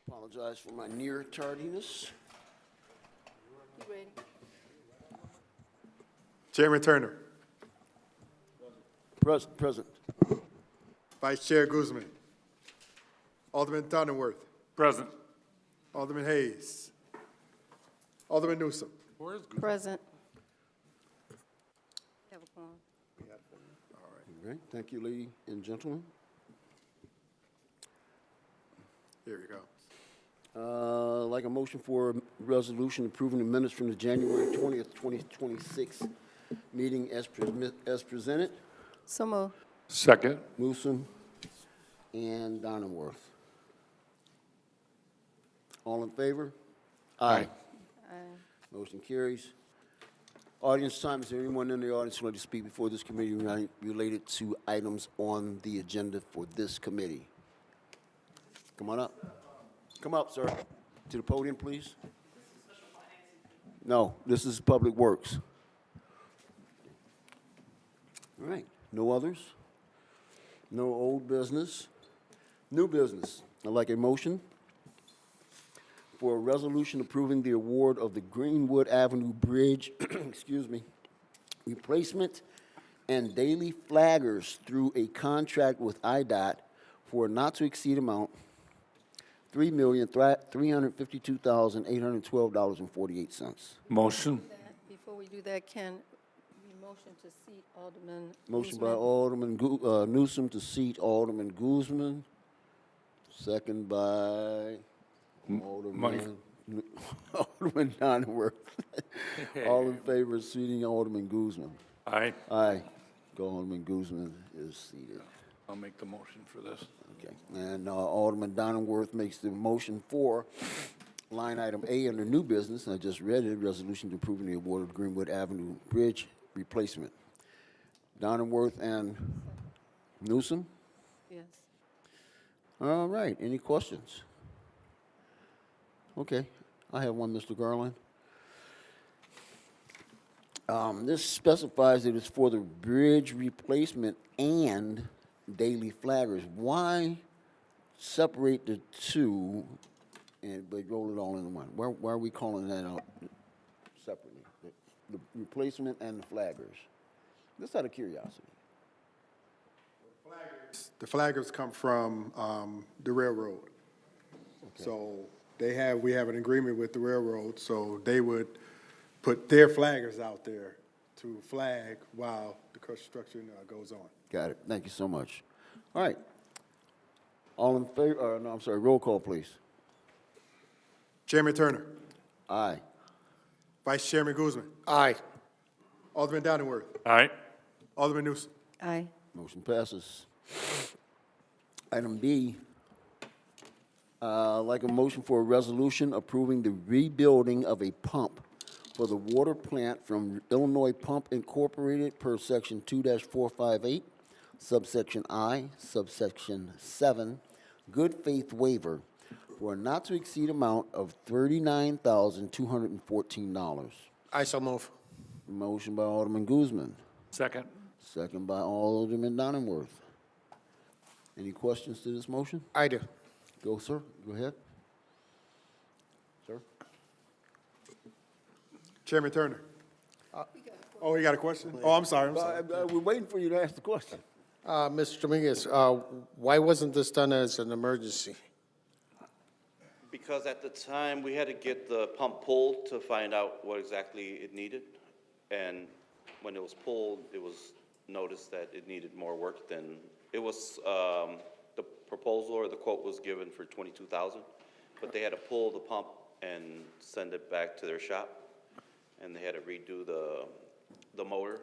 Apologize for my near tardiness. You ready? Chairman Turner. Present. Vice Chair Guzman. Alderman Donnerworth. Present. Alderman Hayes. Alderman Newsom. Where is Guzman? Present. Have a quorum. All right, thank you, ladies and gentlemen. Here we go. Like a motion for a resolution approving the minutes from the January 20th, 2026 meeting as presented. So moved. Second. Newsom and Donnerworth. All in favor? Aye. Motion carries. Audience time, is there anyone in the audience who would like to speak before this committee related to items on the agenda for this committee? Come on up. Come up, sir. To the podium, please. No, this is Public Works. All right, no others? No old business? New business. I'd like a motion for a resolution approving the award of the Greenwood Avenue Bridge, excuse me, replacement and daily flaggers through a contract with IDOT for a not-to-exceed amount $3,352,812.48. Motion. Before we do that, can we motion to seat Alderman Motion by Guzman? Alderman Newsom to seat Alderman Guzman. Second by Alderman Donnerworth. All in favor of seating Alderman Guzman? Aye. Aye. Alderman Guzman is seated. I'll make the motion for this. Okay. And Alderman Donnerworth makes the motion for line item A under new business. I just read it, resolution to approving the award of Greenwood Avenue Bridge replacement. Donnerworth and Newsom? Yes. All right, any questions? Okay, I have one, Mr. Garland. This specifies that it's for the bridge replacement and daily flaggers. Why separate the two but roll it all into one? Why are we calling that out separately? The replacement and the flaggers. Just out of curiosity. The flaggers come from the railroad. Okay. So we have an agreement with the railroad, so they would put their flaggers out there to flag while the construction goes on. Got it. Thank you so much. All right. All in favor, no, I'm sorry, roll call, please. Chairman Turner. Aye. Vice Chairman Guzman. Aye. Alderman Donnerworth. Aye. Alderman Newsom. Aye. Motion passes. Item B, like a motion for a resolution approving the rebuilding of a pump for the water plant from Illinois Pump Incorporated per section 2-458, subsection I, subsection 7, good faith waiver for a not-to-exceed amount of $39,214. I so move. Motion by Alderman Guzman, Second. second by Alderman Donnerworth. Any questions to this motion? I do. Go, sir. Go ahead. Sir? Chairman Turner. Oh, you got a question? Oh, I'm sorry. We're waiting for you to ask the question. Mr. Dominguez, why wasn't this done as an emergency? Because at the time, we had to get the pump pulled to find out what exactly it needed. And when it was pulled, it was noticed that it needed more work than, it was, the proposal or the quote was given for $22,000, but they had to pull the pump and send it back to their shop. And they had to redo the motor.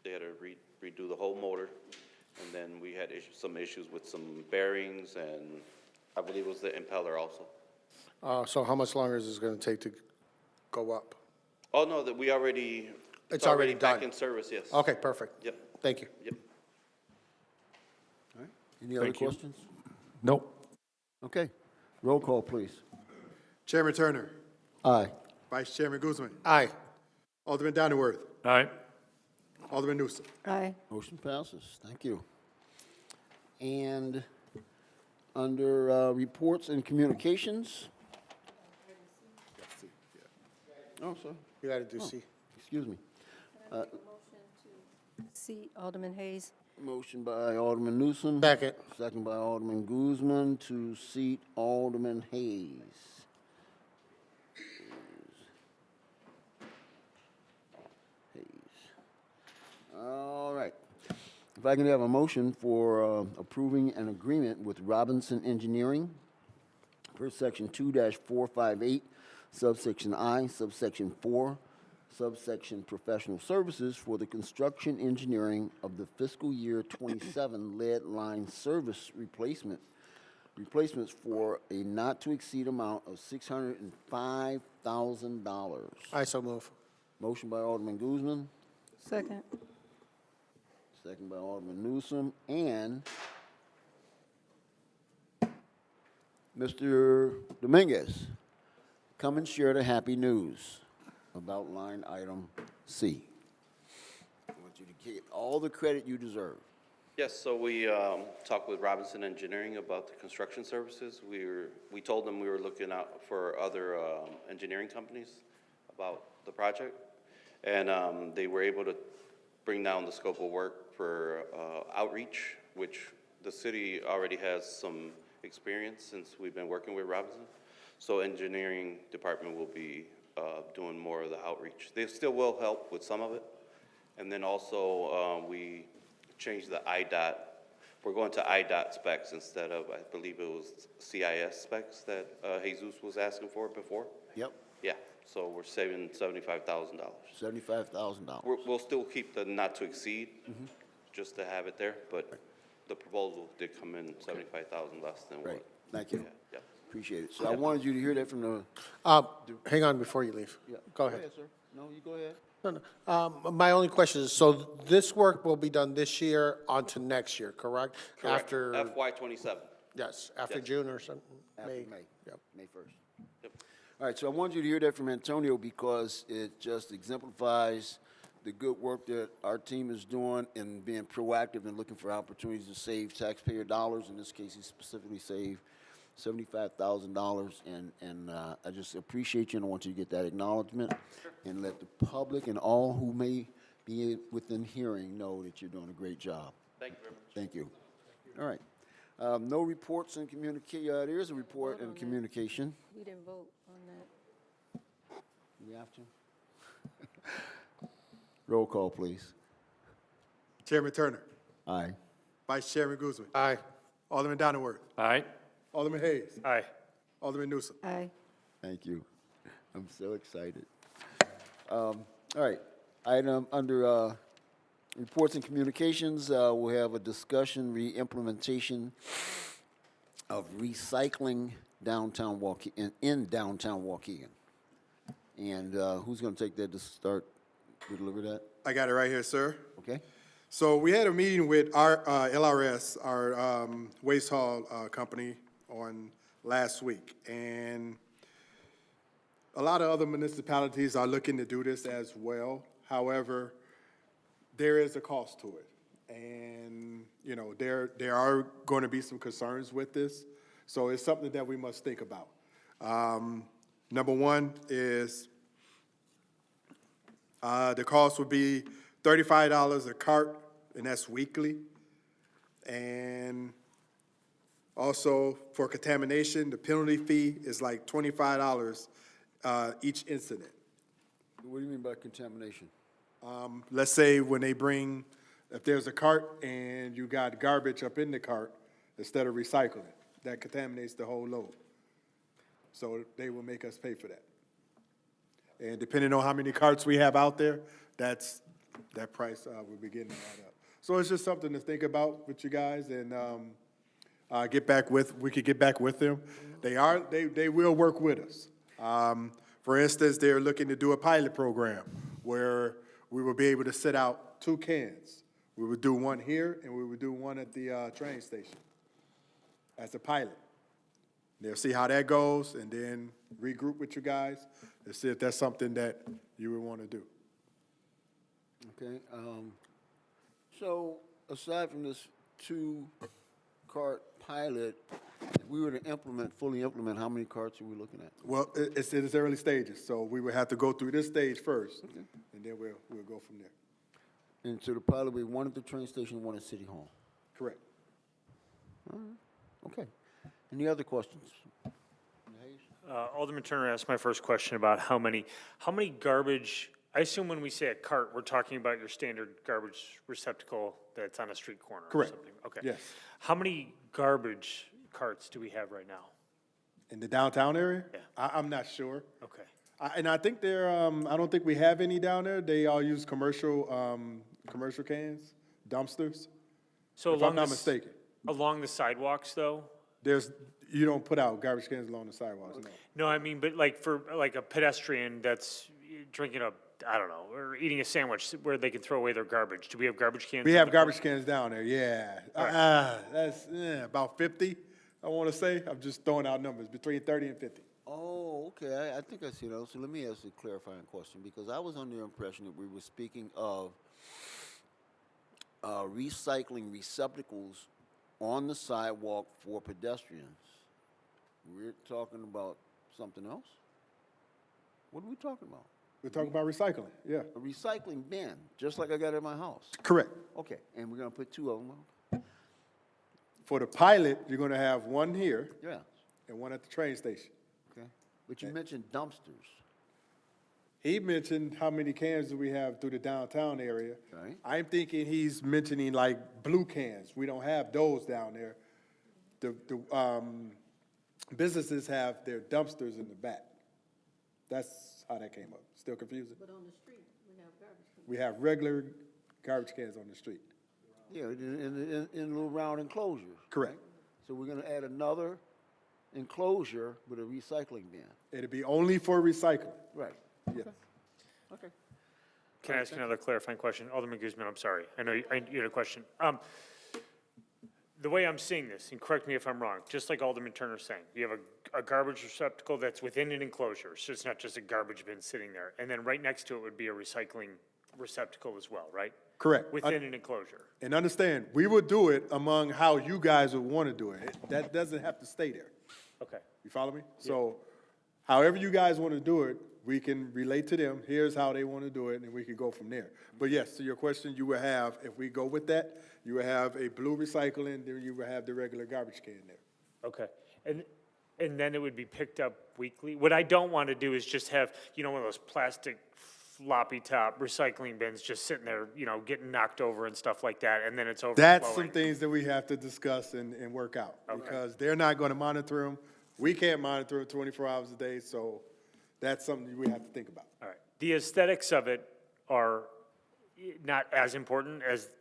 They had to redo the whole motor. And then we had some issues with some bearings, and I believe it was the impeller also. So how much longer is this going to take to go up? Oh, no, that we already, It's already back done. in service, yes. Okay, perfect. Yep, Thank you. yep. All right. Any other Thank you. questions? Nope. Okay. Roll call, please. Chairman Turner. Aye. Vice Chairman Guzman. Aye. Alderman Donnerworth. Aye. Alderman Newsom. Aye. Motion passes. Thank you. And Under reports and communications. Oh, sorry, You got to do C. excuse me. Motion to seat Alderman Hayes. Motion by Alderman Newsom. Second. Second by Alderman Guzman to seat Alderman Hayes. All right. If I can have a motion for approving an agreement with Robinson Engineering per section 2-458, subsection I, subsection 4, subsection professional services for the construction engineering of the fiscal year 27 lead line service replacements for a not-to-exceed amount of $605,000. I so move. Motion by Alderman Guzman, Second. second by Alderman Newsom, and Mr. Dominguez, come and share the happy news about line item C. I want you to get all the credit you deserve. Yes, so we talked with Robinson Engineering about the construction services. We told them we were looking out for other engineering companies about the project. And they were able to bring down the scope of work for outreach, which the city already has some experience since we've been working with Robinson. So engineering department will be doing more of the outreach. They still will help with some of it. And then also we changed the IDOT. We're going to IDOT specs instead of, I believe it was CIS specs that Jesus was asking for before. Yep, Yeah, so we're saving $75,000. $75,000. We'll still keep the not to exceed, just to have it there, but the proposal did come in 75,000 less than what. Great, thank you. Yeah. Appreciate it. So I wanted you to hear that from the. Hang on before you leave. Yeah. Go ahead. sir. No, you go ahead. No, no. My only question is, so this work will be done this year onto next year, correct? Correct. After, FY '27. yes, after Yes. June or something? After May. Yep. May 1st. Yep. All right, so I wanted you to hear that from Antonio because it just exemplifies the good work that our team is doing and being proactive and looking for opportunities to save taxpayer dollars. In this case, he specifically saved $75,000, and I just appreciate you, and I want you to get that acknowledgement and let the public and all who may be within hearing know that you're doing a great job. Thank you very much. Thank you. All right. No reports and there is a report and communication. We didn't vote on that. We have to? Roll call, please. Chairman Turner, Aye. Vice Chairman Guzman, Aye. Alderman Donnerworth, Aye. Alderman Hayes, Aye. Alderman Newsom. Aye. Thank you. I'm so excited. All right. Item under reports and communications, we'll have a discussion, re-implementation of recycling downtown in downtown Waukegan. And who's going to take that to start to deliver that? I got it right here, sir. Okay? So we had a meeting with our LRS, our waste haul company, on last week. And a lot of other municipalities are looking to do this as well. However, there is a cost to it. And, you know, there are going to be some concerns with this. So it's something that we must think about. Number one is the cost would be $35 a cart, and that's weekly. And also for contamination, the penalty fee is like $25 each incident. What do you mean by contamination? Let's say when they bring, if there's a cart and you got garbage up in the cart, instead of recycling, that contaminates the whole load. So they will make us pay for that. And depending on how many carts we have out there, that price will be getting right up. So it's just something to think about with you guys, and we could get back with them. They will work with us. For instance, they're looking to do a pilot program where we will be able to set out 2 cans. We would do one here, and we would do one at the train station as a pilot. They'll see how that goes, and then regroup with you guys and see if that's something that you would want to do. Okay. So aside from this 2-cart pilot, we were to fully implement, how many carts are we looking at? Well, it's in its early stages, so we would have to go through this stage first, and then we'll go from there. And so there'll probably be one at the train station, one at City Hall. Correct. Okay. Any other questions? Alderman Turner asked my first question about how many garbage, I assume when we say a cart, we're talking about your standard garbage receptacle that's on a street corner or Correct. something? Okay. Yes. How many garbage carts do we have right now? In the downtown area? Yeah. I'm not sure. Okay. And I think they're, I don't think we have any down there. They all use commercial cans, dumpsters, So if I'm along not the mistaken. along the sidewalks, though? You don't put out garbage cans along the sidewalks, no. No, I mean, but like for like a pedestrian that's drinking I don't know, or eating a sandwich where they can throw away their garbage. Do we have garbage cans? We on have the- garbage cans down there, yeah. That's about 50, I want to say. I'm just throwing out numbers, between 30 and 50. Oh, okay, I think I see those. So let me ask you a clarifying question, because I was under the impression that we were speaking of recycling receptacles on the sidewalk for pedestrians. We're talking about something else? What are we talking about? We're talking about recycling, yeah. A recycling bin, just like I got at my house. Correct. Okay, and we're gonna put two of them on? For the pilot, you're going to have one here Yeah, and one at the train station. okay. But you mentioned dumpsters. He mentioned how many cans do we have through the downtown area. Right. I'm thinking he's mentioning like blue cans. We don't have those down there. The businesses have their dumpsters in the back. That's how that came up. Still confusing? But on the street, we have garbage. We have regular garbage cans on the street. Yeah, in a little round enclosures. Correct. So we're gonna add another enclosure with a recycling bin. It'll be only for recycling. Right. Yes. Okay. Can I ask another clarifying question? Alderman Guzman, I'm sorry. I know you had a question. The way I'm seeing this, and correct me if I'm wrong, just like Alderman Turner's saying, you have a garbage receptacle that's within an enclosure, so it's not just a garbage bin sitting there. And then right next to it would be a recycling receptacle as well, right? Correct. Within an enclosure. And understand, we would do it among how you guys would want to do it. That doesn't have to stay there. Okay. You follow me? So however you guys want to do it, we can relate to them. Here's how they want to do it, and we can go from there. But yes, to your question, you will have, if we go with that, you will have a blue recycling, then you will have the regular garbage can there. Okay. And then it would be picked up weekly? What I don't want to do is just have, one of those plastic floppy top recycling bins just sitting there, getting knocked over and stuff like that, and then it's overflowing. That's some things that we have to discuss and work out, because they're not going to monitor them. We can't monitor them 24 hours a day, so that's something we have to think about. All right. The aesthetics of it are not as important as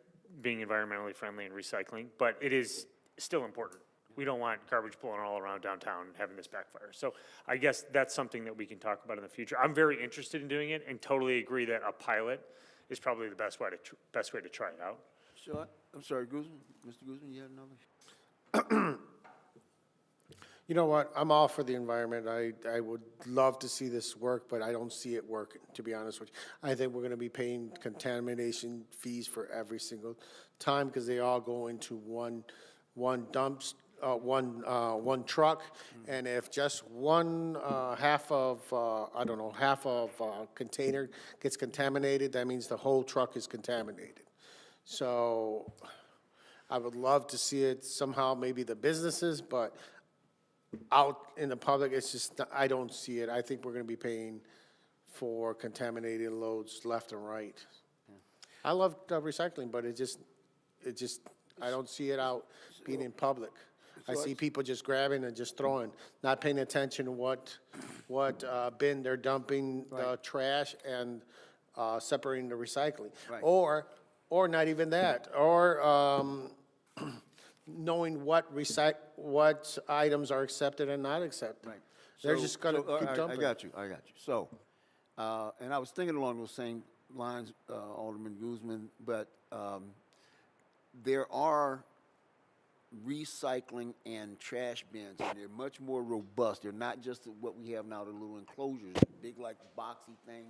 being environmentally friendly and recycling, but it is still important. We don't want garbage blowing all around downtown and having this backfire. So I guess that's something that we can talk about in the future. I'm very interested in doing it and totally agree that a pilot is probably the best way to try it out. So, I'm sorry, Guzman, Mr. Guzman, you had another? You know what? I'm all for the environment. I would love to see this work, but I don't see it working, to be honest with you. I think we're going to be paying contamination fees for every single time because they all go into one truck. And if just one half of container gets contaminated, that means the whole truck is contaminated. So I would love to see it somehow, maybe the businesses, but out in the public, it's just, I don't see it. I think we're gonna be paying for contaminated loads left and right. I love recycling, but it just, I don't see it out being in public. I see people just grabbing and just throwing, not paying attention to what bin they're dumping the trash and separating the recycling. Right. Or not even that, or knowing what items are accepted and not accepted. Right. They're So- just gonna so, keep I dumping. got you. So, and I was thinking along those same lines, Alderman Guzman, but there are recycling and trash bins, and they're much more robust. They're not just what we have now, the little enclosures, big like boxy thing,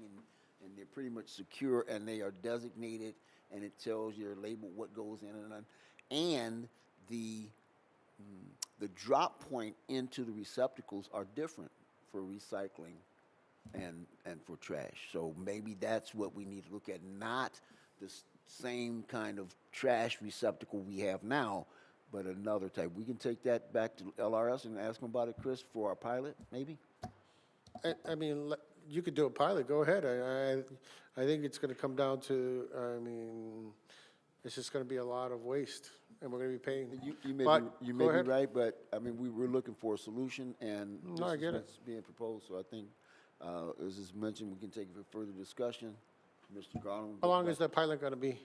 and they're pretty much secure, and they are designated, and it tells you labeled what goes in and the the drop point into the receptacles are different for recycling and for trash. So maybe that's what we need to look at, not the same kind of trash receptacle we have now, but another type. We can take that back to LRS and ask them about it, Chris, for our pilot, maybe? I mean, you could do a pilot, go ahead. I think it's gonna come down to, I mean, it's just gonna be a lot of waste, and we're gonna be paying. You may But, be, you go may be ahead. right, but, I mean, we're looking for a solution, and No, I this is get it. what's being proposed, so I think, as is mentioned, we can take it for further discussion. Mr. Garland? How long is that pilot gonna be?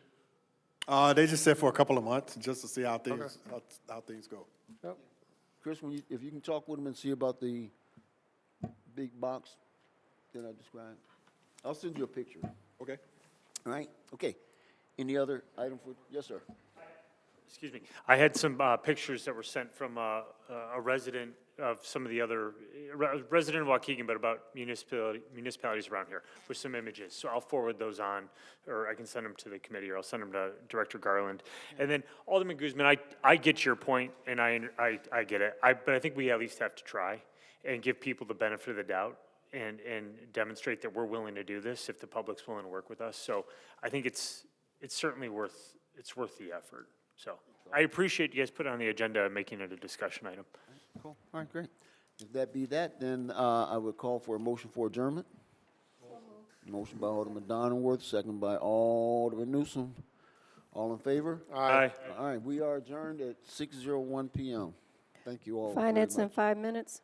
They just said for a couple of months, just to see how things, how things go. Yep. Chris, if you can talk with him and see about the big box that I described, I'll send you a picture. Okay. All right, okay. Any other item for, yes, sir? Excuse me. I had some pictures that were sent from a resident of some of the other, resident of Waukegan, but about municipalities around here with some images. So I'll forward those on, or I can send them to the committee, or I'll send them to Director Garland. And then Alderman Guzman, I get your point, and I get it. But I think we at least have to try and give people the benefit of the doubt and demonstrate that we're willing to do this if the public's willing to work with us. So I think it's certainly worth the effort. So I appreciate you guys putting it on the agenda and making it a discussion item. Cool, all right, great. If that be that, then I would call for a motion for adjournment. Motion by Alderman Donenworth, second by Alderman Newsom. All in favor? Aye. All right, we are adjourned at 6:01 PM. Thank you all very Finance in much. 5 minutes.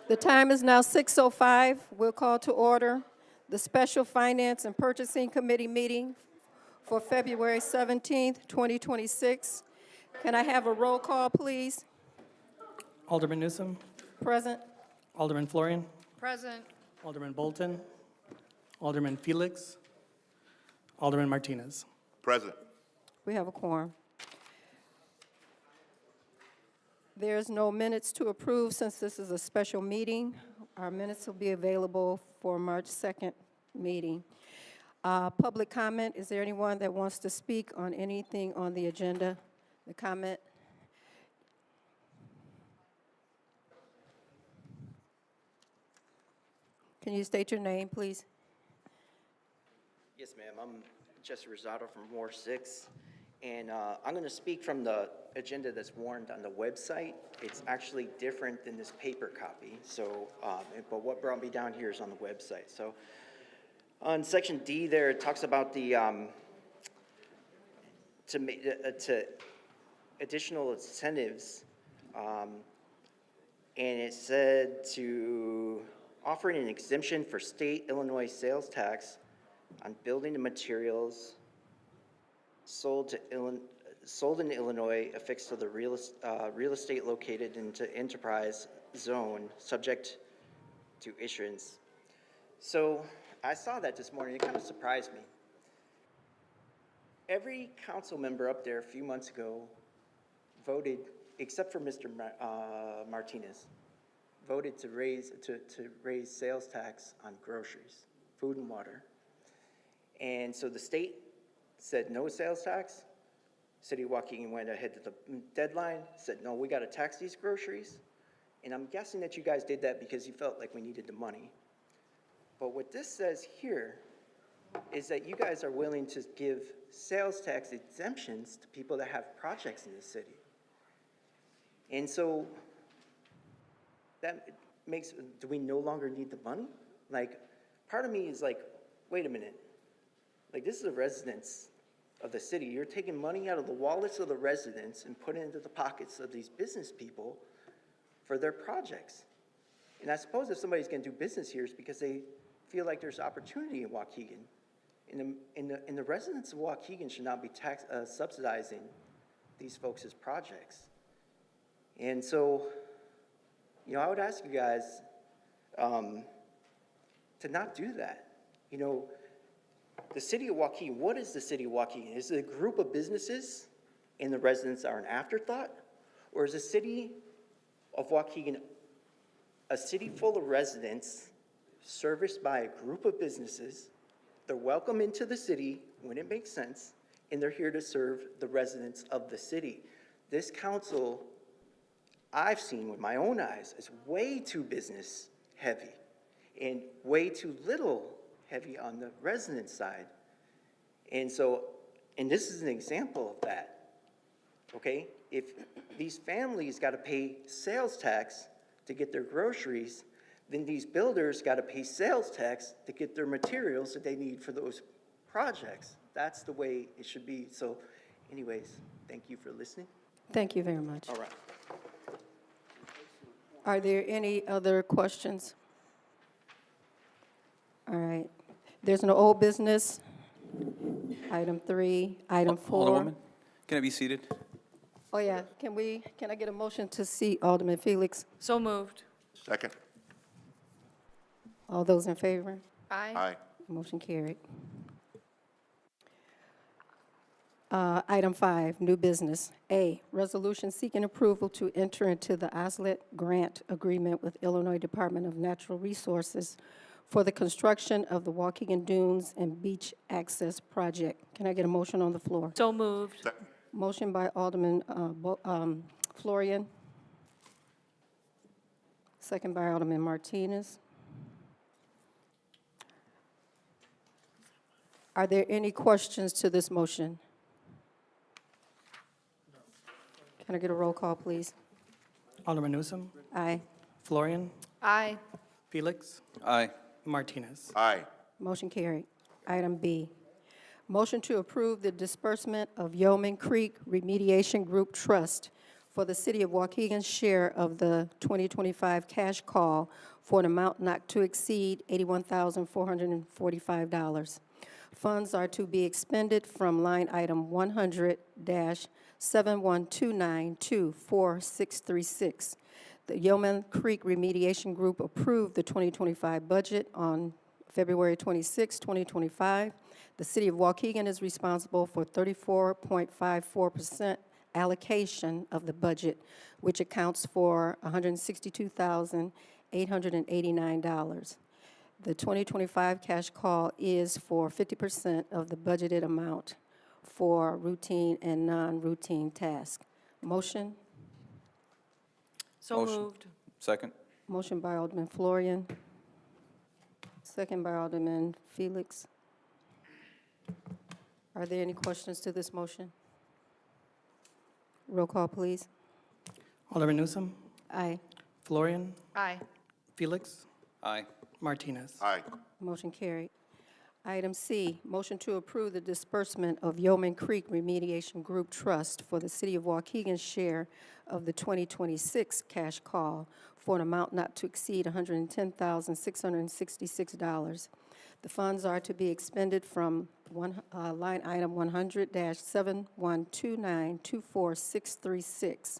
The time is now 6:05. We'll call to order the Special Finance and Purchasing Committee meeting for February 17th, 2026. Can I have a roll call, please? Alderman Newsom, Present. Alderman Florian, Present. Alderman Bolton, Alderman Felix, Alderman Martinez. Present. We have a quorum. There's no minutes to approve since this is a special meeting. Our minutes will be available for March 2nd meeting. Public comment, is there anyone that wants to speak on anything on the agenda? The comment? Can you state your name, please? Yes, ma'am. I'm Jesse Rosato from Ward 6, and I'm going to speak from the agenda that's warned on the website. It's actually different than this paper copy, so, but what brought me down here is on the website. So on Section D there, it talks about the, to additional incentives, and it said to offering an exemption for state Illinois sales tax on building and materials sold in Illinois affixed to the real estate located into enterprise zone, subject to issuance. So I saw that this morning. It kind of surprised me. Every council member up there a few months ago voted, except for Mr. Martinez, voted to raise sales tax on groceries, food and water. And so the state said no sales tax. City of Waukegan went ahead to the deadline, said, no, we got to tax these groceries. And I'm guessing that you guys did that because you felt like we needed the money. But what this says here is that you guys are willing to give sales tax exemptions to people that have projects in the city. And so that makes, do we no longer need the money? Like, part of me is like, wait a minute. Like, this is the residents of the city. You're taking money out of the wallets of the residents and putting it into the pockets of these business people for their projects. And I suppose if somebody's going to do business here, it's because they feel like there's opportunity in Waukegan. And the residents of Waukegan should not be subsidizing these folks' projects. And so, you know, I would ask you guys to not do that. You know, the city of Waukegan, what is the city of Waukegan? Is it a group of businesses and the residents are an afterthought? Or is the city of Waukegan a city full of residents serviced by a group of businesses? They're welcome into the city when it makes sense, and they're here to serve the residents of the city. This council, I've seen with my own eyes, is way too business heavy and way too little heavy on the resident side. And so, and this is an example of that, okay? If these families got to pay sales tax to get their groceries, then these builders got to pay sales tax to get their materials that they need for those projects. That's the way it should be. So anyways, thank you for listening. Thank you very much. All right. Are there any other questions? All right. There's no old business. Item 3, item 4. Alderwoman, can I be seated? Oh, yeah. Can I get a motion to seat Alderman Felix? So moved. Second. All those in favor? Aye. Motion carried. Item 5, new business. A, resolution seeking approval to enter into the OSLET grant agreement with Illinois Department of Natural Resources for the construction of the Waukegan Dunes and Beach Access Project. Can I get a motion on the floor? So moved. Motion by Alderman Florian. Second by Alderman Martinez. Are there any questions to this motion? Can I get a roll call, please? Alderman Newsom, Aye. Florian, Aye. Felix, Aye. Martinez. Aye. Motion carried. Item B, motion to approve the disbursement of Yeoman Creek Remediation Group Trust for the City of Waukegan's share of the 2025 cash call for an amount not to exceed $81,445. Funds are to be expended from line item 100-7129-4636. The Yeoman Creek Remediation Group approved the 2025 budget on February 26, 2025. The City of Waukegan is responsible for 34.54% allocation of the budget, which accounts for $162,889. The 2025 cash call is for 50% of the budgeted amount for routine and non-routine tasks. Motion? So moved. Second. Motion by Alderman Florian, second by Alderman Felix. Are there any questions to this motion? Roll call, please. Alderman Newsom, Aye. Florian, Aye. Felix, Aye. Martinez. Aye. Motion carried. Item C, motion to approve the disbursement of Yeoman Creek Remediation Group Trust for the City of Waukegan's share of the 2026 cash call for an amount not to exceed $110,666. The funds are to be expended from line item 100-7129-24636.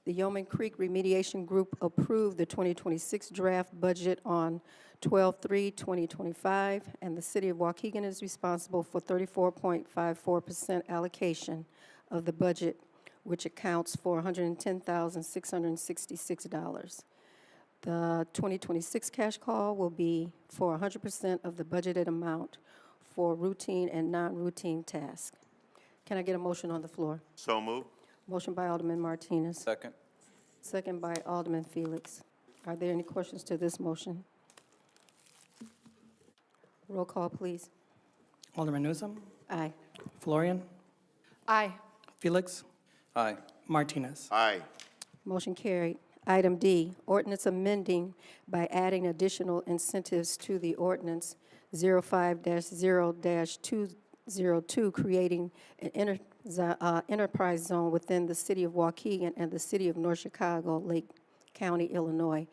The Yeoman Creek Remediation Group approved the 2026 draft budget on 12/3/2025, and the City of Waukegan is responsible for 34.54% allocation of the budget, which accounts for $110,666. The 2026 cash call will be for 100% of the budgeted amount for routine and non-routine tasks. Can I get a motion on the floor? So moved. Motion by Alderman Martinez, Second. second by Alderman Felix. Are there any questions to this motion? Roll call, please. Alderman Newsom, Aye. Florian, Aye. Felix, Aye. Martinez. Aye. Motion carried. Item D, ordinance amending by adding additional incentives to the ordinance 05-0-202, creating an enterprise zone within the City of Waukegan and the City of North Chicago, Lake County, Illinois.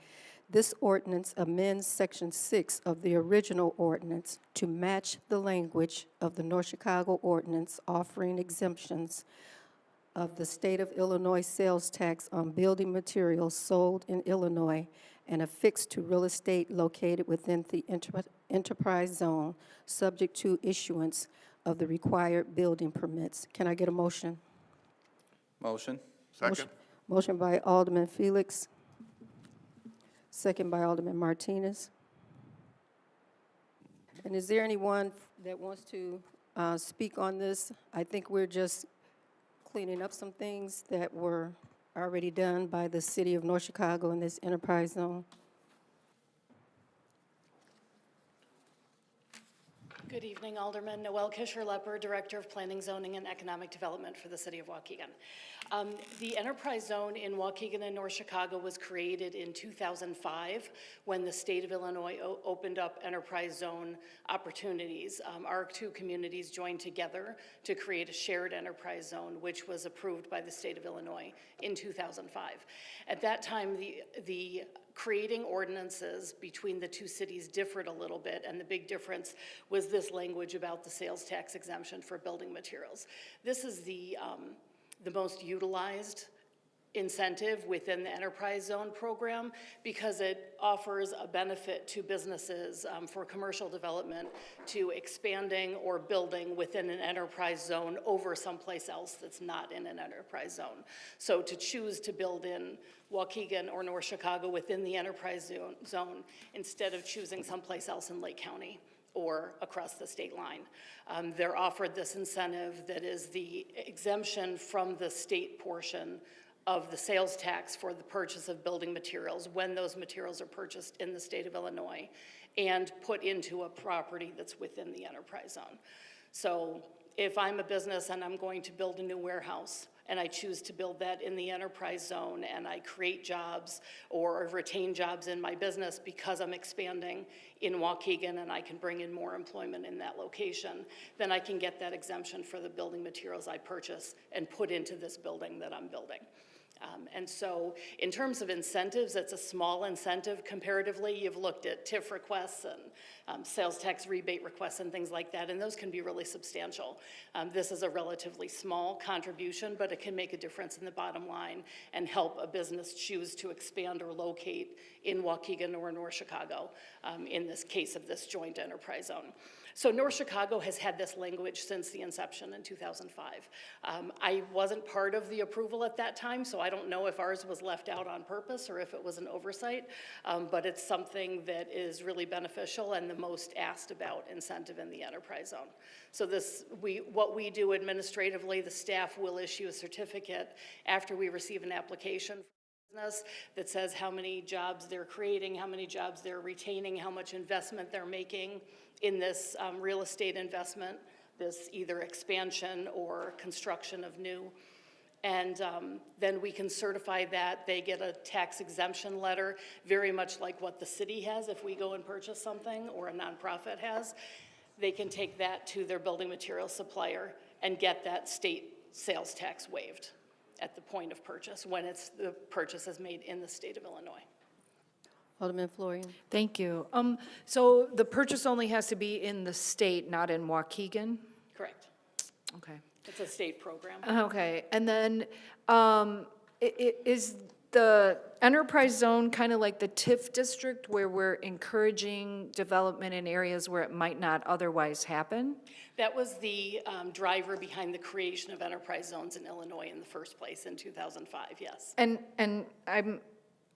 This ordinance amends Section 6 of the original ordinance to match the language of the North Chicago ordinance offering exemptions of the State of Illinois sales tax on building materials sold in Illinois and affixed to real estate located within the enterprise zone, subject to issuance of the required building permits. Can I get a motion? Motion. Second. Motion by Alderman Felix, second by Alderman Martinez. And is there anyone that wants to speak on this? I think we're just cleaning up some things that were already done by the City of North Chicago in this enterprise zone. Good evening, Alderman. Noelle Kisher-Lepper, Director of Planning, Zoning, and Economic Development for the City of Waukegan. The enterprise zone in Waukegan and North Chicago was created in 2005 when the state of Illinois opened up enterprise zone opportunities. Our two communities joined together to create a shared enterprise zone, which was approved by the state of Illinois in 2005. At that time, the creating ordinances between the two cities differed a little bit, and the big difference was this language about the sales tax exemption for building materials. This is the most utilized incentive within the enterprise zone program because it offers a benefit to businesses for commercial development to expanding or building within an enterprise zone over someplace else that's not in an enterprise zone. So to choose to build in Waukegan or North Chicago within the enterprise zone instead of choosing someplace else in Lake County or across the state line. They're offered this incentive that is the exemption from the state portion of the sales tax for the purchase of building materials when those materials are purchased in the state of Illinois and put into a property that's within the enterprise zone. So if I'm a business and I'm going to build a new warehouse and I choose to build that in the enterprise zone and I create jobs or retain jobs in my business because I'm expanding in Waukegan and I can bring in more employment in that location, then I can get that exemption for the building materials I purchase and put into this building that I'm building. And so in terms of incentives, it's a small incentive comparatively. You've looked at TIF requests and sales tax rebate requests and things like that, and those can be really substantial. This is a relatively small contribution, but it can make a difference in the bottom line and help a business choose to expand or locate in Waukegan or North Chicago, in this case of this joint enterprise zone. So North Chicago has had this language since the inception in 2005. I wasn't part of the approval at that time, so I don't know if ours was left out on purpose or if it was an oversight, but it's something that is really beneficial and the most asked about incentive in the enterprise zone. So what we do administratively, the staff will issue a certificate after we receive an application that says how many jobs they're creating, how many jobs they're retaining, how much investment they're making in this real estate investment, this either expansion or construction of new. And then we can certify that. They get a tax exemption letter, very much like what the city has if we go and purchase something or a nonprofit has. They can take that to their building material supplier and get that state sales tax waived at the point of purchase when the purchase is made in the state of Illinois. Alderman Florian. Thank you. So the purchase only has to be in the state, not in Waukegan? Correct. Okay. It's a state program. Okay, and then is the enterprise zone kind of like the TIF district where we're encouraging development in areas where it might not otherwise happen? That was the driver behind the creation of enterprise zones in Illinois in the first place in 2005, yes. And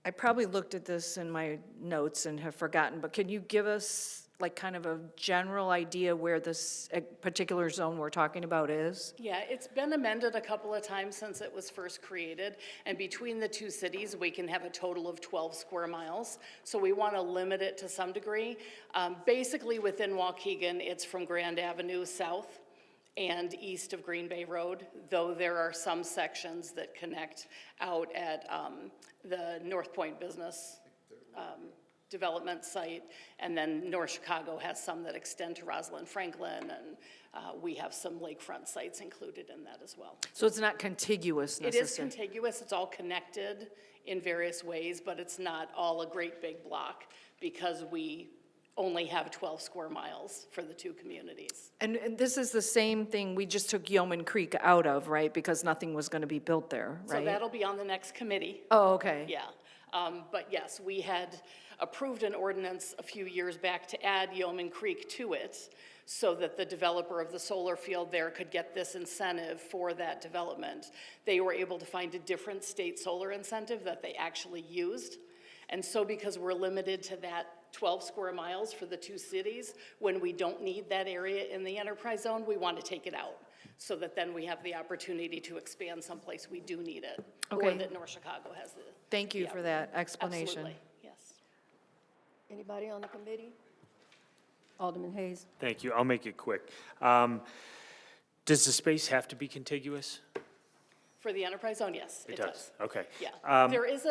I probably looked at this in my notes and have forgotten, but can you give us like kind of a general idea where this particular zone we're talking about is? Yeah, it's been amended a couple of times since it was first created, and between the two cities, we can have a total of 12 square miles, so we want to limit it to some degree. Basically, within Waukegan, it's from Grand Avenue south and east of Green Bay Road, though there are some sections that connect out at the North Point Business development site, and then North Chicago has some that extend to Rosalind Franklin, and we have some lakefront sites included in that as well. So it's not contiguous It necessarily? is contiguous, it's all connected in various ways, but it's not all a great big block because we only have 12 square miles for the two communities. And this is the same thing we just took Yeoman Creek out of, right? Because nothing was going to be built there, right? So that'll be on the next committee. Oh, okay. Yeah, but yes, we had approved an ordinance a few years back to add Yeoman Creek to it so that the developer of the solar field there could get this incentive for that development. They were able to find a different state solar incentive that they actually used. And so because we're limited to that 12 square miles for the two cities, when we don't need that area in the enterprise zone, we want to take it out so that then we have the opportunity to expand someplace we do need it. Or Okay. that North Chicago has the. Thank you yeah. for that explanation. Absolutely, yes. Anybody on the committee? Alderman Hayes. Thank you. I'll make it quick. Does the space have to be contiguous? For the enterprise zone, yes, it does. Okay. Yeah, there is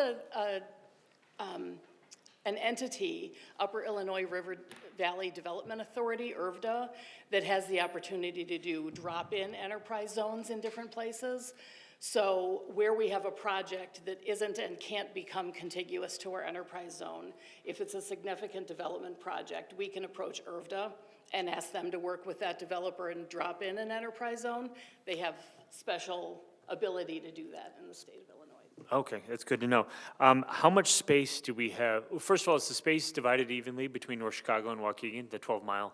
an entity, Upper Illinois River Valley Development Authority, IRVDA, that has the opportunity to do drop-in enterprise zones in different places. So where we have a project that isn't and can't become contiguous to our enterprise zone, if it's a significant development project, we can approach IRVDA and ask them to work with that developer and drop in an enterprise zone. They have special ability to do that in the state of Illinois. Okay, that's good to know. How much space do we have? Well, first of all, is the space divided evenly between North Chicago and Waukegan, the 12-mile?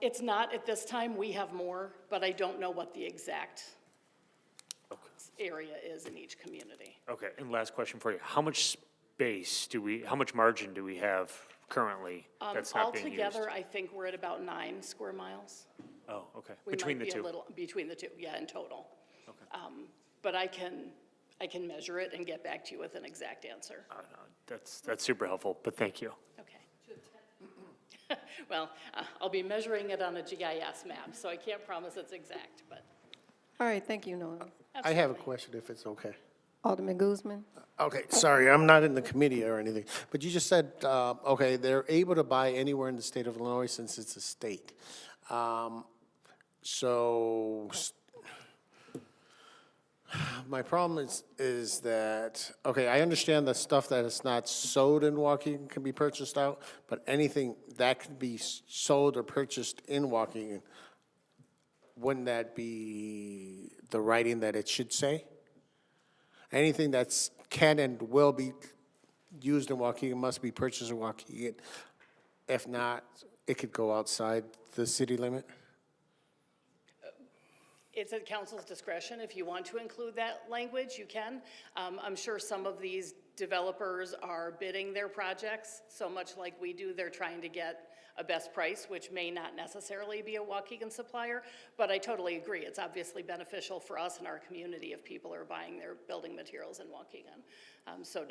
It's not at this time. We have more, but I don't know what the exact area is in each community. Okay, and last question for you. How much space how much margin do we have currently that's not being used? Altogether, I think we're at about 9 square miles. Oh, okay. We Between might the be a two? little- Between the two, yeah, in total. Okay. But I can measure it and get back to you with an exact answer. Oh, no, that's super helpful, but thank you. Okay. Well, I'll be measuring it on a GIS map, so I can't promise it's exact, but. All right, thank you, Noah. I have a question if it's okay. Alderman Guzman. Okay, sorry, I'm not in the committee or anything, but you just said, okay, they're able to buy anywhere in the state of Illinois since it's a state. My problem is that, okay, I understand the stuff that is not sold in Waukegan can be purchased out, but anything that can be sold or purchased in Waukegan, wouldn't that be the writing that it should say? Anything that's can and will be used in Waukegan must be purchased in Waukegan. If not, it could go outside the city limit? It's at council's discretion. If you want to include that language, you can. I'm sure some of these developers are bidding their projects, so much like we do, they're trying to get a best price, which may not necessarily be a Waukegan supplier, but I totally agree. It's obviously beneficial for us and our community if people are buying their building materials in Waukegan. So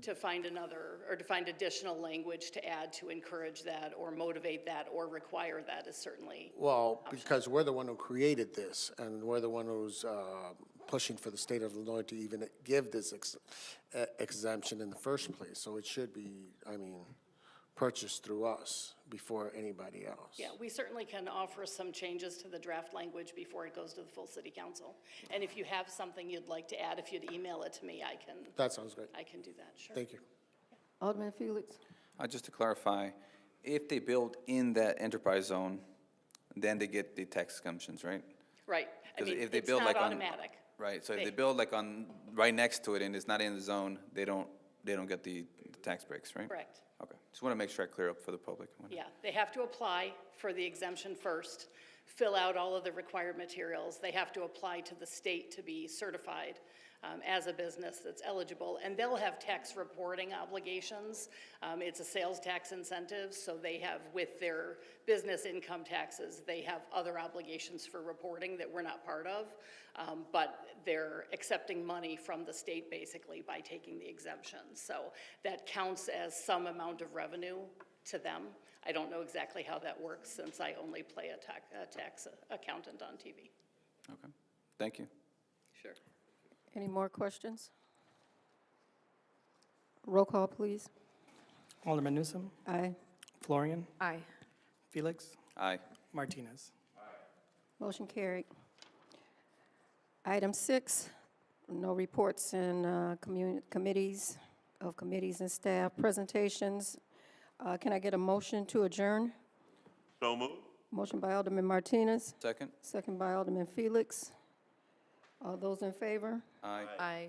to find another, or to find additional language to add to encourage that or motivate that or require that is certainly. Well, because we're the one who created this, and we're the one who's pushing for the state of Illinois to even give this exemption in the first place. So it should be, I mean, purchased through us before anybody else. Yeah, we certainly can offer some changes to the draft language before it goes to the full city council. And if you have something you'd like to add, if you'd email it to me, I can. That sounds great. I can do that, sure. Thank you. Alderman Felix? Just to clarify, if they build in that enterprise zone, then they get the tax exemptions, right? Right. I 'Cause mean, if they it's build not like on- automatic. Right, so if They- they build like on, right next to it and it's not in the zone, they don't get the tax breaks, right? Correct. Okay, just want to make sure I clear up for the public. Yeah, they have to apply for the exemption first, fill out all of the required materials. They have to apply to the state to be certified as a business that's eligible, and they'll have tax reporting obligations. It's a sales tax incentive, so they have, with their business income taxes, they have other obligations for reporting that we're not part of, but they're accepting money from the state basically by taking the exemption. So that counts as some amount of revenue to them. I don't know exactly how that works since I only play a tax accountant on TV. Okay, thank you. Sure. Any more questions? Roll call, please. Alderman Newsom, Aye. Florian, Aye. Felix, Aye. Martinez. Motion carried. Item 6, no reports in committees and staff presentations. Can I get a motion to adjourn? So moved. Motion by Alderman Martinez, Second? second by Alderman Felix. All those in favor? Aye. Aye.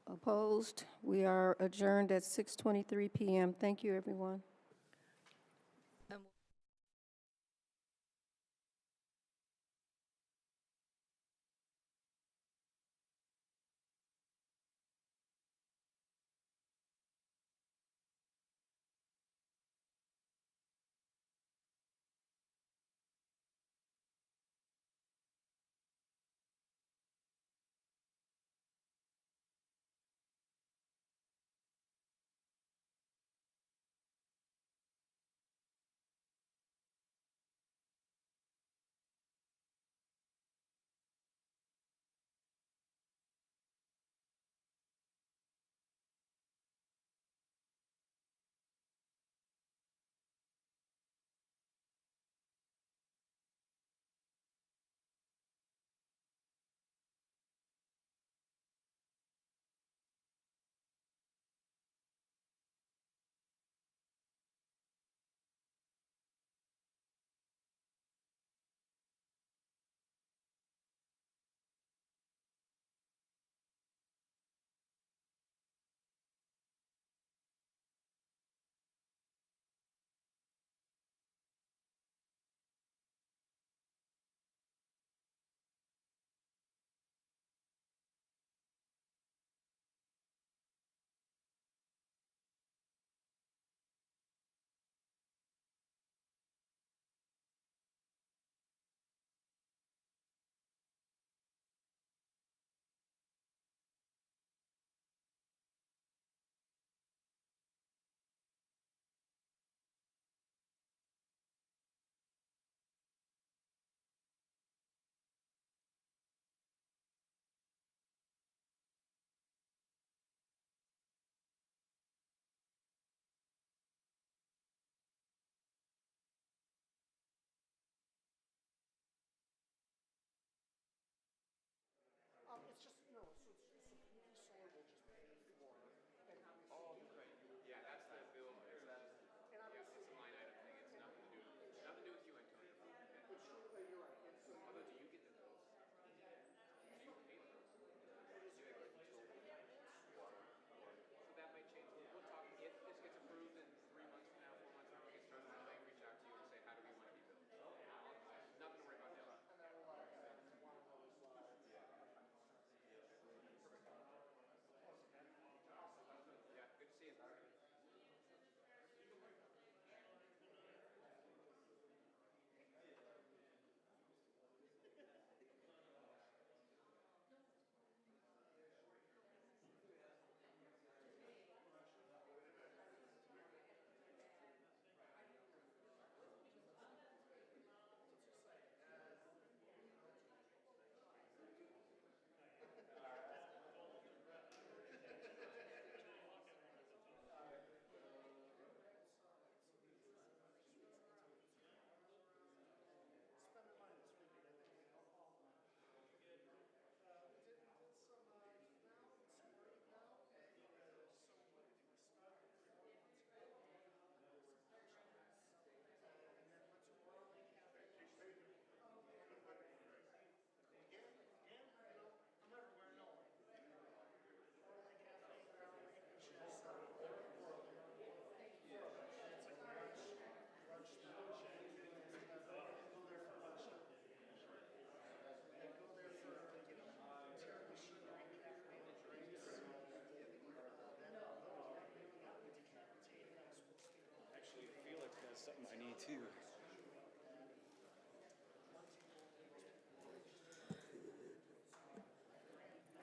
Opposed? We are adjourned at 6:23 PM. Thank you, everyone.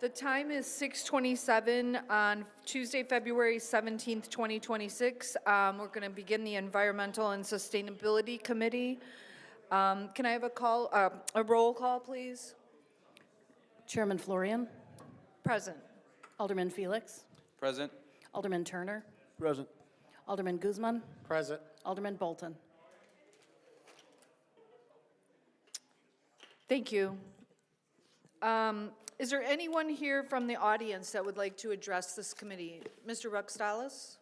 The time is 6:27 on Tuesday, February 17th, 2026. We're going to begin the Environmental and Sustainability Committee. Can I have a roll call, please? Chairman Florian, Present. Alderman Felix, Present? Alderman Turner, Present. Alderman Guzman, Present. Alderman Bolton. Thank you. Is there anyone here from the audience that would like to address this committee? Mr. Ruxtalis?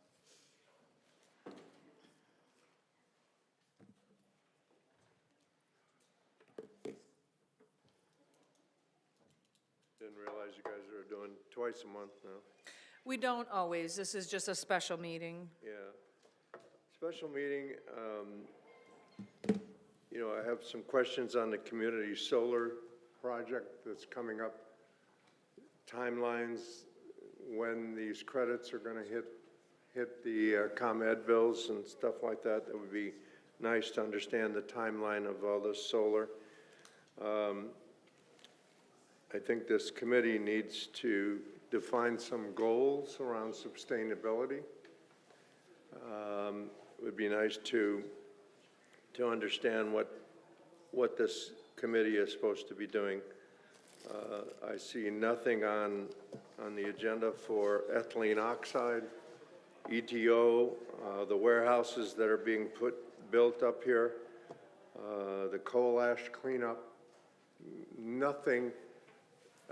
Didn't realize you guys are doing twice a month now. We don't always. This is just a special meeting. Yeah. Special meeting, you know, I have some questions on the community solar project that's coming up. Timelines, when these credits are gonna hit the ComEd bills and stuff like that. That would be nice to understand the timeline of all this solar. I think this committee needs to define some goals around sustainability. It would be nice to understand what this committee is supposed to be doing. I see nothing on the agenda for ethylene oxide, ETO, the warehouses that are being built up here, the coal ash cleanup, nothing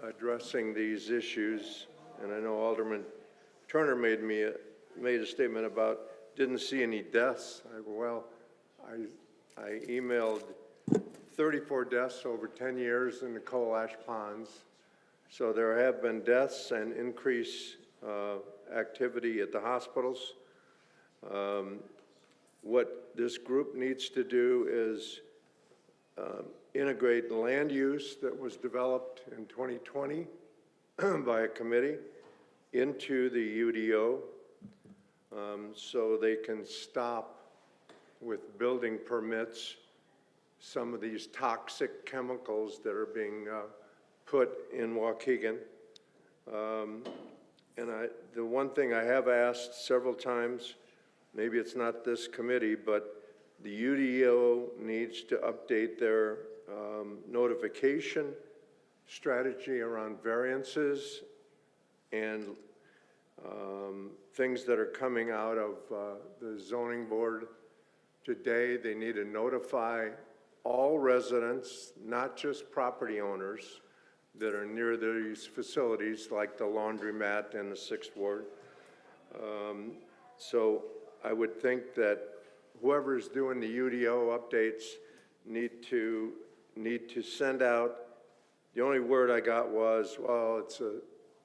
addressing these issues. And I know Alderman Turner made a statement about didn't see any deaths. Well, I emailed 34 deaths over 10 years in the coal ash ponds. So there have been deaths and increased activity at the hospitals. What this group needs to do is integrate the land use that was developed in 2020 by a committee into the UDO so they can stop with building permits some of these toxic chemicals that are being put in Waukegan. The one thing I have asked several times, maybe it's not this committee, but the UDO needs to update their notification strategy around variances and things that are coming out of the zoning board today. They need to notify all residents, not just property owners, that are near these facilities like the laundromat and the 6th Ward. So I would think that whoever's doing the UDO updates need to send out, the only word I got was, well,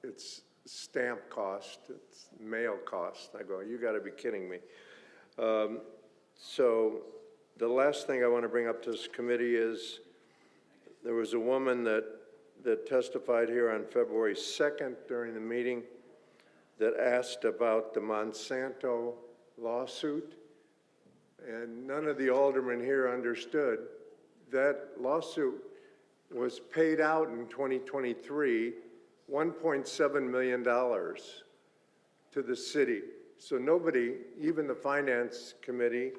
it's stamp cost, it's mail cost. I go, you gotta be kidding me. So the last thing I want to bring up to this committee is there was a woman that testified here on February 2nd during the meeting that asked about the Monsanto lawsuit, and none of the aldermen here understood that lawsuit was paid out in 2023, $1.7 million to the city. So nobody, even the finance committee,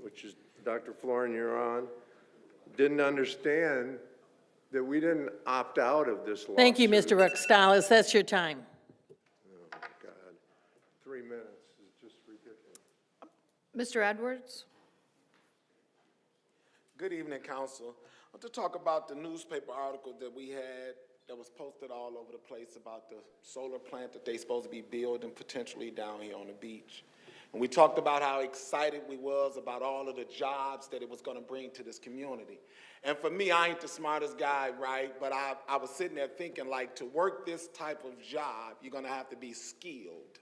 which is Dr. Florian, you're on, didn't understand that we didn't opt out of this lawsuit. Thank you, Mr. Ruxtalis. That's your time. Oh, my God. 3 minutes is just ridiculous. Mr. Edwards? Good evening, Council. I want to talk about the newspaper article that we had that was posted all over the place about the solar plant that they're supposed to be building potentially down here on the beach. And we talked about how excited we was about all of the jobs that it was going to bring to this community. And for me, I ain't the smartest guy, right? But I was sitting there thinking, like, to work this type of job, you're going to have to be skilled.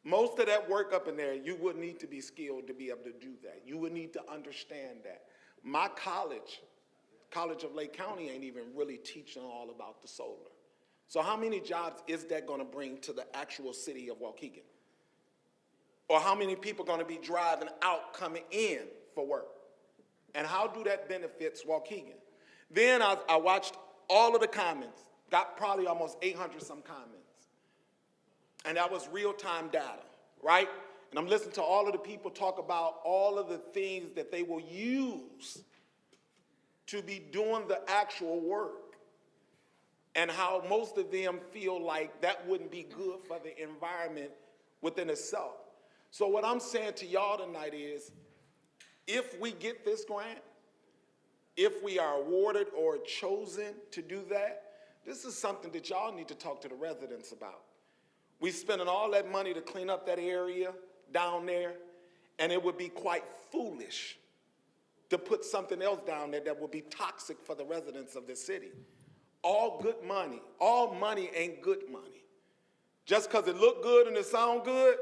Most of that work up in there, you would need to be skilled to be able to do that. You would need to understand that. My College of Lake County ain't even really teaching all about the solar. So how many jobs is that going to bring to the actual city of Waukegan? Or how many people are going to be driving out, coming in for work? And how do that benefits Waukegan? Then I watched all of the comments, got probably almost 800 some comments. And that was real-time data, right? And I'm listening to all of the people talk about all of the things that they will use to be doing the actual work, and how most of them feel like that wouldn't be good for the environment within itself. So what I'm saying to y'all tonight is, if we get this grant, if we are awarded or chosen to do that, this is something that y'all need to talk to the residents about. We spending all that money to clean up that area down there, and it would be quite foolish to put something else down there that would be toxic for the residents of the city. All good money, all money ain't good money. Just because it look good and it sound good,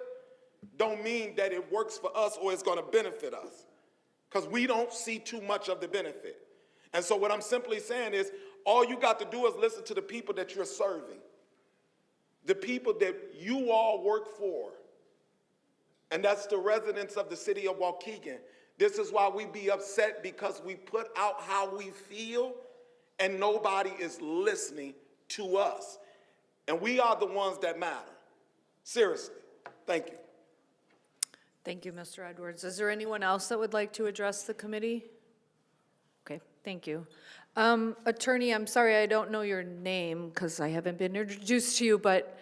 don't mean that it works for us or it's gonna benefit us. Because we don't see too much of the benefit. And so what I'm simply saying is, all you got to do is listen to the people that you're serving, the people that you all work for, and that's the residents of the city of Waukegan. This is why we be upset, because we put out how we feel and nobody is listening to us. And we are the ones that matter. Seriously. Thank you. Thank you, Mr. Edwards. Is there anyone else that would like to address the committee? Okay, thank you. Attorney, I'm sorry, I don't know your name because I haven't been introduced to you, but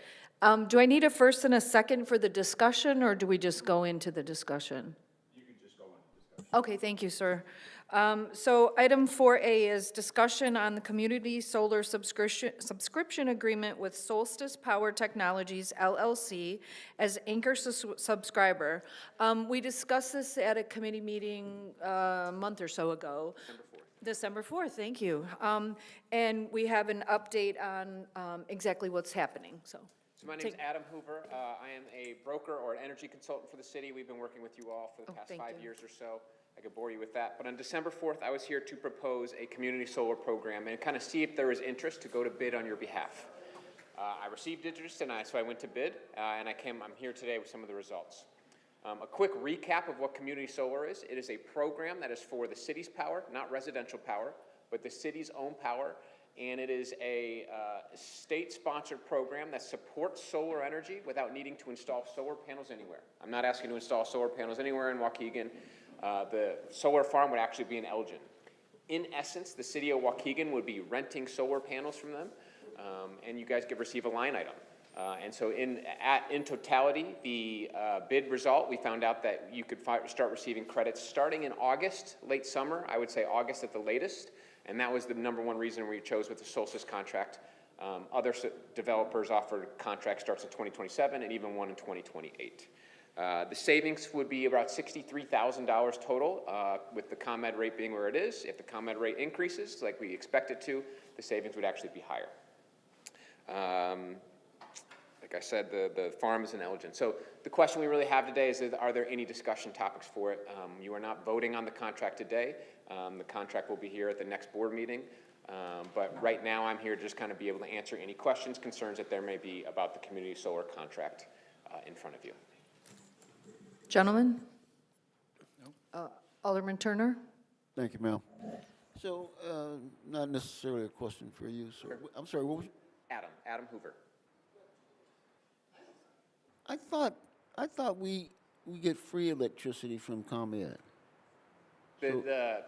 do I need a first and a second for the discussion, or do we just go into the discussion? You can just go into discussion. Okay, thank you, sir. So item 4A is discussion on the community solar subscription agreement with Solstice Power Technologies LLC as anchor subscriber. We discussed this at a committee meeting a month or so ago. December 4th, thank you. And we have an update on exactly what's happening, so. So my name is Adam Hoover. I am a broker or an energy consultant for the city. We've been working with you all for the past 5 years or so. I could bore you with that. But on December 4th, I was here to propose a community solar program and kind of see if there was interest to go to bid on your behalf. I received interest, and so I went to bid, and I'm here today with some of the results. A quick recap of what community solar is. It is a program that is for the city's power, not residential power, but the city's own power. And it is a state-sponsored program that supports solar energy without needing to install solar panels anywhere. I'm not asking to install solar panels anywhere in Waukegan. The solar farm would actually be in Elgin. In essence, the city of Waukegan would be renting solar panels from them, and you guys could receive a line item. And so in totality, the bid result, we found out that you could start receiving credits starting in August, late summer, I would say August at the latest, and that was the #1 reason we chose with the Solstice contract. Other developers offered contract starts in 2027 and even one in 2028. The savings would be about $63,000 total, with the ComEd rate being where it is. If the ComEd rate increases, like we expect it to, the savings would actually be higher. Like I said, the farm is in Elgin. So the question we really have today is, are there any discussion topics for it? You are not voting on the contract today. The contract will be here at the next board meeting. But right now, I'm here to just kind of be able to answer any questions, concerns that there may be about the community solar contract in front of you. Gentlemen? Alderman Turner? Thank you, ma'am. So, not necessarily a question for you, sir. Sure. I'm sorry, what was? Adam Hoover. I thought we get free electricity from ComEd. Yeah,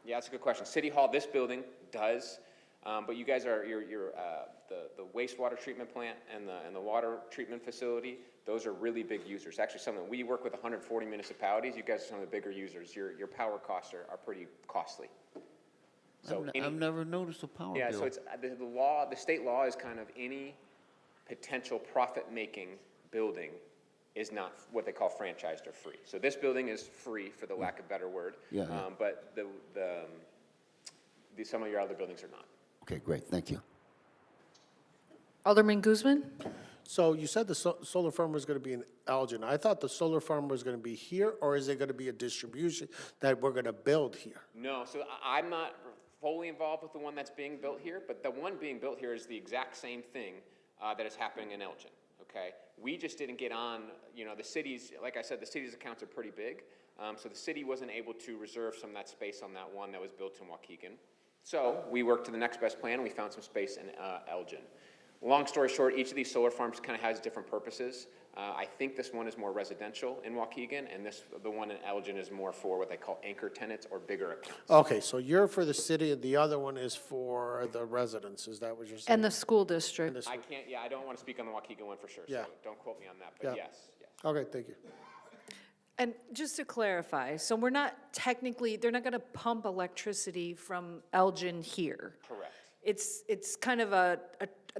that's a good question. City Hall, this building does, but you guys are the wastewater treatment plant and the water treatment facility. Those are really big users. Actually, something we work with 140 municipalities. You guys are some of the bigger users. Your power costs are pretty costly. So I've never noticed a power bill. Yeah, so it's the law. The state law is kind of any potential profit-making building is not what they call franchised or free. So this building is free, for the lack of a better word. Yeah. But some of your other buildings are not. Okay, great, thank you. Alderman Guzman? So you said the solar farm was going to be in Elgin. I thought the solar farm was going to be here, or is it going to be a distribution that we're going to build here? No, so I'm not fully involved with the one that's being built here, but the one being built here is the exact same thing that is happening in Elgin, okay? We just didn't get on, the city's, like I said, the city's accounts are pretty big, so the city wasn't able to reserve some of that space on that one that was built in Waukegan. So we worked to the next best plan, and we found some space in Elgin. Long story short, each of these solar farms kind of has different purposes. I think this one is more residential in Waukegan, and the one in Elgin is more for what they call anchor tenants or bigger accounts. Okay, so you're for the city, and the other one is for the residents, is that what you're saying? And the school district. I can't, I don't want to speak on the Waukegan one for sure, so Yeah. don't quote me on that, Yeah. but yes, yes. Okay, thank you. And just to clarify, so we're not technically, they're not going to pump electricity from Elgin here. Correct. It's kind of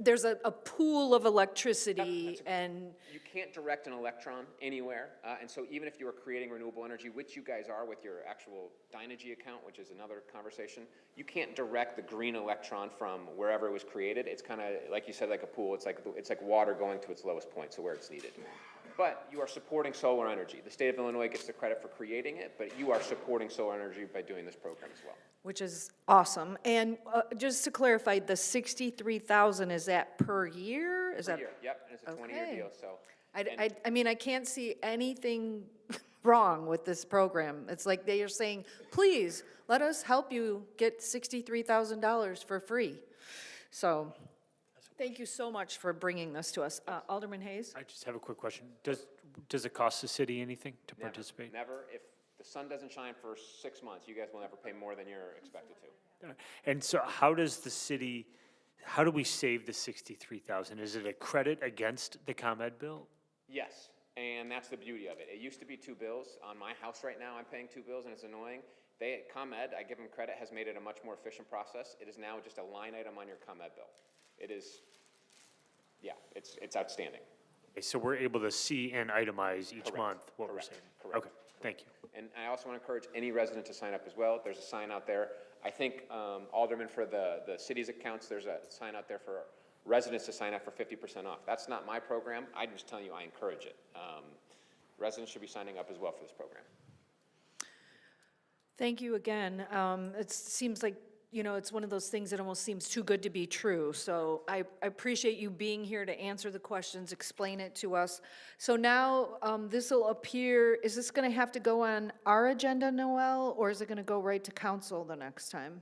there's a pool of electricity and, You can't direct an electron anywhere, and so even if you are creating renewable energy, which you guys are with your actual Dynegy account, which is another conversation, you can't direct the green electron from wherever it was created. It's kind of, like you said, like a pool. It's like water going to its lowest point, so where it's needed. But you are supporting solar energy. The state of Illinois gets the credit for creating it, but you are supporting solar energy by doing this program as well. which is awesome. And just to clarify, the 63,000, is that per year? Is Per that? year, yep, and it's a 20-year Okay. deal, so. I mean, I can't see anything wrong with this program. It's like they are saying, please, let us help you get $63,000 for free. So, thank you so much for bringing this to us. Alderman Hayes? I just have a quick question. Does it cost the city anything to Never, participate? Never. If the sun doesn't shine for 6 months, you guys will never pay more than you're expected to. And so how does the city, how do we save the 63,000? Is it a credit against the ComEd bill? Yes, and that's the beauty of it. It used to be 2 bills. On my house right now, I'm paying 2 bills, and it's annoying. ComEd, I give them credit, has made it a much more efficient process. It is now just a line item on your ComEd bill. It is, yeah, it's outstanding. Okay, so we're able to see and itemize each Correct, month what we're correct, saving? correct. Okay, thank you. And I also want to encourage any resident to sign up as well. There's a sign out there. I think, Alderman, for the city's accounts, there's a sign out there for residents to sign up for 50% off. That's not my program. I'm just telling you, I encourage it. Residents should be signing up as well for this program. Thank you again. It seems like, you know, it's one of those things that almost seems too good to be true. So I appreciate you being here to answer the questions, explain it to us. So now this will appear, is this going to have to go on our agenda, Noel, or is it going to go right to council the next time?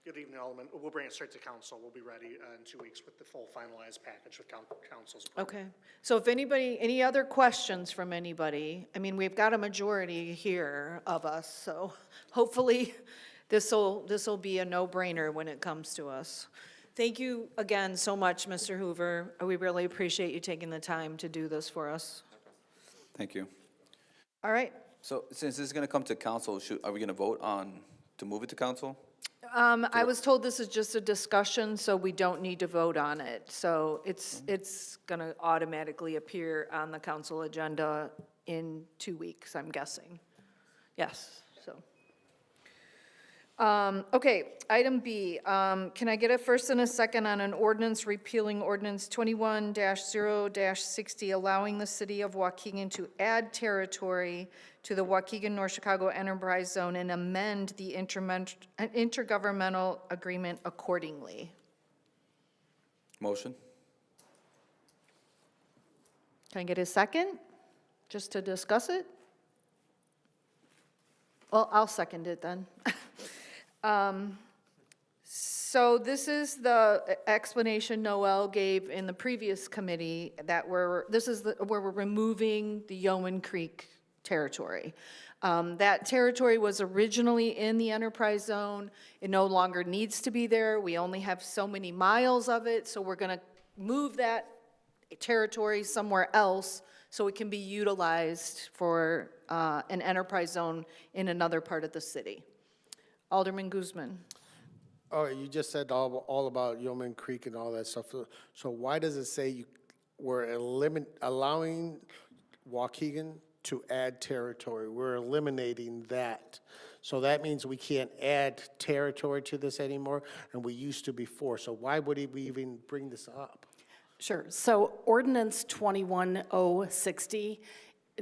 Good evening, Alderman. We'll bring it straight to council. We'll be ready in 2 weeks with the full finalized package with council's approval. Okay. So if anybody, any other questions from anybody? I mean, we've got a majority here of us, so hopefully this'll be a no-brainer when it comes to us. Thank you again so much, Mr. Hoover. We really appreciate you taking the time to do this for us. Thank you. All right. So since this is going to come to council, are we going to vote on to move it to council? I was told this is just a discussion, so we don't need to vote on it. So it's going to automatically appear on the council agenda in 2 weeks, I'm guessing. Yes, so. Okay, item B, can I get a first and a second on an ordinance repealing ordinance 21-0-60, allowing the city of Waukegan to add territory to the Waukegan, North Chicago Enterprise Zone and amend the intergovernmental agreement accordingly? Motion? Can I get a second, just to discuss it? Well, I'll second it then. So this is the explanation Noel gave in the previous committee that where we're removing the Yeoman Creek territory. That territory was originally in the enterprise zone. It no longer needs to be there. We only have so many miles of it, so we're gonna move that territory somewhere else so it can be utilized for an enterprise zone in another part of the city. Alderman Guzman. Oh, you just said all about Yeoman Creek and all that stuff. So why does it say we're allowing Waukegan to add territory? We're eliminating that. So that means we can't add territory to this anymore, and we used to before. So why would we even bring this up? Sure. So ordinance 21-060,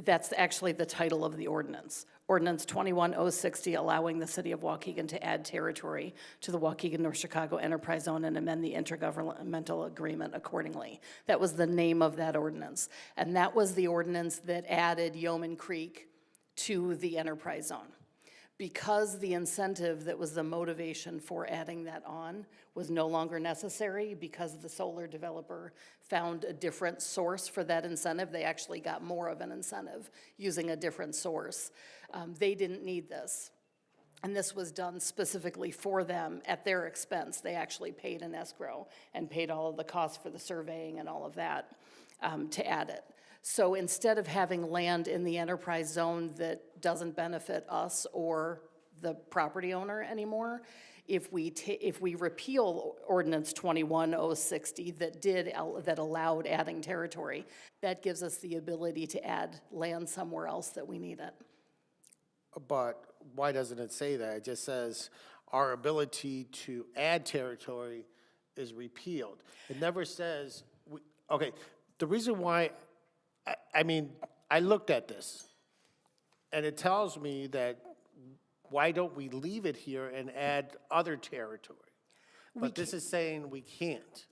that's actually the title of the ordinance. Ordinance 21060, allowing the city of Waukegan to add territory to the Waukegan, North Chicago Enterprise Zone and amend the intergovernmental agreement accordingly. That was the name of that ordinance. And that was the ordinance that added Yeoman Creek to the Enterprise Zone. Because the incentive that was the motivation for adding that on was no longer necessary, because the solar developer found a different source for that incentive, they actually got more of an incentive using a different source. They didn't need this. And this was done specifically for them at their expense. They actually paid an escrow and paid all of the costs for the surveying and all of that to add it. So instead of having land in the enterprise zone that doesn't benefit us or the property owner anymore, if we repeal ordinance 21060 that allowed adding territory, that gives us the ability to add land somewhere else that we need it. But why doesn't it say that? It just says our ability to add territory is repealed. It never says, okay, the reason why, I mean, I looked at this, and it tells me that why don't we leave it here and add other territory? But this is saying we can't.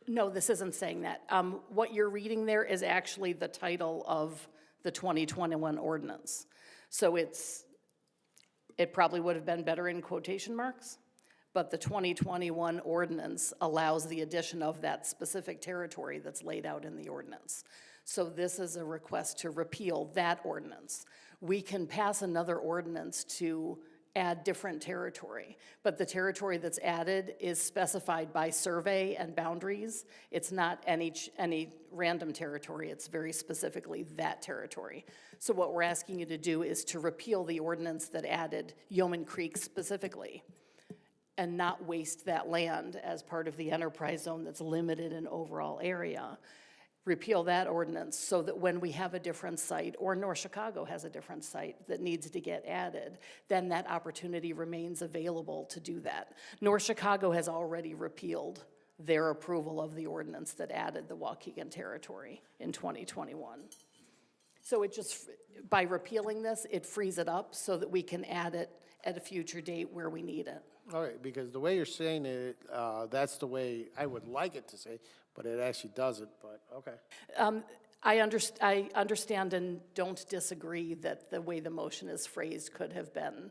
No, this isn't saying that. What you're reading there is actually the title of the 2021 ordinance. So it probably would have been better in quotation marks, but the 2021 ordinance allows the addition of that specific territory that's laid out in the ordinance. So this is a request to repeal that ordinance. We can pass another ordinance to add different territory, but the territory that's added is specified by survey and boundaries. It's not any random territory, it's very specifically that territory. So what we're asking you to do is to repeal the ordinance that added Yeoman Creek specifically and not waste that land as part of the enterprise zone that's limited in overall area. Repeal that ordinance so that when we have a different site, or North Chicago has a different site that needs to get added, then that opportunity remains available to do that. North Chicago has already repealed their approval of the ordinance that added the Waukegan territory in 2021. So it just, by repealing this, it frees it up so that we can add it at a future date where we need it. All right, because the way you're saying it, that's the way I would like it to say, but it actually doesn't, but okay. I understand and don't disagree that the way the motion is phrased could have been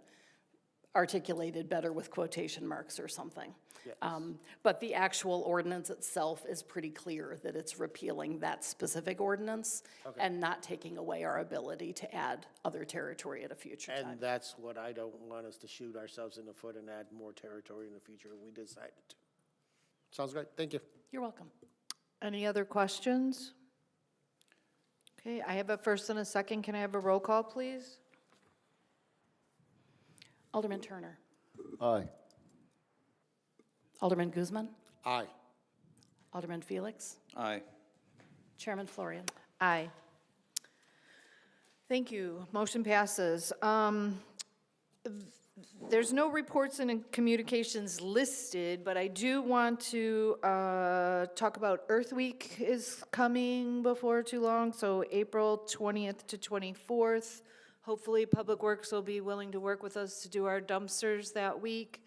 articulated better with quotation marks or something. Yes. But the actual ordinance itself is pretty clear that it's repealing that specific ordinance and not taking away our ability to add other territory at a future time. And that's what I don't want us to shoot ourselves in the foot and add more territory in the future if we decided to. Sounds great, thank you. You're welcome. Any other questions? Okay, I have a first and a second. Can I have a roll call, please? Alderman Turner. Aye. Alderman Guzman. Aye. Alderman Felix. Aye. Chairman Florian. Aye. Thank you. Motion passes. There's no reports and communications listed, but I do want to talk about Earth Week is coming before too long, so April 20th to 24th. Hopefully, Public Works will be willing to work with us to do our dumpsters that week.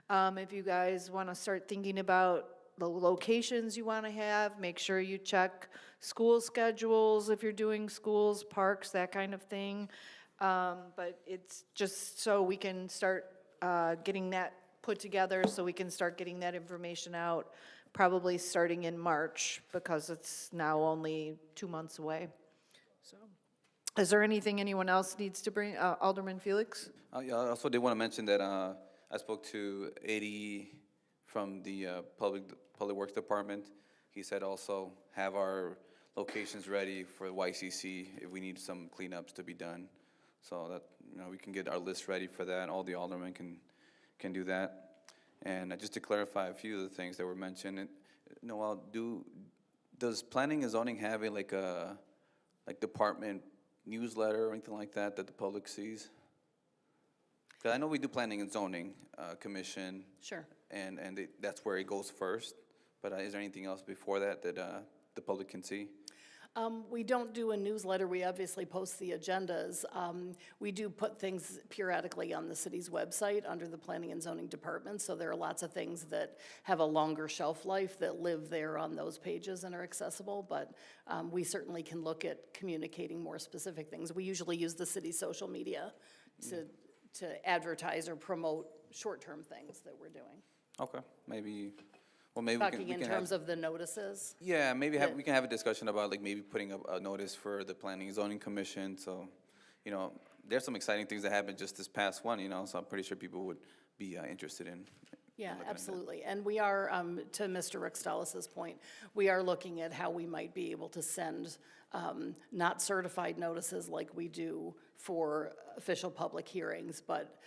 If you guys want to start thinking about the locations you want to have, make sure you check school schedules if you're doing schools, parks, that kind of thing. But it's just so we can start getting that put together, so we can start getting that information out, probably starting in March, because it's now only 2 months away. So, is there anything anyone else needs to bring? Alderman Felix? Yeah, I also did want to mention that I spoke to Eddie from the Public Works Department. He said also have our locations ready for YCC if we need some cleanups to be done. So that, we can get our list ready for that. All the aldermen can do that. And just to clarify a few of the things that were mentioned, Noel, does planning and zoning have a department newsletter or anything like that that the public sees? Because I know we do planning and zoning commission. Sure. And that's where it goes first. But is there anything else before that that the public can see? We don't do a newsletter. We obviously post the agendas. We do put things periodically on the city's website under the Planning and Zoning Department, so there are lots of things that have a longer shelf life that live there on those pages and are accessible, but we certainly can look at communicating more specific things. We usually use the city's social media to advertise or promote short-term things that we're doing. Okay, maybe, well, maybe Talking we in can terms have, of the notices. yeah, maybe that- we can have a discussion about like maybe putting up a notice for the Planning and Zoning Commission, so, you know, there's some exciting things that happened just this past one, you know, so I'm pretty sure people would be interested in. Yeah, looking at that. absolutely. And we are, to Mr. Rexdellis's point, we are looking at how we might be able to send not certified notices like we do for official public hearings, but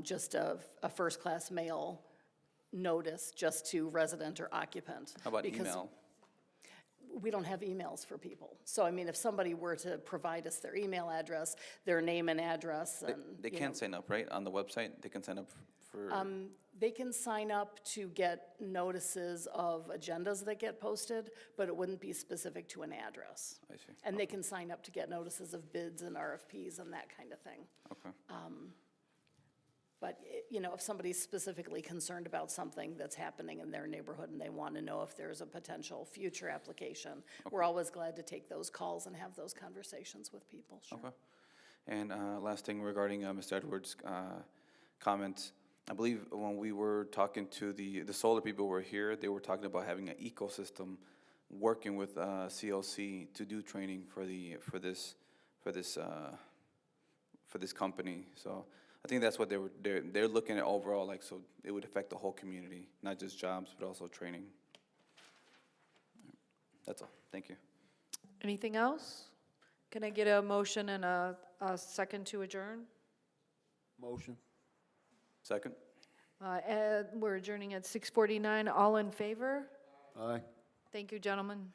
just a first-class mail notice just to resident or occupant. How about because email? we don't have emails for people. So, I mean, if somebody were to provide us their email address, their name and address, and, They you can know, sign up, right, on the website? They can sign up for, they can sign up to get notices of agendas that get posted, but it wouldn't be specific to an address. I see, And they can sign up to get notices of bids and RFPs and that kind of thing. okay. But, you know, if somebody's specifically concerned about something that's happening in their neighborhood and they want to know if there's a potential future application, we're always glad to take those calls and have those conversations with people, sure. Okay. And last thing regarding Mr. Edwards' comments, I believe when we were talking to the solar people who were here, they were talking about having an ecosystem working with CLC to do training for this company. So I think that's what they're looking at overall, like, so it would affect the whole community, not just jobs, but also training. That's all. Thank you. Anything else? Can I get a motion and a second to adjourn? Motion. Second? And we're adjourning at 6:49. All in favor? Aye. Thank you, gentlemen.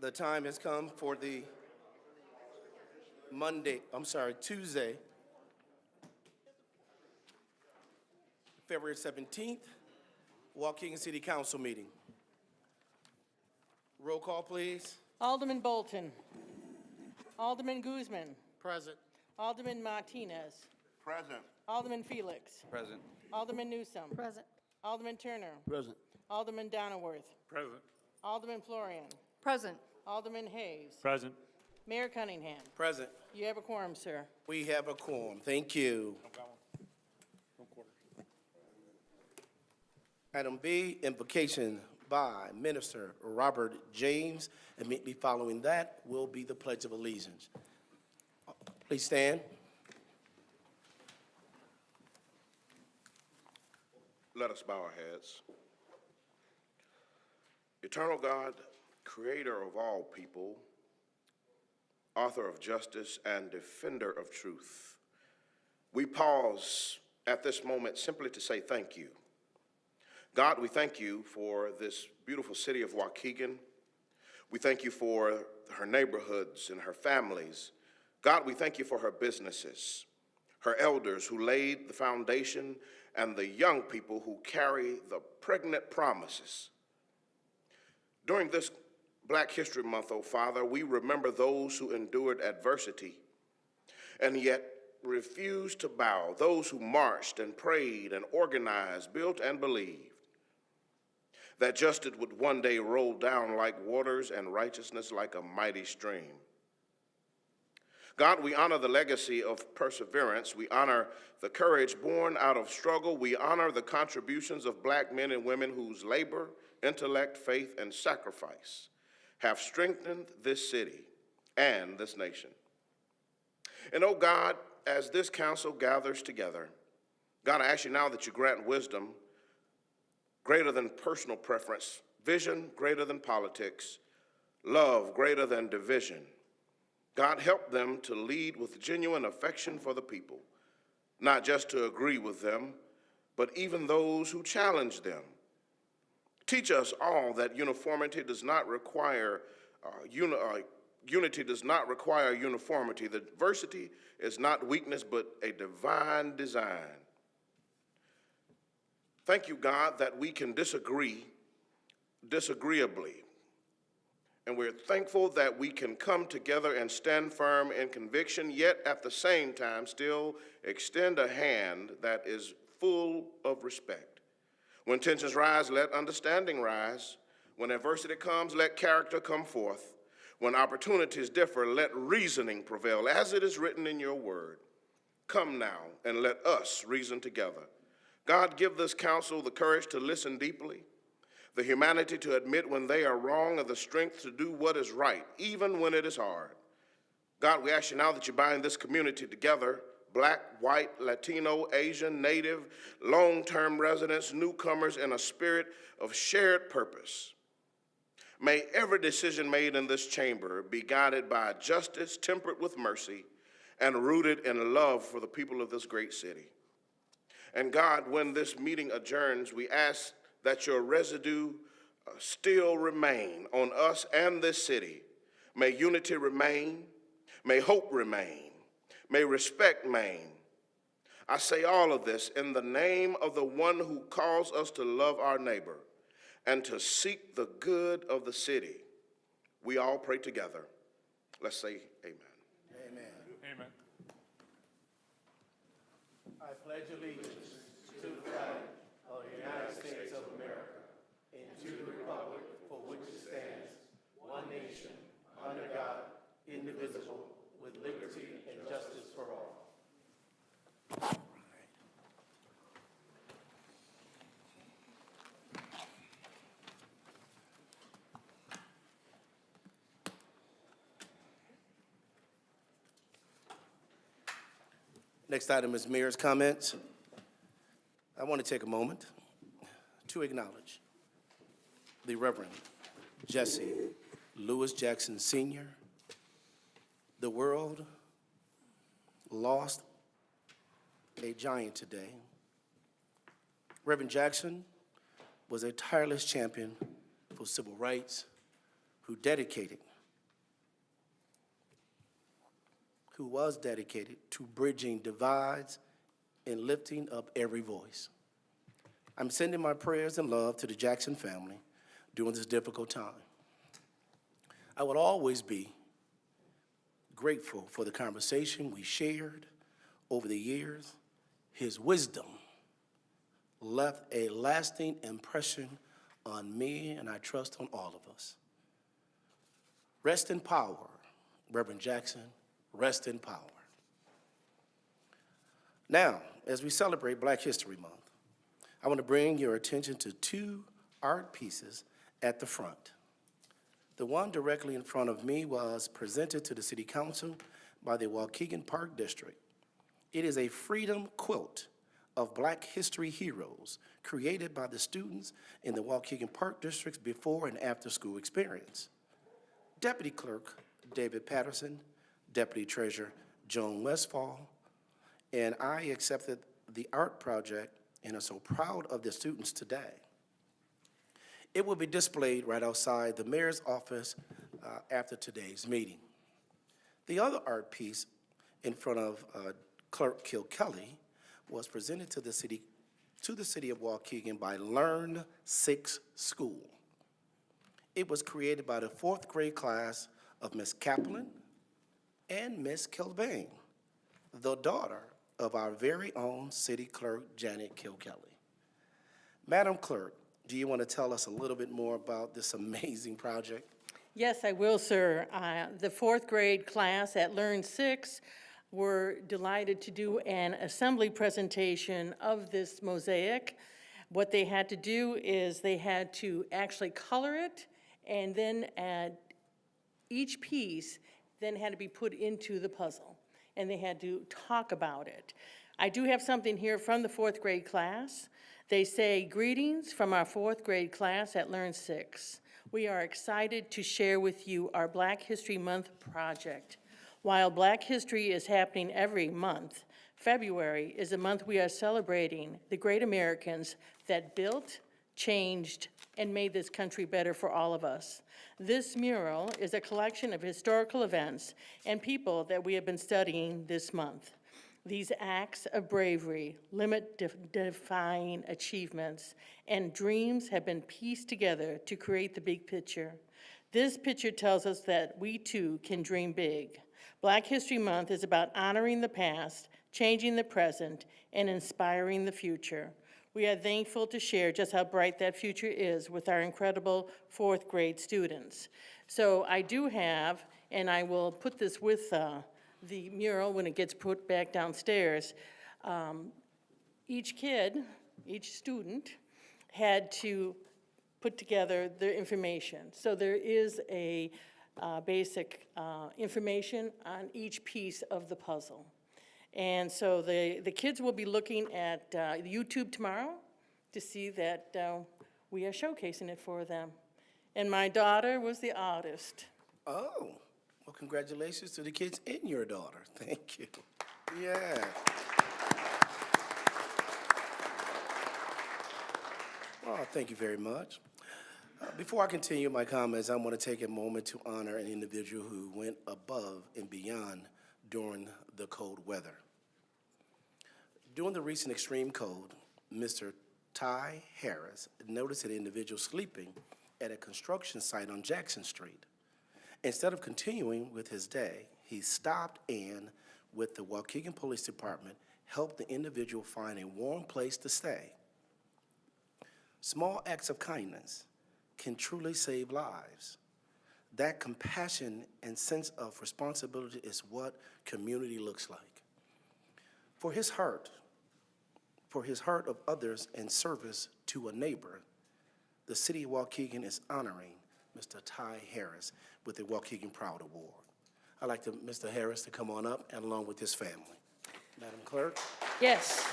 The time has come for the Tuesday, February 17th, Waukegan City Council meeting. Roll call, please. Alderman Bolton. Alderman Guzman. Present. Alderman Martinez. Present. Alderman Felix. Present. Alderman Newsome. Present. Alderman Turner. Present. Alderman Donnerworth. Present. Alderman Florian. Present. Alderman Hayes. Present. Mayor Cunningham. Present. You have a quorum, sir. We have a quorum. Thank you. Item B, invocation by Minister Robert James. Immediately following that will be the Pledge of Allegiance. Please stand. Let us bow our heads. Eternal God, creator of all people, author of justice and defender of truth, we pause at this moment simply to say thank you. God, we thank you for this beautiful city of Waukegan. We thank you for her neighborhoods and her families. God, we thank you for her businesses, her elders who laid the foundation, and the young people who carry the pregnant promises. During this Black History Month, oh Father, we remember those who endured adversity and yet refused to bow, those who marched and prayed and organized, built and believed that justice would one day roll down like waters and righteousness like a mighty stream. God, we honor the legacy of perseverance. We honor the courage born out of struggle. We honor the contributions of Black men and women whose labor, intellect, faith, and sacrifice have strengthened this city and this nation. And oh God, as this council gathers together, God, I ask you now that you grant wisdom greater than personal preference, vision greater than politics, love greater than division. God, help them to lead with genuine affection for the people, not just to agree with them, but even those who challenge them. Teach us all that uniformity does not require unity does not require uniformity. The diversity is not weakness, but a divine design. Thank you, God, that we can disagree disagreeably. And we're thankful that we can come together and stand firm in conviction, yet at the same time still extend a hand that is full of respect. When tensions rise, let understanding rise. When adversity comes, let character come forth. When opportunities differ, let reasoning prevail, as it is written in your word. Come now and let us reason together. God, give this council the courage to listen deeply, the humanity to admit when they are wrong, and the strength to do what is right, even when it is hard. God, we ask you now that you bind this community together, Black, white, Latino, Asian, Native, long-term residents, newcomers, in a spirit of shared purpose. May every decision made in this chamber be guided by justice, tempered with mercy, and rooted in love for the people of this great city. And God, when this meeting adjourns, we ask that your residue still remain on us and this city. May unity remain, may hope remain, may respect remain. I say all of this in the name of the one who calls us to love our neighbor and to seek the good of the city. We all pray together. Let's say amen. Amen. Amen. I pledge allegiance to the flag of the United States of America and to the republic for which it stands, one nation, under God, indivisible, with liberty and justice for all. Next item is mayor's comments. I want to take a moment to acknowledge the Reverend Jesse Lewis Jackson Sr. The world lost a giant today. Reverend Jackson was a tireless champion for civil rights who dedicated who was dedicated to bridging divides and lifting up every voice. I'm sending my prayers and love to the Jackson family during this difficult time. I will always be grateful for the conversation we shared over the years. His wisdom left a lasting impression on me, and I trust on all of us. Rest in power, Reverend Jackson, rest in power. Now, as we celebrate Black History Month, I want to bring your attention to two art pieces at the front. The one directly in front of me was presented to the City Council by the Waukegan Park District. It is a freedom quilt of Black history heroes created by the students in the Waukegan Park District's before and after school experience. Deputy Clerk David Patterson, Deputy Treasurer Joan Westfall, and I accepted the art project and are so proud of the students today. It will be displayed right outside the mayor's office after today's meeting. The other art piece in front of Clerk Kilkelly was presented to the city of Waukegan by Learn 6 School. It was created by the 4th grade class of Miss Kaplan and Miss Kilbane, the daughter of our very own city clerk, Janet Kilkelly. Madam Clerk, do you want to tell us a little bit more about this amazing project? Yes, I will, sir. The 4th grade class at Learn 6 were delighted to do an assembly presentation of this mosaic. What they had to do is they had to actually color it, and then each piece then had to be put into the puzzle, and they had to talk about it. I do have something here from the 4th grade class. They say, "Greetings from our 4th grade class at Learn 6. We are excited to share with you our Black History Month project. While Black history is happening every month, February is a month we are celebrating the great Americans that built, changed, and made this country better for all of us. This mural is a collection of historical events and people that we have been studying this month. These acts of bravery, limit-defying achievements, and dreams have been pieced together to create the big picture. This picture tells us that we too can dream big. Black History Month is about honoring the past, changing the present, and inspiring the future. We are thankful to share just how bright that future is with our incredible 4th grade students." So I do have, and I will put this with the mural when it gets put back downstairs. Each kid, each student, had to put together their information. So there is a basic information on each piece of the puzzle. And so the kids will be looking at YouTube tomorrow to see that we are showcasing it for them. And my daughter was the artist. Oh, well, congratulations to the kids and your daughter. Thank you. Yeah. Well, thank you very much. Before I continue my comments, I want to take a moment to honor an individual who went above and beyond during the cold weather. During the recent extreme cold, Mr. Ty Harris noticed an individual sleeping at a construction site on Jackson Street. Instead of continuing with his day, he stopped and, with the Waukegan Police Department, helped the individual find a warm place to stay. Small acts of kindness can truly save lives. That compassion and sense of responsibility is what community looks like. For his heart of others and service to a neighbor, the City of Waukegan is honoring Mr. Ty Harris with the Waukegan Proud Award. I'd like Mr. Harris to come on up and along with his family. Madam Clerk? Yes.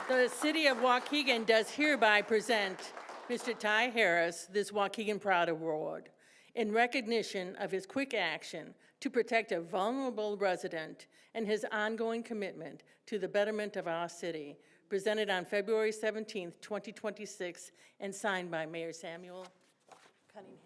The City of Waukegan does hereby present Mr. Ty Harris this Waukegan Proud Award in recognition of his quick action to protect a vulnerable resident and his ongoing commitment to the betterment of our city, presented on February 17th, 2026, and signed by Mayor Samuel Cunningham.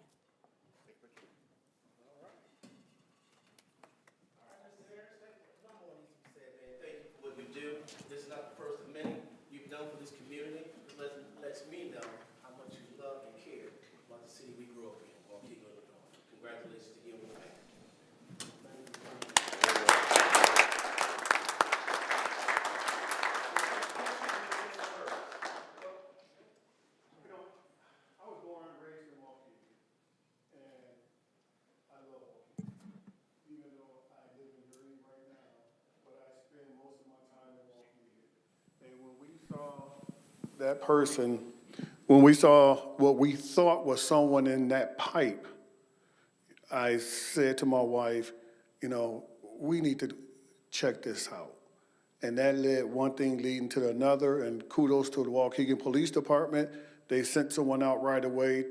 that person, when we saw what we thought was someone in that pipe, I said to my wife, you know, we need to check this out. And that led one thing leading to another, and kudos to the Waukegan Police Department. They sent someone out right away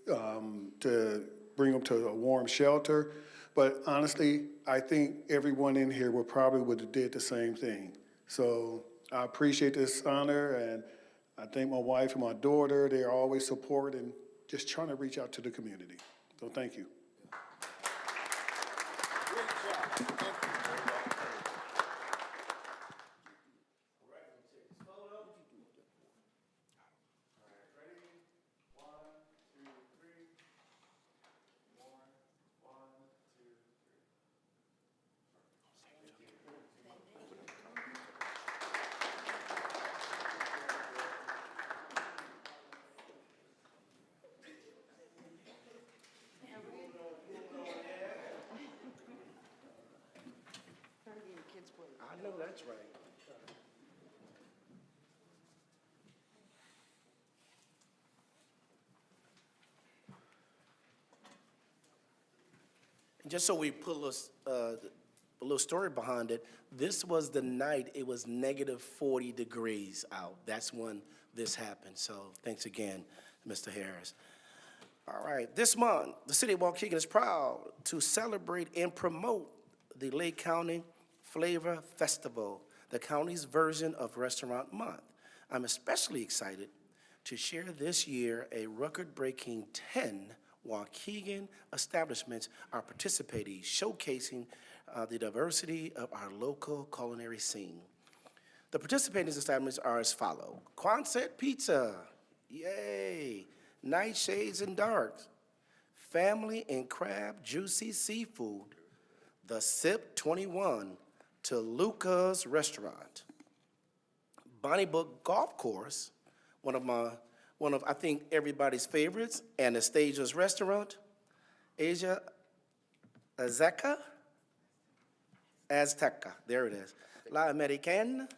to bring them to a warm shelter. But honestly, I think everyone in here would have did the same thing. So I appreciate this honor, and I thank my wife and my daughter. They are always supporting, just trying to reach out to the community. So thank you. I know that's right. And just so we put a little story behind it, this was the night it was negative 40 degrees out. That's when this happened. So thanks again, Mr. Harris. All right, this month, the city of Waukegan is proud to celebrate and promote the Lake County Flavor Festival, the county's version of Restaurant Month. I'm especially excited to share this year a record-breaking 10 Waukegan establishments are participating, showcasing the diversity of our local culinary scene. The participating establishments are as follows: Quonset Pizza, yay! Nightshades and Darks, Family and Crab Juicy Seafood, The Sip 21, Toluca's Restaurant, Bonnie Book Golf Course, one of I think everybody's favorites, Anastasia's Restaurant, Asia Azteca, there it is, La Americana,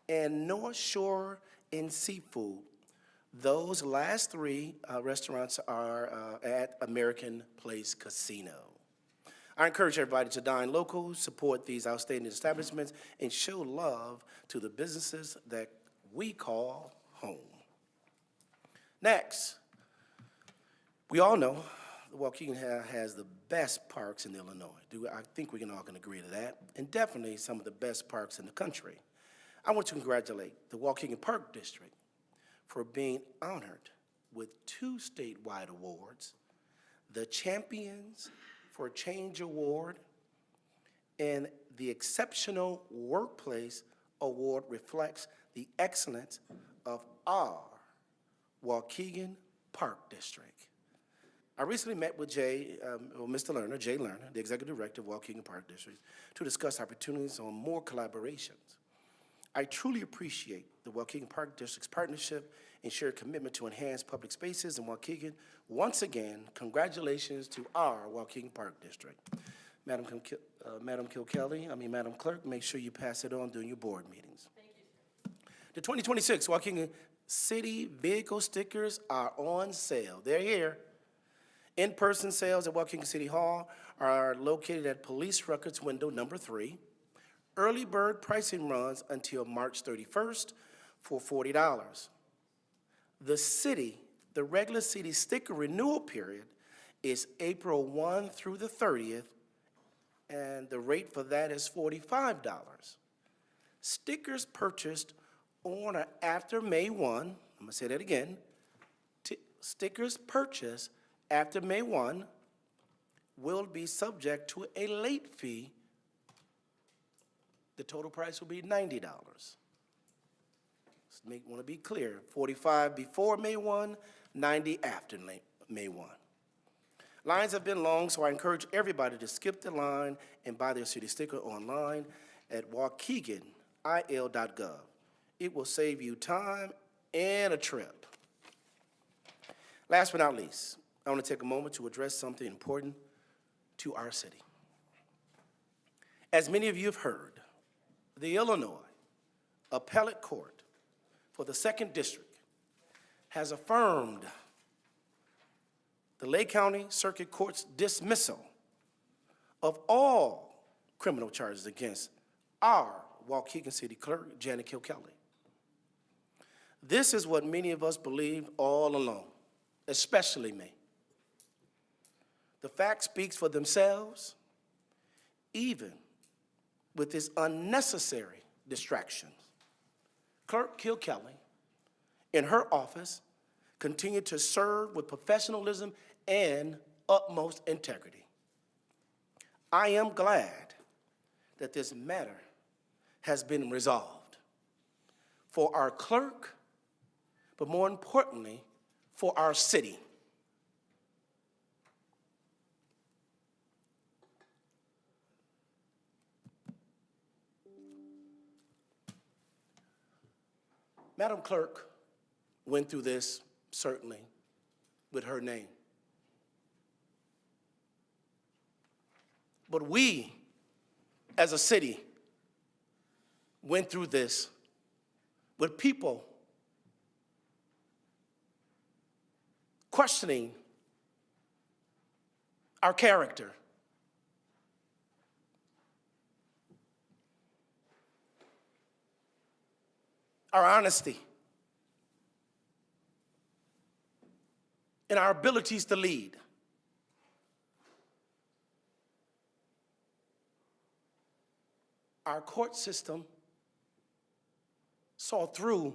and North Shore and Seafood. Those last three restaurants are at American Place Casino. I encourage everybody to dine local, support these outstanding establishments, and show love to the businesses that we call home. Next, we all know the Waukegan has the best parks in Illinois. I think we can all agree to that, and definitely some of the best parks in the country. I want to congratulate the Waukegan Park District for being honored with 2 statewide awards, the Champions for Change Award and the Exceptional Workplace Award reflects the excellence of our Waukegan Park District. I recently met with Mr. Lerner, Jay Lerner, the Executive Director of Waukegan Park District, to discuss opportunities on more collaborations. I truly appreciate the Waukegan Park District's partnership and shared commitment to enhance public spaces in Waukegan. Once again, congratulations to our Waukegan Park District. Madam Clerk, make sure you pass it on during your board meetings. Thank you, sir. The 2026 Waukegan City Vehicle Stickers are on sale. They're here. In-person sales at Waukegan City Hall are located at Police Records Window number 3. Early bird pricing runs until March 31st for $40. The regular city sticker renewal period is April 1 through the 30th, and the rate for that is $45. Stickers purchased on or after May 1, I'm gonna say that again, stickers purchased after May 1 will be subject to a late fee. The total price will be $90. Want to be clear, $45 before May 1, $90 after May 1. Lines have been long, so I encourage everybody to skip the line and buy their city sticker online at waukeganil.gov. It will save you time and a trip. Last but not least, I want to take a moment to address something important to our city. As many of you have heard, the Illinois Appellate Court for the 2nd District has affirmed the Lake County Circuit Court's dismissal of all criminal charges against our Waukegan City Clerk, Janet Kilkelly. This is what many of us believed all along, especially me. The facts speaks for themselves, even with its unnecessary distractions. Clerk Kilkelly, in her office, continued to serve with professionalism and utmost integrity. I am glad that this matter has been resolved for our clerk, but more importantly, for our city. Madam Clerk went through this, certainly, with her name. But we, as a city, went through this with people questioning our character. Our honesty, and our abilities to lead. Our court system saw through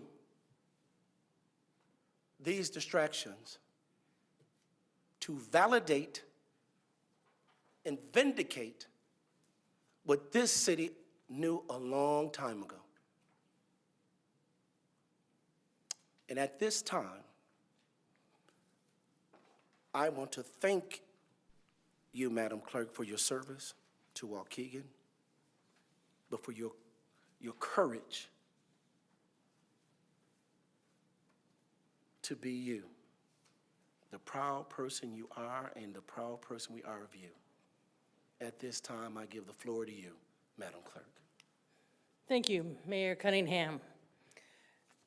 these distractions to validate and vindicate what this city knew a long time ago. And at this time, I want to thank you, Madam Clerk, for your service to Waukegan, but for your courage to be you, the proud person you are and the proud person we are of you. At this time, I give the floor to you, Madam Clerk. Thank you, Mayor Cunningham.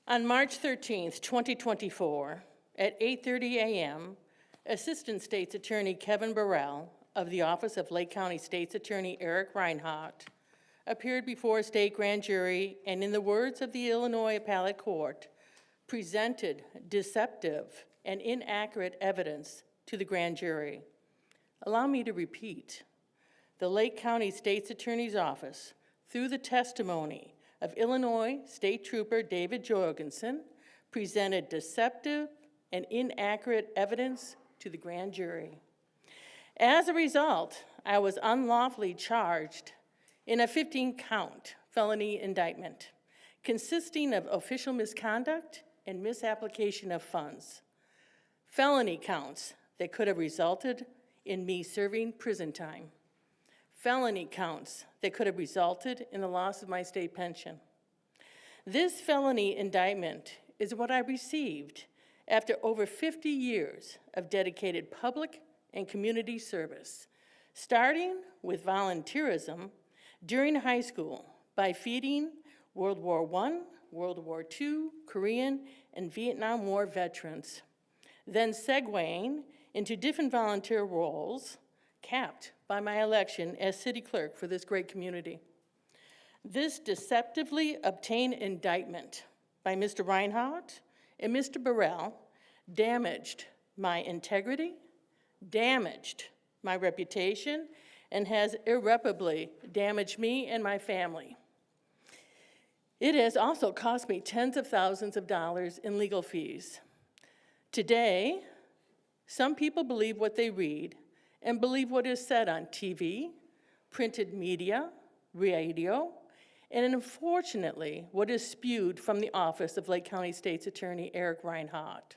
On March 13th, 2024, at 8:30 a.m., Assistant State's Attorney Kevin Burrell of the Office of Lake County State's Attorney Eric Reinhardt appeared before a state grand jury and, in the words of the Illinois Appellate Court, presented deceptive and inaccurate evidence to the grand jury. Allow me to repeat. The Lake County State's Attorney's Office, through the testimony of Illinois State Trooper David Jorgensen, presented deceptive and inaccurate evidence to the grand jury. As a result, I was unlawfully charged in a 15-count felony indictment consisting of official misconduct and misapplication of funds. Felony counts that could have resulted in me serving prison time. Felony counts that could have resulted in the loss of my state pension. This felony indictment is what I received after over 50 years of dedicated public and community service, starting with volunteerism during high school by feeding World War I, World War II, Korean, and Vietnam War veterans, then segueing into different volunteer roles, capped by my election as city clerk for this great community. This deceptively obtained indictment by Mr. Reinhardt and Mr. Burrell damaged my integrity, damaged my reputation, and has irreparably damaged me and my family. It has also cost me tens of thousands of dollars in legal fees. Today, some people believe what they read and believe what is said on TV, printed media, radio, and unfortunately, what is spewed from the office of Lake County State's Attorney Eric Reinhardt.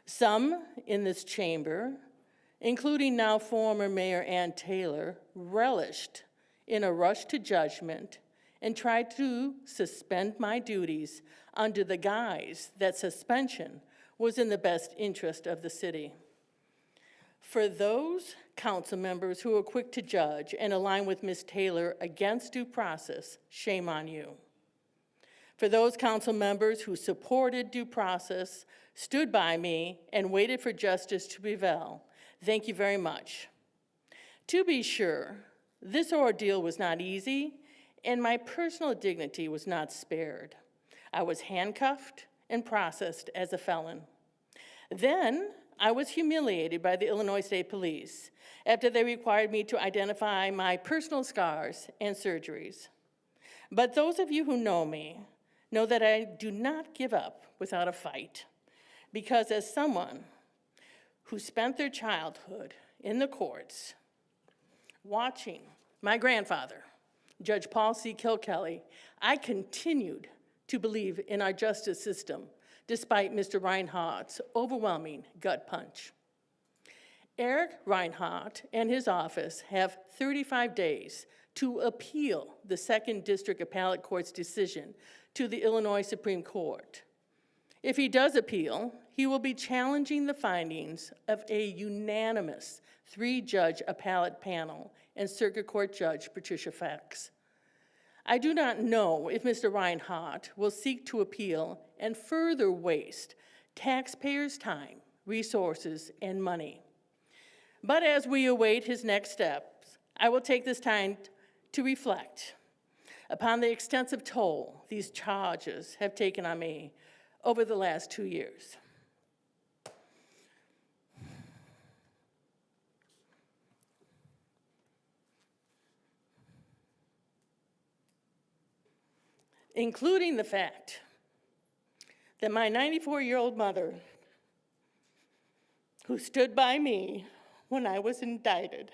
Some in this chamber, including now former Mayor Ann Taylor, relished in a rush to judgment and tried to suspend my duties under the guise that suspension was in the best interest of the city. For those council members who are quick to judge and align with Ms. Taylor against due process, shame on you. For those council members who supported due process, stood by me, and waited for justice to prevail, thank you very much. To be sure, this ordeal was not easy, and my personal dignity was not spared. I was handcuffed and processed as a felon. Then, I was humiliated by the Illinois State Police after they required me to identify my personal scars and surgeries. But those of you who know me know that I do not give up without a fight, because as someone who spent their childhood in the courts watching my grandfather, Judge Paul C. Kilkelly, I continued to believe in our justice system despite Mr. Reinhardt's overwhelming gut punch. Eric Reinhardt and his office have 35 days to appeal the Second District Appellate Court's decision to the Illinois Supreme Court. If he does appeal, he will be challenging the findings of a unanimous 3-judge appellate panel and Circuit Court Judge Patricia Fax. I do not know if Mr. Reinhardt will seek to appeal and further waste taxpayers' time, resources, and money. But as we await his next steps, I will take this time to reflect upon the extensive toll these charges have taken on me over the last 2 years. Including the fact that my 94-year-old mother, who stood by me when I was indicted,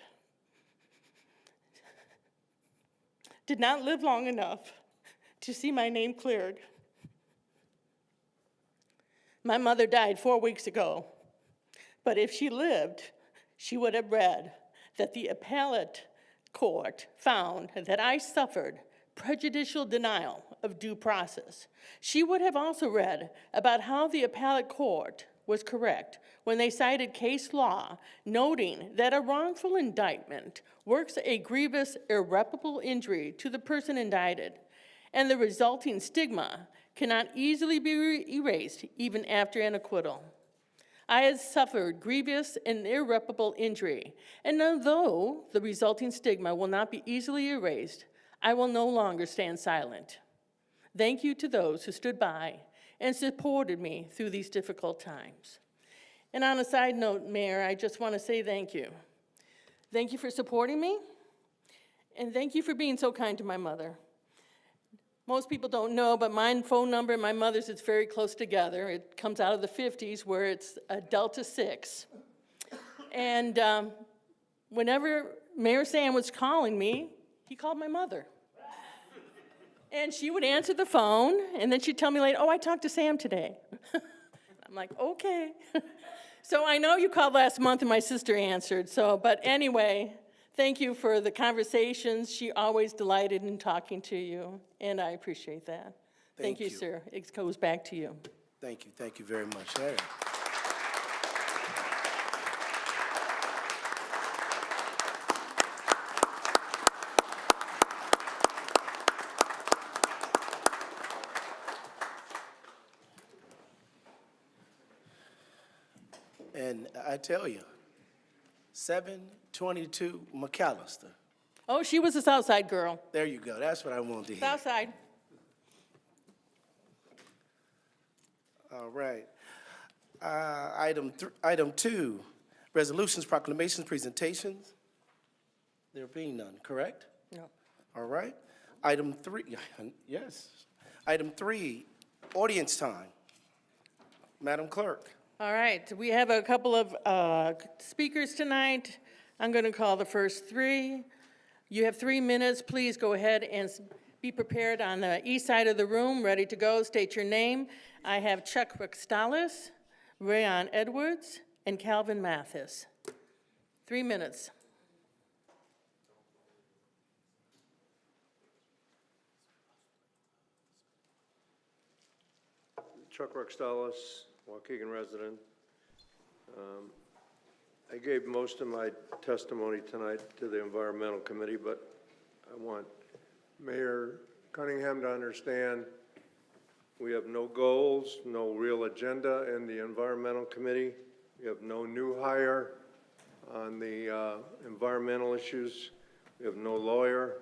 did not live long enough to see my name cleared. My mother died 4 weeks ago, but if she lived, she would have read that the appellate court found that I suffered prejudicial denial of due process. She would have also read about how the appellate court was correct when they cited case law, noting that a wrongful indictment works a grievous, irreparable injury to the person indicted, and the resulting stigma cannot easily be erased even after an acquittal. I had suffered grievous and irreparable injury, and although the resulting stigma will not be easily erased, I will no longer stand silent. Thank you to those who stood by and supported me through these difficult times. And on a side note, Mayor, I just want to say thank you. Thank you for supporting me, and thank you for being so kind to my mother. Most people don't know, but my phone number and my mother's is very close together. It comes out of the 50s, where it's a Delta 6. And whenever Mayor Sam was calling me, he called my mother. And she would answer the phone, and then she'd tell me later, oh, I talked to Sam today. I'm like, okay. So I know you called last month and my sister answered, but anyway, thank you for the conversations. She always delighted in talking to you, and I appreciate that. Thank you, sir. It goes back to you. Thank you very much. All right. And I tell you, 722 McAllister. Oh, she was a Southside girl. There you go. That's what I wanted to hear. Southside. All right. Item 2, resolutions, proclamations, presentations. There being none, correct? No. All right. Item 3, yes. Item 3, audience time. Madam Clerk. All right, we have a couple of speakers tonight. I'm going to call the first 3. You have 3 minutes. Please go ahead and be prepared on the east side of the room, ready to go. State your name. I have Chuck Rickstalis, Rayon Edwards, and Calvin Mathis. 3 minutes. Chuck Rickstalis, Waukegan resident. I gave most of my testimony tonight to the Environmental Committee, but I want Mayor Cunningham to understand We have no goals, no real agenda in the Environmental Committee. We have no new hire on the environmental issues. We have no lawyer.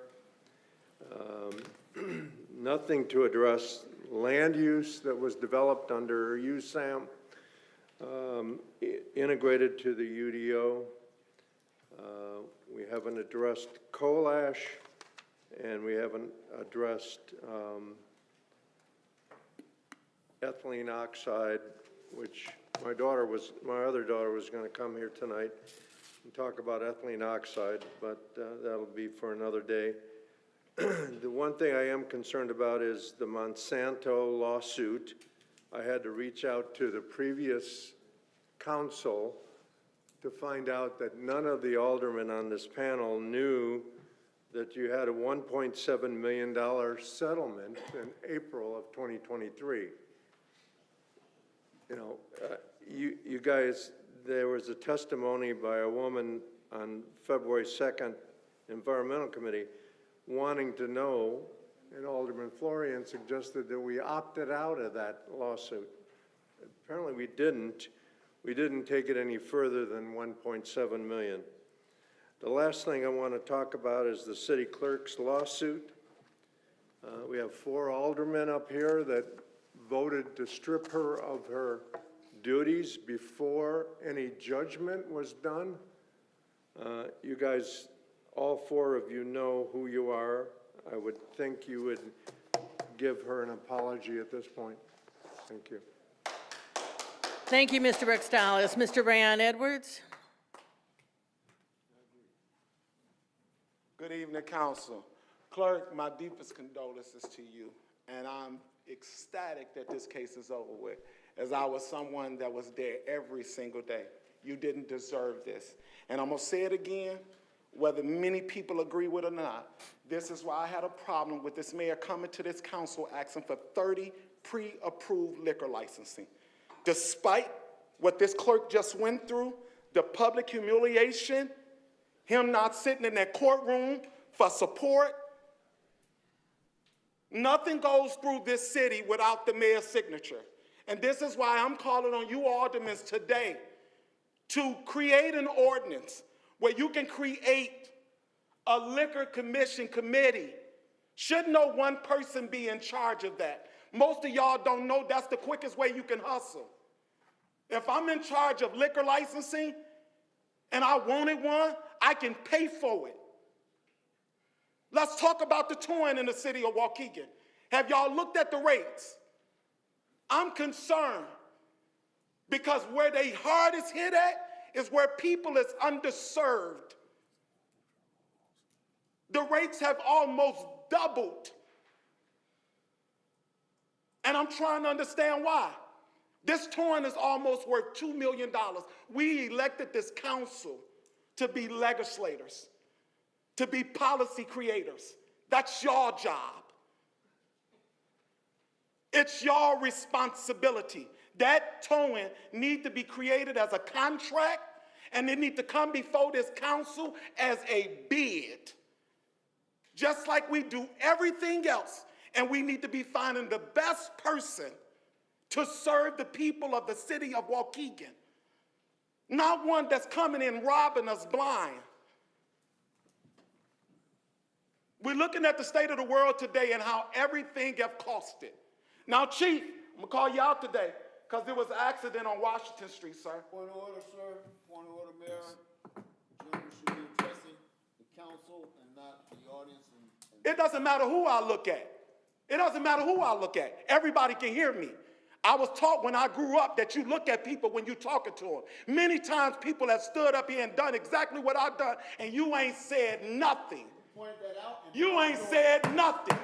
Nothing to address land use that was developed under USAM, integrated to the UDO. We haven't addressed coal ash, and we haven't addressed ethylene oxide, which my other daughter was going to come here tonight and talk about ethylene oxide, but that'll be for another day. The one thing I am concerned about is the Monsanto lawsuit. I had to reach out to the previous council to find out that none of the aldermen on this panel knew that you had a $1.7 million settlement in April of 2023. You know, you guys, there was a testimony by a woman on February 2nd, Environmental Committee, wanting to know, and Alderman Florian suggested that we opted out of that lawsuit. Apparently we didn't. We didn't take it any further than 1.7 million. The last thing I want to talk about is the city clerk's lawsuit. We have 4 aldermen up here that voted to strip her of her duties before any judgment was done. You guys, all 4 of you know who you are. I would think you would give her an apology at this point. Thank you. Thank you, Mr. Rextalis. Mr. Rayon Edwards? Good evening, council. Clerk, my deepest condolences to you, and I'm ecstatic that this case is over with, as I was someone that was there every single day. You didn't deserve this. And I'm gonna say it again, whether many people agree with it or not. This is why I had a problem with this mayor coming to this council asking for 30 pre-approved liquor licensing. Despite what this clerk just went through, the public humiliation, him not sitting in that courtroom for support, nothing goes through this city without the mayor's signature. And this is why I'm calling on you aldermen today to create an ordinance where you can create a liquor commission committee. Should no one person be in charge of that? Most of y'all don't know that's the quickest way you can hustle. If I'm in charge of liquor licensing and I wanted one, I can pay for it. Let's talk about the touring in the city of Waukegan. Have y'all looked at the rates? I'm concerned because where they hardest hit at is where people is underserved. The rates have almost doubled. And I'm trying to understand why. This touring is almost worth $2 million. We elected this council to be legislators, to be policy creators. That's your job. It's your responsibility. That towing need to be created as a contract, and it need to come before this council as a bid. Just like we do everything else, and we need to be finding the best person to serve the people of the city of Waukegan. Not one that's coming in robbing us blind. We're looking at the state of the world today and how everything have costed. Now, Chief, I'm gonna call you out today because there was an accident on Washington Street, sir. Point of order, sir. Point of order, Mayor. Gentlemen should be addressing the council and not the audience. It doesn't matter who I look at. It doesn't matter who I look at. Everybody can hear me. I was taught when I grew up that you look at people when you're talking to them. Many times people have stood up here and done exactly what I've done, and you ain't said nothing. You ain't said nothing.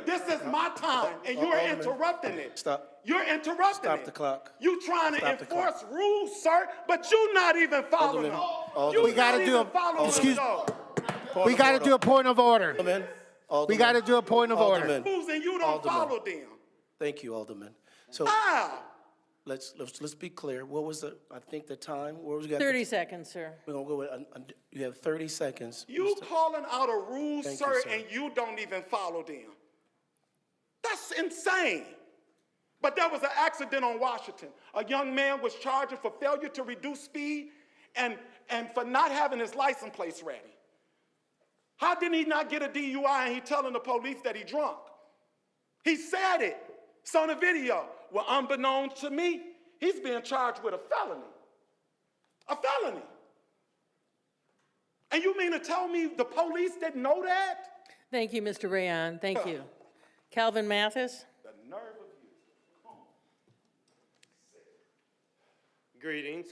This is my time, and you're interrupting it. Stop. You're interrupting it. Stop the clock. You trying to Stop the clock. enforce rules, sir, but you're not even following them. Alderman. We got to do We got to do a point of order. We got to do a point of order. rules and you don't follow them. Thank you, Alderman. So How? let's be clear. What was I think the time? Where was we got? 30 seconds, sir. We're gonna go with. You have 30 seconds. You calling out a rule, Thank you, sir, sir. and you don't even follow them. That's insane. But there was an accident on Washington. A young man was charged for failure to reduce speed and for not having his license plates ready. How did he not get a DUI and he telling the police that he drunk? He said it. It's on the video. Well, unbeknownst to me, he's being charged with a felony. A felony. And you mean to tell me the police didn't know that? Thank you, Mr. Rayon. Thank you. Calvin Mathis? The nerve of you. Greetings.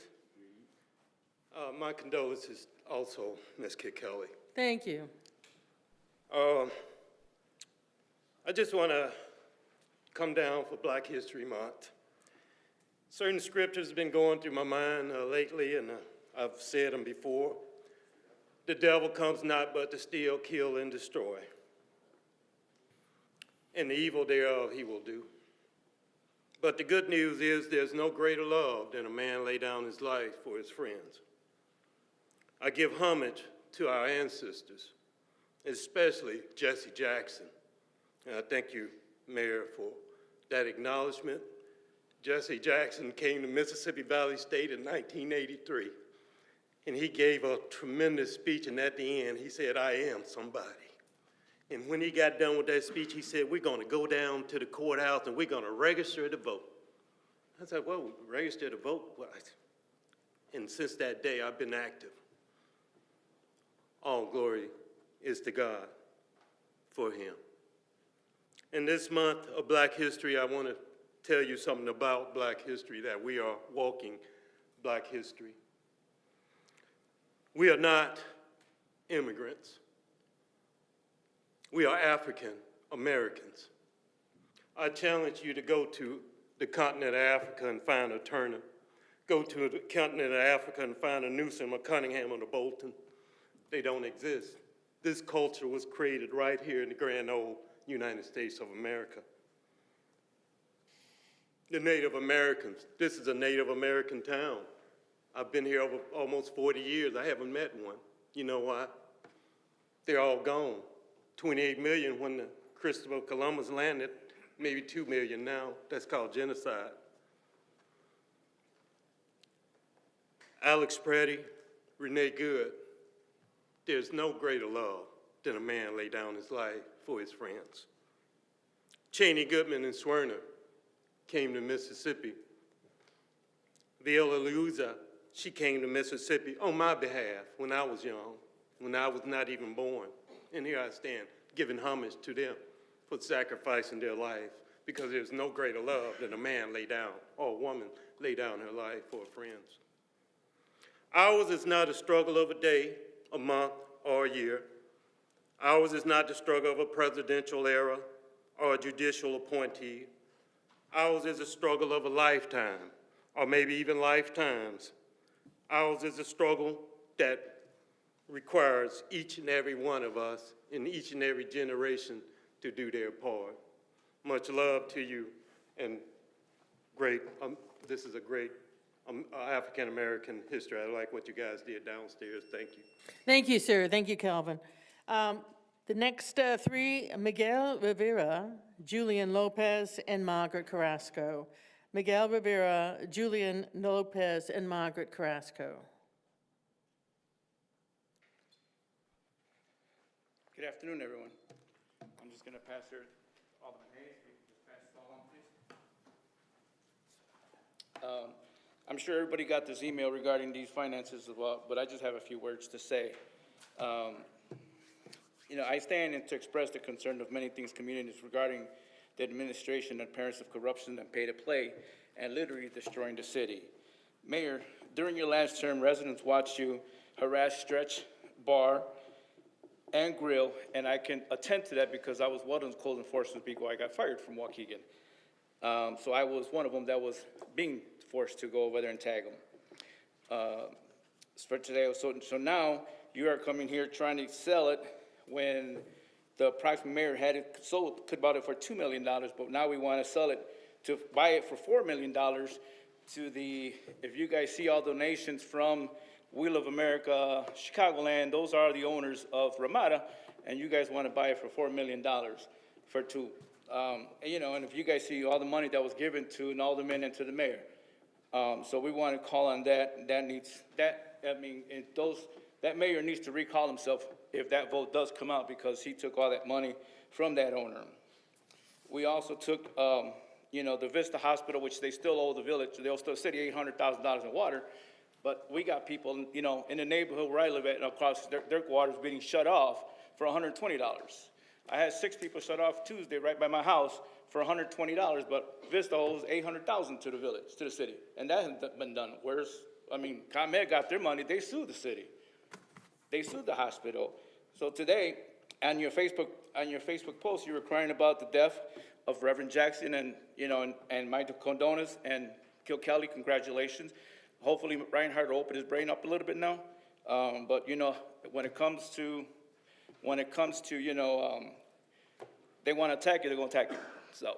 My condolences also, Ms. Kid Kelly. Thank you. I just want to come down for Black History Month. Certain scriptures have been going through my mind lately, and I've said them before. The devil comes not but to steal, kill, and destroy. And the evil thereof he will do. But the good news is there's no greater love than a man lay down his life for his friends. I give homage to our ancestors, especially Jesse Jackson. And I thank you, Mayor, for that acknowledgement. Jesse Jackson came to Mississippi Valley State in 1983, and he gave a tremendous speech, and at the end, he said, "I am somebody." And when he got done with that speech, he said, "We're going to go down to the courthouse and we're going to register to vote." I said, "Well, register to vote?" What? And since that day, I've been active. All glory is to God for him. In this month of Black History, I want to tell you something about Black history, that we are walking Black history. We are not immigrants. We are African Americans. I challenge you to go to the continent of Africa and find a Turner. Go to the continent of Africa and find a Newsom, a Cunningham, or a Bolton. They don't exist. This culture was created right here in the grand old United States of America. The Native Americans. This is a Native American town. I've been here over almost 40 years. I haven't met one. You know why? They're all gone. 28 million when the Christopher Columbus landed, maybe 2 million now. That's called genocide. Alex Preddy, Renee Good. There's no greater love than a man lay down his life for his friends. Cheney Goodman and Swerner came to Mississippi. Viola Liuzza, she came to Mississippi on my behalf when I was young, when I was not even born. And here I stand, giving homage to them for sacrificing their life, because there's no greater love than a man lay down, or a woman lay down her life for her friends. Ours is not a struggle of a day, a month, or a year. Ours is not the struggle of a presidential era or a judicial appointee. Ours is a struggle of a lifetime, or maybe even lifetimes. Ours is a struggle that requires each and every one of us in each and every generation to do their part. Much love to you, and great, this is a great African-American history. I like what you guys did downstairs. Thank you. Thank you, sir. Thank you, Calvin. The next three, Miguel Rivera, Julian Lopez, and Margaret Carrasco. Miguel Rivera, Julian Lopez, and Margaret Carrasco. Good afternoon, everyone. I'm just going to pass here Alderman Hayes. If you can just pass it all on, please. I'm sure everybody got this email regarding these finances as well, but I just have a few words to say. I stand in to express the concern of many things communities regarding the administration and appearance of corruption and pay to play, and literally destroying the city. Mayor, during your last term, residents watched you harass Stretch Bar and Grill, and I can attest to that because I was one of those code enforcement people. I got fired from Waukegan. So I was one of them that was being forced to go over there and tag them. For today, so now you are coming here trying to sell it when the approximate mayor had it sold, could bought it for $2 million, but now we want to sell it to buy it for $4 million to the, if you guys see all donations from Wheel of America, Chicagoland, those are the owners of Ramada, and you guys want to buy it for $4 million to And if you guys see all the money that was given to an alderman and to the mayor. So we want to call on that. That mayor needs to recall himself if that vote does come out, because he took all that money from that owner. We also took, the Vista Hospital, which they still owe the village, they owe the city $800,000 in water. But we got people, in the neighborhood where I live at, and across their water's being shut off for $120. I had 6 people shut off Tuesday right by my house for $120, but Vista owes $800,000 to the village, to the city, and that hasn't been done. ComEd got their money, they sued the city. They sued the hospital. So today, on your Facebook post, you were crying about the death of Reverend Jackson, and my condolences, and Kilkelly, congratulations. Hopefully Reinhardt will open his brain up a little bit now. But when it comes to, they want to attack you, they're going to attack you. So,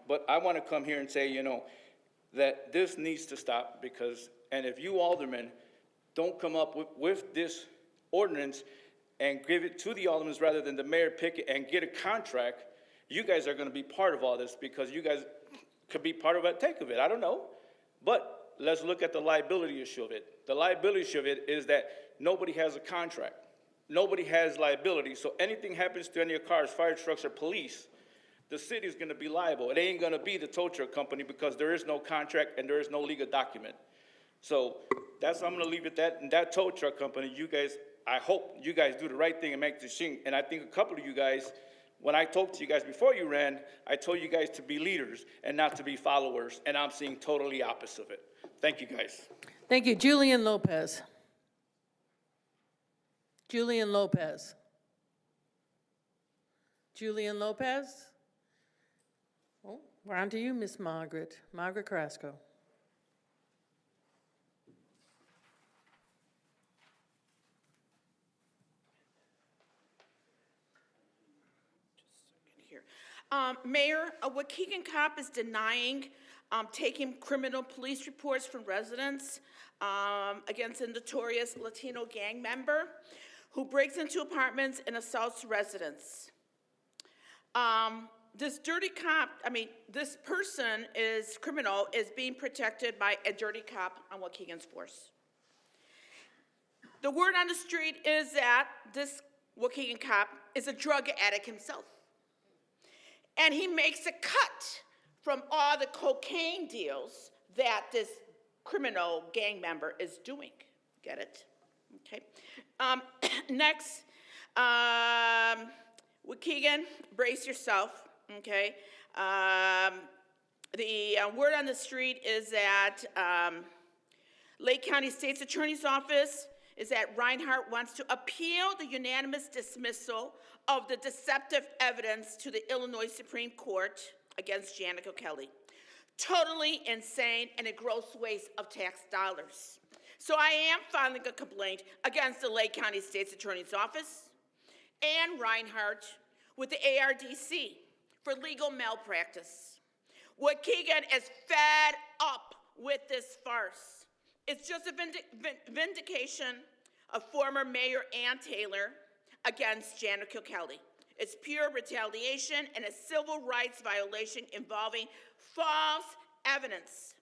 but I want to come here and say, that this needs to stop, and if you aldermen don't come up with this ordinance and give it to the aldermen rather than the mayor pick it and get a contract, you guys are going to be part of all this, because you guys could be part of it, take of it. I don't know. But let's look at the liability issue of it. The liability issue of it is that nobody has a contract. Nobody has liability. So anything happens to any of your cars, fire trucks, or police, the city is going to be liable. It ain't going to be the tow truck company, because there is no contract and there is no legal document. So I'm going to leave it at that. And that tow truck company, you guys, I hope you guys do the right thing and make the thing. And I think a couple of you guys, when I talked to you guys before you ran, I told you guys to be leaders and not to be followers. And I'm seeing totally opposite of it. Thank you, guys. Thank you. Julian Lopez. Julian Lopez. Julian Lopez? Oh, we're on to you, Miss Margaret. Margaret Carrasco. Mayor, a Waukegan cop is denying taking criminal police reports from residents against a notorious Latino gang member who breaks into apartments and assaults residents. This dirty cop, this person is criminal, is being protected by a dirty cop on Waukegan's force. The word on the street is that this Waukegan cop is a drug addict himself. And he makes a cut from all the cocaine deals that this criminal gang member is doing. Get it? Okay. Next, Waukegan, brace yourself, okay? The word on the street is that Lake County State's Attorney's Office is that Reinhardt wants to appeal the unanimous dismissal of the deceptive evidence to the Illinois Supreme Court against Janet O'Kelly. Totally insane and a gross waste of tax dollars. So I am filing a complaint against the Lake County State's Attorney's Office and Reinhardt with the ARDC for legal malpractice. Waukegan is fed up with this farce. It's just a vindication of former Mayor Ann Taylor against Janet O'Kelly. It's pure retaliation and a civil rights violation involving false evidence.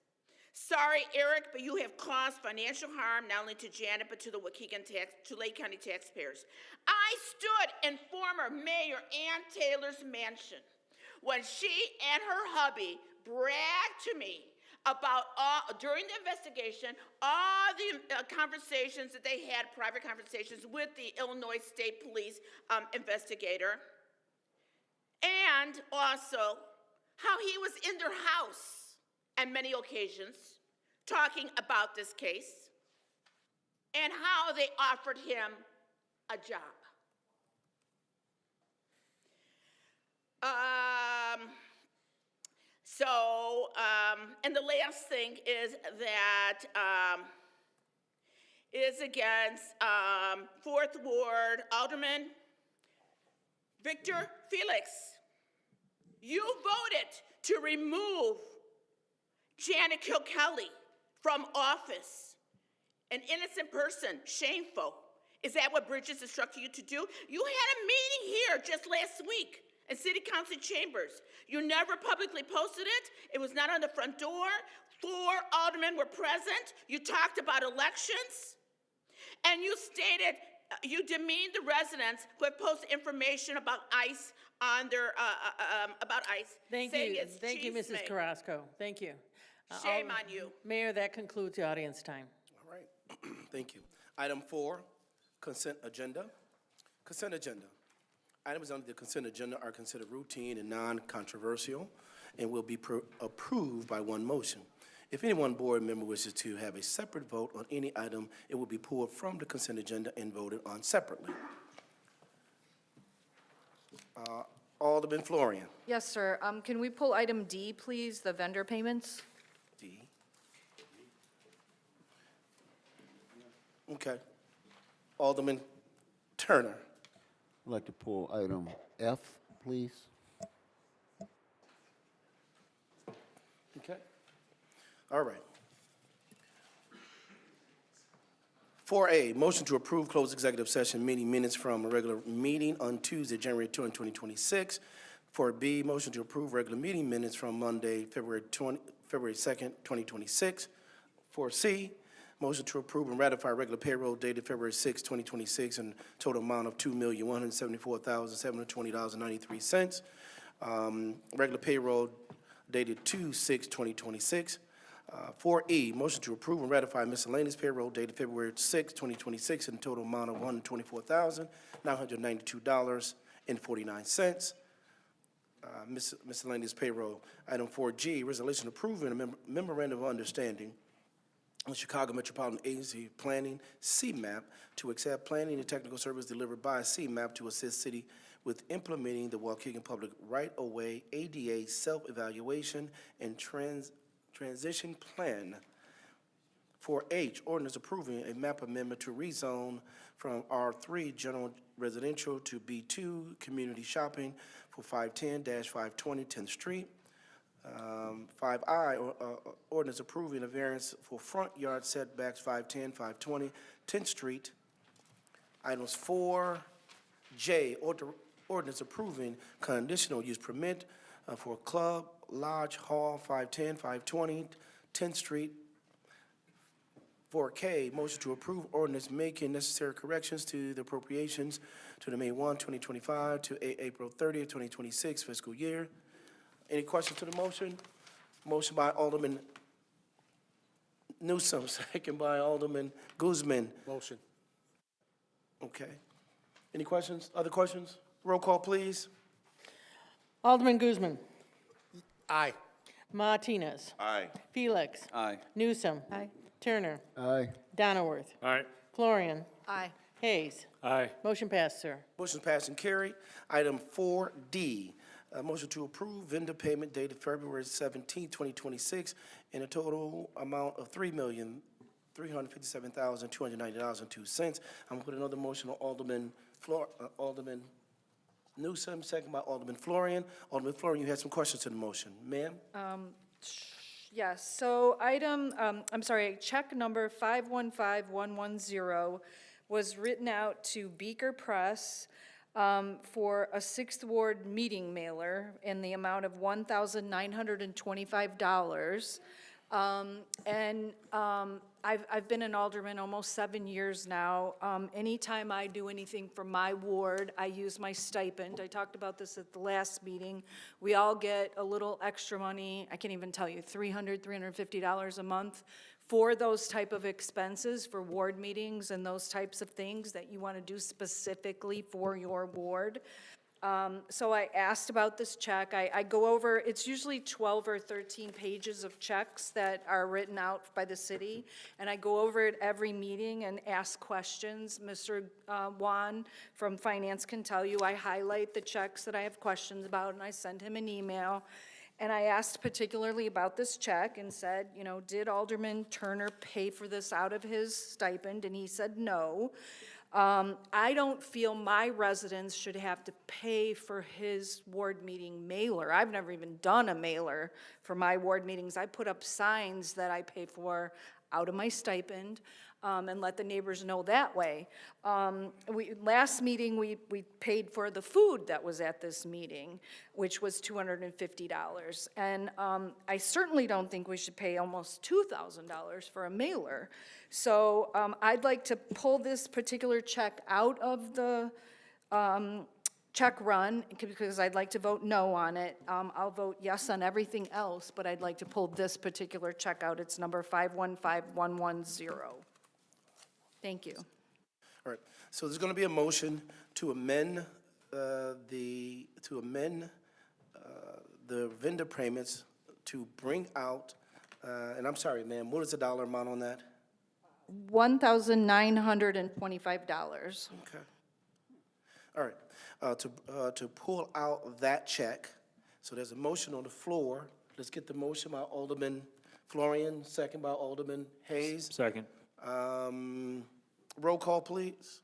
Sorry, Eric, but you have caused financial harm not only to Janet but to the to Lake County taxpayers. I stood in former Mayor Ann Taylor's mansion when she and her hubby bragged to me about during the investigation, all the conversations that they had, private conversations with the Illinois State Police investigator, and also how he was in their house on many occasions talking about this case, and how they offered him a job. And the last thing is that is against 4th Ward Alderman Victor Felix. You voted to remove Janet Kilkelly from office. An innocent person, shameful. Is that what Bridges instructed you to do? You had a meeting here just last week and city council chambers. You never publicly posted it. It was not on the front door. 4 aldermen were present. You talked about elections, and you stated, you demeaned the residents who have posted information about ICE on their, about ICE. Thank saying you, it's thank you, cheese Mrs. made. Carrasco. Thank you. Shame on you. Mayor, that concludes the audience time. All right, thank you. Item 4, consent agenda. Consent agenda. Items under the consent agenda are considered routine and non-controversial and will be approved by one motion. If any one board member wishes to have a separate vote on any item, it will be pulled from the consent agenda and voted on separately. Alderman Florian. Yes, sir. Can we pull item D, please, the vendor payments? D. Okay. Alderman Turner. I'd like to pull item F, please. Okay. All right. 4A, motion to approve closed executive session meeting minutes from a regular meeting on Tuesday, January 20, 2026. 4B, motion to approve regular meeting minutes from Monday, February 2nd, 2026. 4C, motion to approve and ratify regular payroll dated February 6, 2026, and total amount of $2,174,720.93. Regular payroll dated 2/6/2026. 4E, motion to approve and ratify miscellaneous payroll dated February 6, 2026, in total amount of $124,992.49. Miscellaneous payroll. Item 4G, resolution approving a memorandum of understanding with Chicago Metropolitan Agency Planning, CMAP, to accept planning and technical service delivered by CMAP to assist city with implementing the Waukegan Public Right-of-Way ADA self-evaluation and transition plan. 4H, ordinance approving a map amendment to rezone from R3 general residential to B2 community shopping for 510-520 10th Street. 5I, ordinance approving a variance for front yard setbacks 510, 520 10th Street. Items 4J, ordinance approving conditional use permit for club, lodge, hall, 510, 520 10th Street. 4K, motion to approve ordinance making necessary corrections to the appropriations to the May 1, 2025 to April 30, 2026 fiscal year. Any questions to the motion? Motion by Alderman Newsom, second by Alderman Guzman. Motion. Okay. Any questions? Other questions? Roll call, please. Alderman Guzman. Aye. Martinez. Aye. Felix. Aye. Newsom. Aye. Turner. Aye. Donnerworth. All right. Florian. Aye. Hayes. Aye. Motion passed, sir. Motion passed and carried. Item 4D, motion to approve vendor payment dated February 17, 2026, in a total amount of $3,357,290.02. I'm going to put another motion on Alderman Newsom, second by Alderman Florian. Alderman Florian, you had some questions to the motion. Ma'am? Yes, so check number 515110 was written out to Beaker Press for a 6th Ward meeting mailer in the amount of $1,925. I've been an alderman almost 7 years now. Anytime I do anything for my ward, I use my stipend. I talked about this at the last meeting. We all get a little extra money, I can't even tell you, $300, $350 a month for those type of expenses, for ward meetings and those types of things that you want to do specifically for your ward. So I asked about this check. I go over, it's usually 12 or 13 pages of checks that are written out by the city, and I go over it every meeting and ask questions. Mr. Juan from Finance can tell you, I highlight the checks that I have questions about, and I send him an email. And I asked particularly about this check and said, you know, did Alderman Turner pay for this out of his stipend? And he said no. I don't feel my residents should have to pay for his ward meeting mailer. I've never even done a mailer for my ward meetings. I put up signs that I pay for. out of my stipend, and let the neighbors know that way. Last meeting, we paid for the food that was at this meeting, which was $250. And I certainly don't think we should pay almost $2,000 for a mailer. So I'd like to pull this particular check out of the check run, because I'd like to vote no on it. I'll vote yes on everything else, but I'd like to pull this particular check out. It's number 515110. Thank you. All right, so there's going to be a motion to amend the vendor payments to bring out, and I'm sorry, ma'am, what is the dollar amount on that? $1,925. Okay. All right, to pull out that check, so there's a motion on the floor. Let's get the motion by Alderman Florian, second by Alderman Hayes. Second. Roll call, please.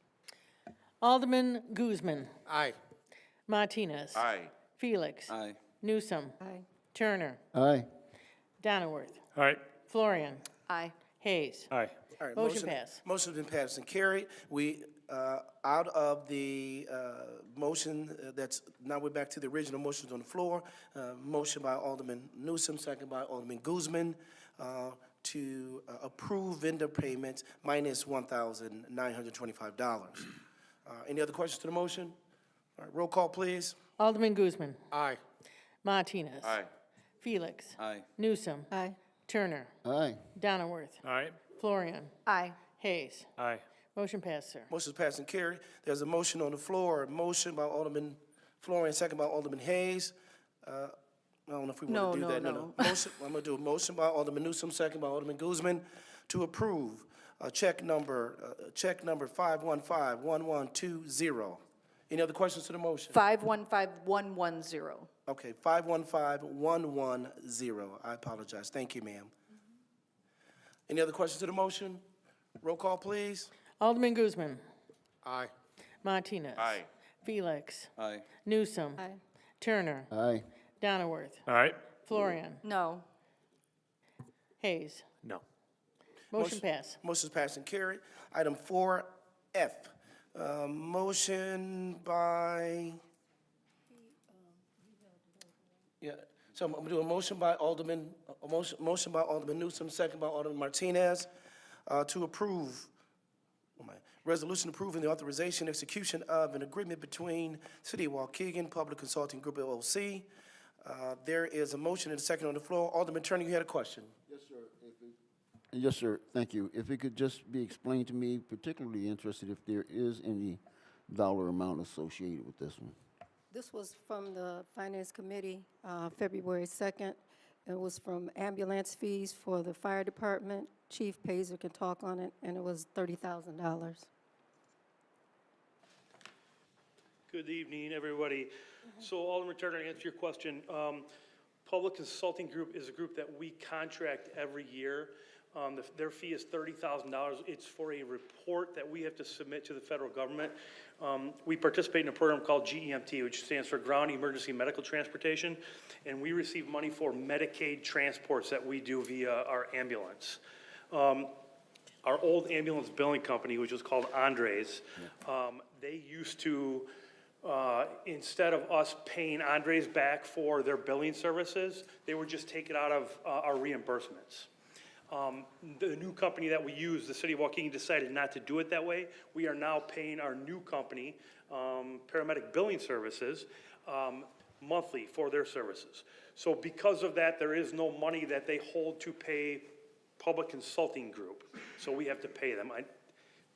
Alderman Guzman. Aye. Martinez. Aye. Felix. Aye. Newsom. Aye. Turner. Aye. Donnerworth. All right. Florian. Aye. Hayes. Aye. All right, Motion passed. Motion's been passed and carried. We, out of the motion now we're back to the original motions on the floor. Motion by Alderman Newsom, second by Alderman Guzman, to approve vendor payments minus $1,925. Any other questions to the motion? All right, roll call, please. Alderman Guzman. Aye. Martinez. Aye. Felix. Aye. Newsom. Aye. Turner. Aye. Donnerworth. All right. Florian. Aye. Hayes. Aye. Motion passed, sir. Motion's passed and carried. There's a motion on the floor, a motion by Alderman Florian, second by Alderman Hayes. I don't know if we want to do that. No. Motion, I'm going to do a motion by Alderman Newsom, second by Alderman Guzman, to approve check number 5151120. Any other questions to the motion? 515110. Okay, 515110. I apologize. Thank you, ma'am. Any other questions to the motion? Roll call, please. Alderman Guzman. Aye. Martinez. Aye. Felix. Aye. Newsom. Aye. Turner. Aye. Donnerworth. All right. Florian. No. Hayes. No. Motion passed. Motion's passed and carried. Item 4F, motion by, so I'm going to do a motion by Alderman, motion by Alderman Newsom, second by Alderman Martinez, to approve, resolution approving the authorization and execution of an agreement between City of Waukegan Public Consulting Group LLC. There is a motion and a second on the floor. Alderman Turner, you had a question? Yes, sir. Yes, sir. Thank you. If it could just be explained to me, particularly interested if there is any dollar amount associated with this one. This was from the Finance Committee, February 2nd. It was from ambulance fees for the fire department. Chief Pazer can talk on it, and it was $30,000. Good evening, everybody. So Alderman Turner, to answer your question, Public Consulting Group is a group that we contract every year. Their fee is $30,000. It's for a report that we have to submit to the federal government. We participate in a program called GEMT, which stands for Ground Emergency Medical Transportation, and we receive money for Medicaid transports that we do via our ambulance. Our old ambulance billing company, which was called Andres, they used to, instead of us paying Andres back for their billing services, they would just take it out of our reimbursements. The new company that we use, the City of Waukegan, decided not to do it that way. We are now paying our new company, Paramedic Billing Services, monthly for their services. So because of that, there is no money that they hold to pay Public Consulting Group. So we have to pay them.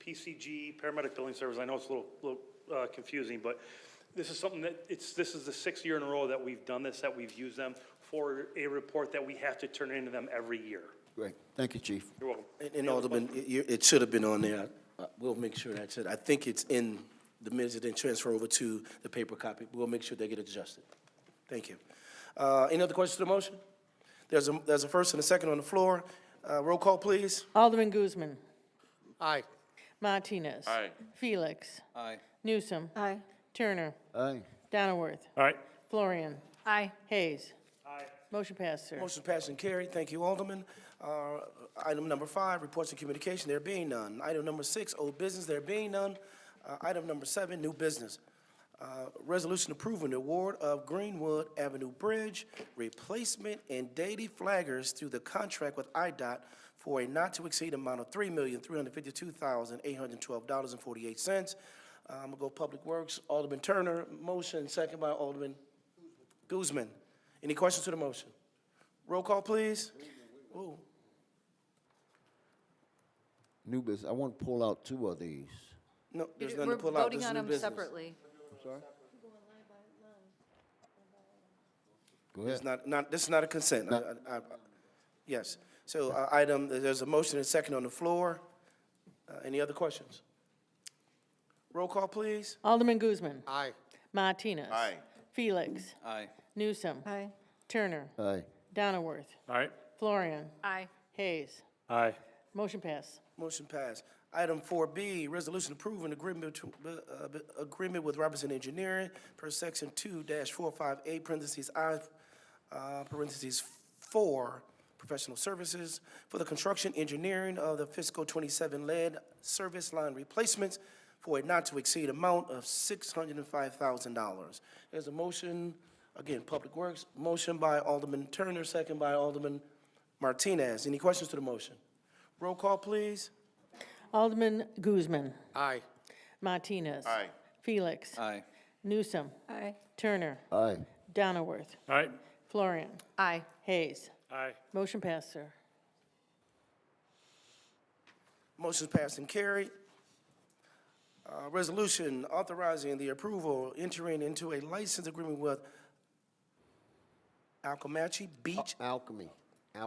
PCG, Paramedic Billing Service, I know it's a little confusing, but this is something that this is the 6th year in a row that we've done this, that we've used them for a report that we have to turn into them every year. Great. Thank you, Chief. You're welcome. And Alderman, it should have been on there. We'll make sure that's it. I think it's in the minutes and then transfer over to the paper copy. We'll make sure they get adjusted. Thank you. Any other questions to the motion? There's a first and a second on the floor. Roll call, please. Alderman Guzman. Aye. Martinez. Aye. Felix. Aye. Newsom. Aye. Turner. Aye. Donnerworth. All right. Florian. Aye. Hayes. Aye. Motion passed, sir. Motion passed and carried. Thank you, Alderman. Item number 5, reports and communication, there being none. Item number 6, old business, there being none. Item number 7, new business. Resolution approving the award of Greenwood Avenue Bridge replacement and daily flaggers through the contract with IDOT for a not-to-exceed amount of $3,352,812.48. I'm gonna go Public Works, Alderman Turner, motion, second by Alderman Guzman. Any questions to the motion? Roll call, please. Ooh. New business, I want to pull out 2 of these. No, there's none to pull out. This is new business. Sorry? Go ahead. It's not, this is not a consent. Yes. So, there's a motion and second on the floor. Any other questions? Roll call, please. Alderman Guzman. Aye. Martinez. Aye. Felix. Aye. Newsom. Aye. Turner. Aye. Donnerworth. Aye. Florian. Aye. Hayes. Aye. Motion pass. Motion passed. Item 4B, resolution approving agreement with Robinson Engineering per section 2-45A, parentheses I, parentheses 4, professional services for the construction engineering of the fiscal 27 lead service line replacements for a not-to-exceed amount of $605,000. There's a motion, again, Public Works, motion by Alderman Turner, second by Alderman Martinez. Any questions to the motion? Roll call, please. Alderman Guzman. Aye. Martinez. Aye. Felix. Aye. Newsom. Aye. Turner. Aye. Donnerworth. Aye. Florian. Aye. Hayes. Aye. Motion passed, sir. Motion passed and carried. Resolution authorizing the approval, entering into a license agreement with Alchemy Beach. Alchemy.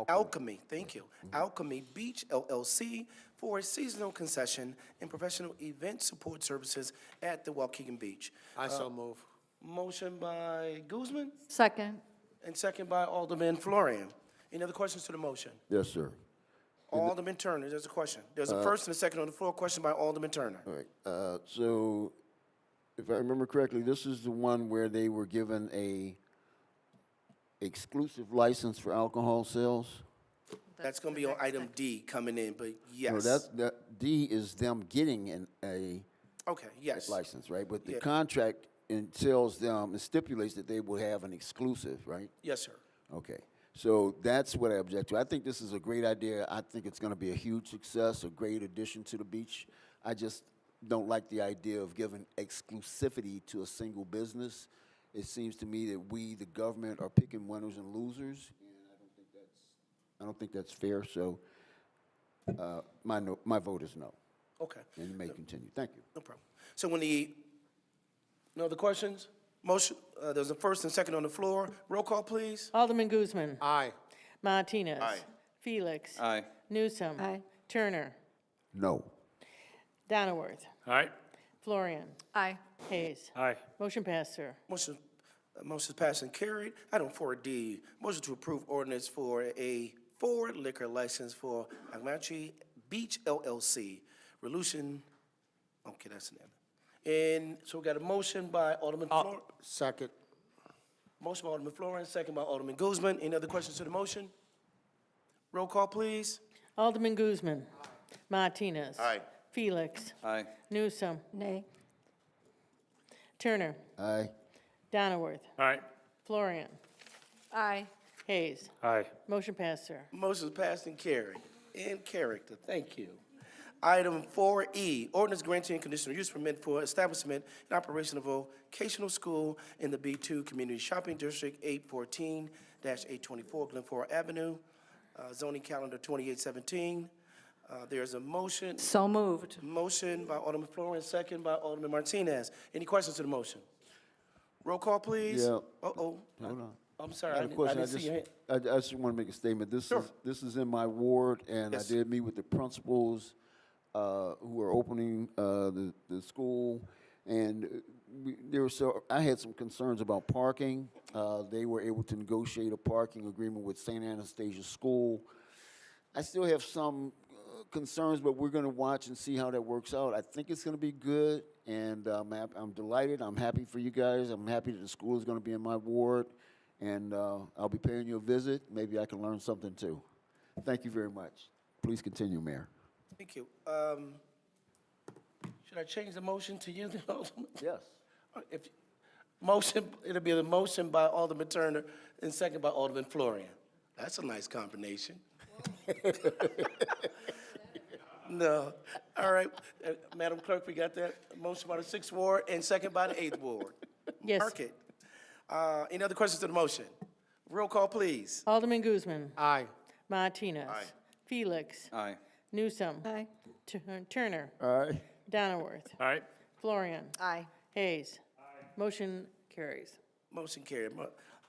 Alchemy, thank you. Alchemy Beach LLC for a seasonal concession and professional event support services at the Waukegan Beach. I so move. Motion by Guzman Second. and second by Alderman Florian. Any other questions to the motion? Yes, sir. Alderman Turner, there's a question. There's a first and a second on the floor. Question by Alderman Turner. All right, so if I remember correctly, this is the one where they were given a exclusive license for alcohol sales? That's going to be on item D coming in, but yes. No, that D is them getting a Okay, yes. license, right? But the Yeah. contract tells them, it stipulates that they will have an exclusive, right? Yes, sir. Okay, so that's what I object to. I think this is a great idea. I think it's going to be a huge success, a great addition to the beach. I just don't like the idea of giving exclusivity to a single business. It seems to me that we, the government, are picking winners and losers, and I don't think that's fair. So my vote is no. Okay. And you may continue. Thank you. No problem. So no other questions? Motion, there's a first and second on the floor. Roll call, please. Alderman Guzman. Aye. Martinez. Aye. Felix. Aye. Newsom. Aye. Turner. No. Donnerworth. Aye. Florian. Aye. Hayes. Aye. Motion passed, sir. Motion passed and carried. Item 4D, motion to approve ordinance for a forward liquor license for Alchemy Beach LLC. Resolution, okay, that's an end. And so we got a motion by Alderman Florian. Second. Motion by Alderman Florian, second by Alderman Guzman. Any other questions to the motion? Roll call, please. Alderman Guzman. Martinez. Aye. Felix. Aye. Newsom. Nay. Turner. Aye. Donnerworth. Aye. Florian. Aye. Hayes. Aye. Motion passed, sir. Motion is passed and carried. In character, thank you. Item 4E, ordinance granting conditional use permit for establishment and operation of vocational school in the B2 Community Shopping District, 814-824 Glenfora Avenue, zoning calendar 2817. There's a motion. So moved. Motion by Alderman Florian, second by Alderman Martinez. Any questions to the motion? Roll call, please. Yeah. Uh-oh. Hold on. I'm sorry, I I have a didn't question. see your hand. I just want to make a statement. This is in my ward, and Yes. I did meet with the principals who are opening the school, and I had some concerns about parking. They were able to negotiate a parking agreement with St. Anastasia School. I still have some concerns, but we're going to watch and see how that works out. I think it's going to be good, and I'm delighted. I'm happy for you guys. I'm happy that the school is going to be in my ward, and I'll be paying you a visit. Maybe I can learn something too. Thank you very much. Please continue, Mayor. Thank you. Should I change the motion to you, Alderman? Yes. If, motion, it'll be the motion by Alderman Turner and second by Alderman Florian. That's a nice combination. No. All right. Madam Clerk, we got that motion by the 6th Ward and second by the 8th Ward. Yes. Mark it. Any other questions to the motion? Roll call, please. Alderman Guzman. Aye. Martinez. Felix. Aye. Newsom. Aye. Turner. Aye. Donnerworth. Aye. Florian. Aye. Hayes. Motion carries. Motion carried.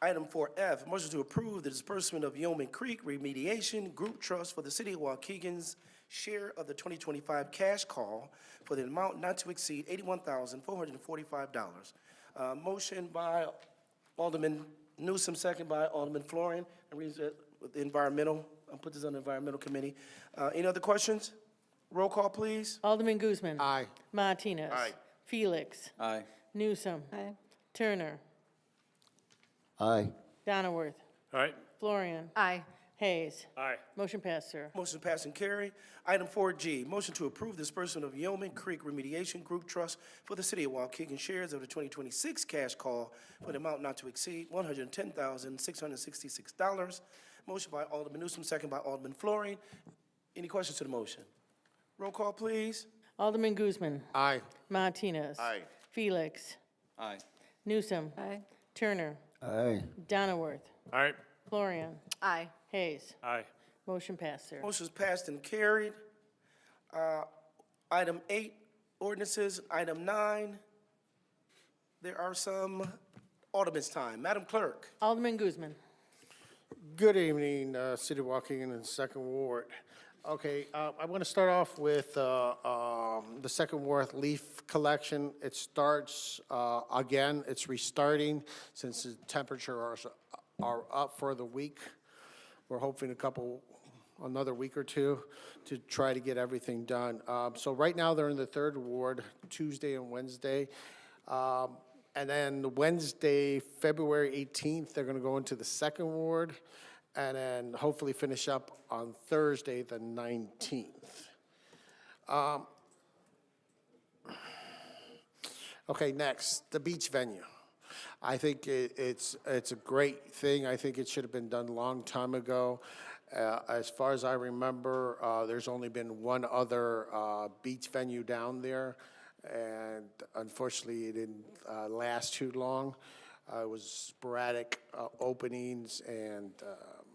Item 4F, motion to approve the disbursement of Yeoman Creek Remediation Group Trust for the City of Waukegan's share of the 2025 cash call for the amount not to exceed $81,445. Motion by Alderman Newsom, second by Alderman Florian. And reads it with the environmental, I'll put this on the environmental committee. Any other questions? Roll call, please. Alderman Guzman. Aye. Martinez. Aye. Felix. Aye. Newsom. Aye. Turner. Aye. Donnerworth. Aye. Florian. Aye. Hayes. Aye. Motion passed, sir. Motion passed and carried. Item 4G, motion to approve disbursement of Yeoman Creek Remediation Group Trust for the City of Waukegan shares of the 2026 cash call for the amount not to exceed $110,666. Motion by Alderman Newsom, second by Alderman Florian. Any questions to the motion? Roll call, please. Alderman Guzman. Aye. Martinez. Aye. Felix. Aye. Newsom. Aye. Turner. Aye. Donnerworth. Aye. Florian. Aye. Hayes. Aye. Motion passed, sir. Motion is passed and carried. Item 8, ordinances. Item 9, there are some Alderman's time. Madam Clerk. Alderman Guzman. Good evening, City of Waukegan and Second Ward. Okay, I want to start off with the Second Ward leaf collection. It starts, again, it's restarting since the temperatures are up for the week. We're hoping another week or two to try to get everything done. So right now, they're in the Third Ward, Tuesday and Wednesday. And then Wednesday, February 18th, they're going to go into the Second Ward, and then hopefully finish up on Thursday, the 19th. Okay, next, the beach venue. I think it's a great thing. I think it should have been done a long time ago. As far as I remember, there's only been one other beach venue down there, and unfortunately, it didn't last too long. It was sporadic openings, and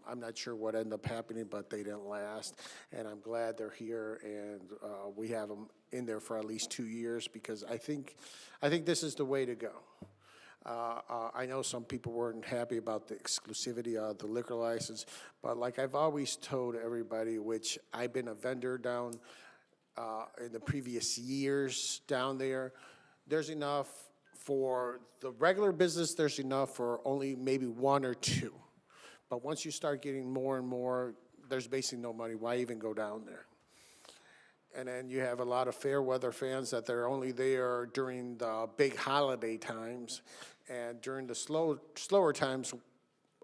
I'm not sure what ended up happening, but they didn't last. And I'm glad they're here, and we have them in there for at least 2 years, because I think this is the way to go. I know some people weren't happy about the exclusivity of the liquor license, but like I've always told everybody, which I've been a vendor down in the previous years down there, there's enough for the regular business, there's enough for only maybe 1 or 2. But once you start getting more and more, there's basically no money. Why even go down there? And then you have a lot of fair weather fans that they're only there during the big holiday times. And during the slower times,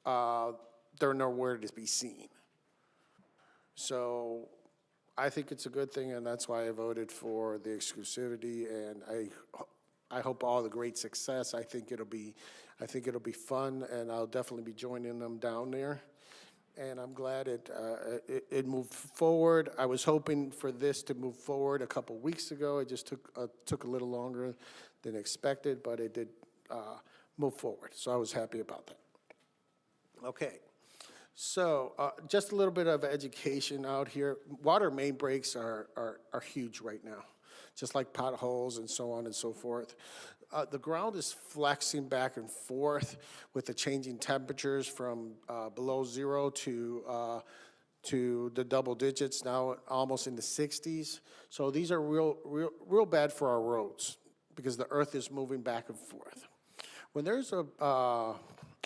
they're nowhere to be seen. So I think it's a good thing, and that's why I voted for the exclusivity. And I hope all the great success. I think it'll be fun, and I'll definitely be joining them down there. And I'm glad it moved forward. I was hoping for this to move forward a couple weeks ago. It just took a little longer than expected, but it did move forward. So I was happy about that. Okay. So just a little bit of education out here. Water main breaks are huge right now, just like potholes and so on and so forth. The ground is flexing back and forth with the changing temperatures from below 0 to the double digits, now almost in the 60s. So these are real bad for our roads because the earth is moving back and forth. When there's a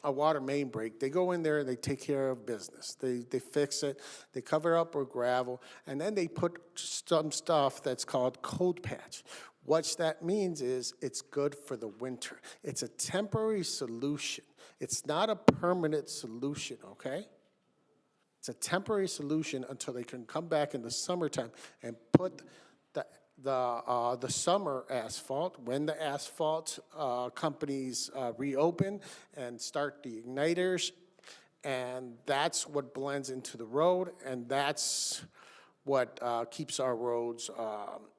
water main break, they go in there and they take care of business. They fix it, they cover it up with gravel, and then they put some stuff that's called cold patch. What that means is it's good for the winter. It's a temporary solution. It's not a permanent solution, okay? It's a temporary solution until they can come back in the summertime and put the summer asphalt. When the asphalt companies reopen and start the igniters, and that's what blends into the road, and that's what keeps our roads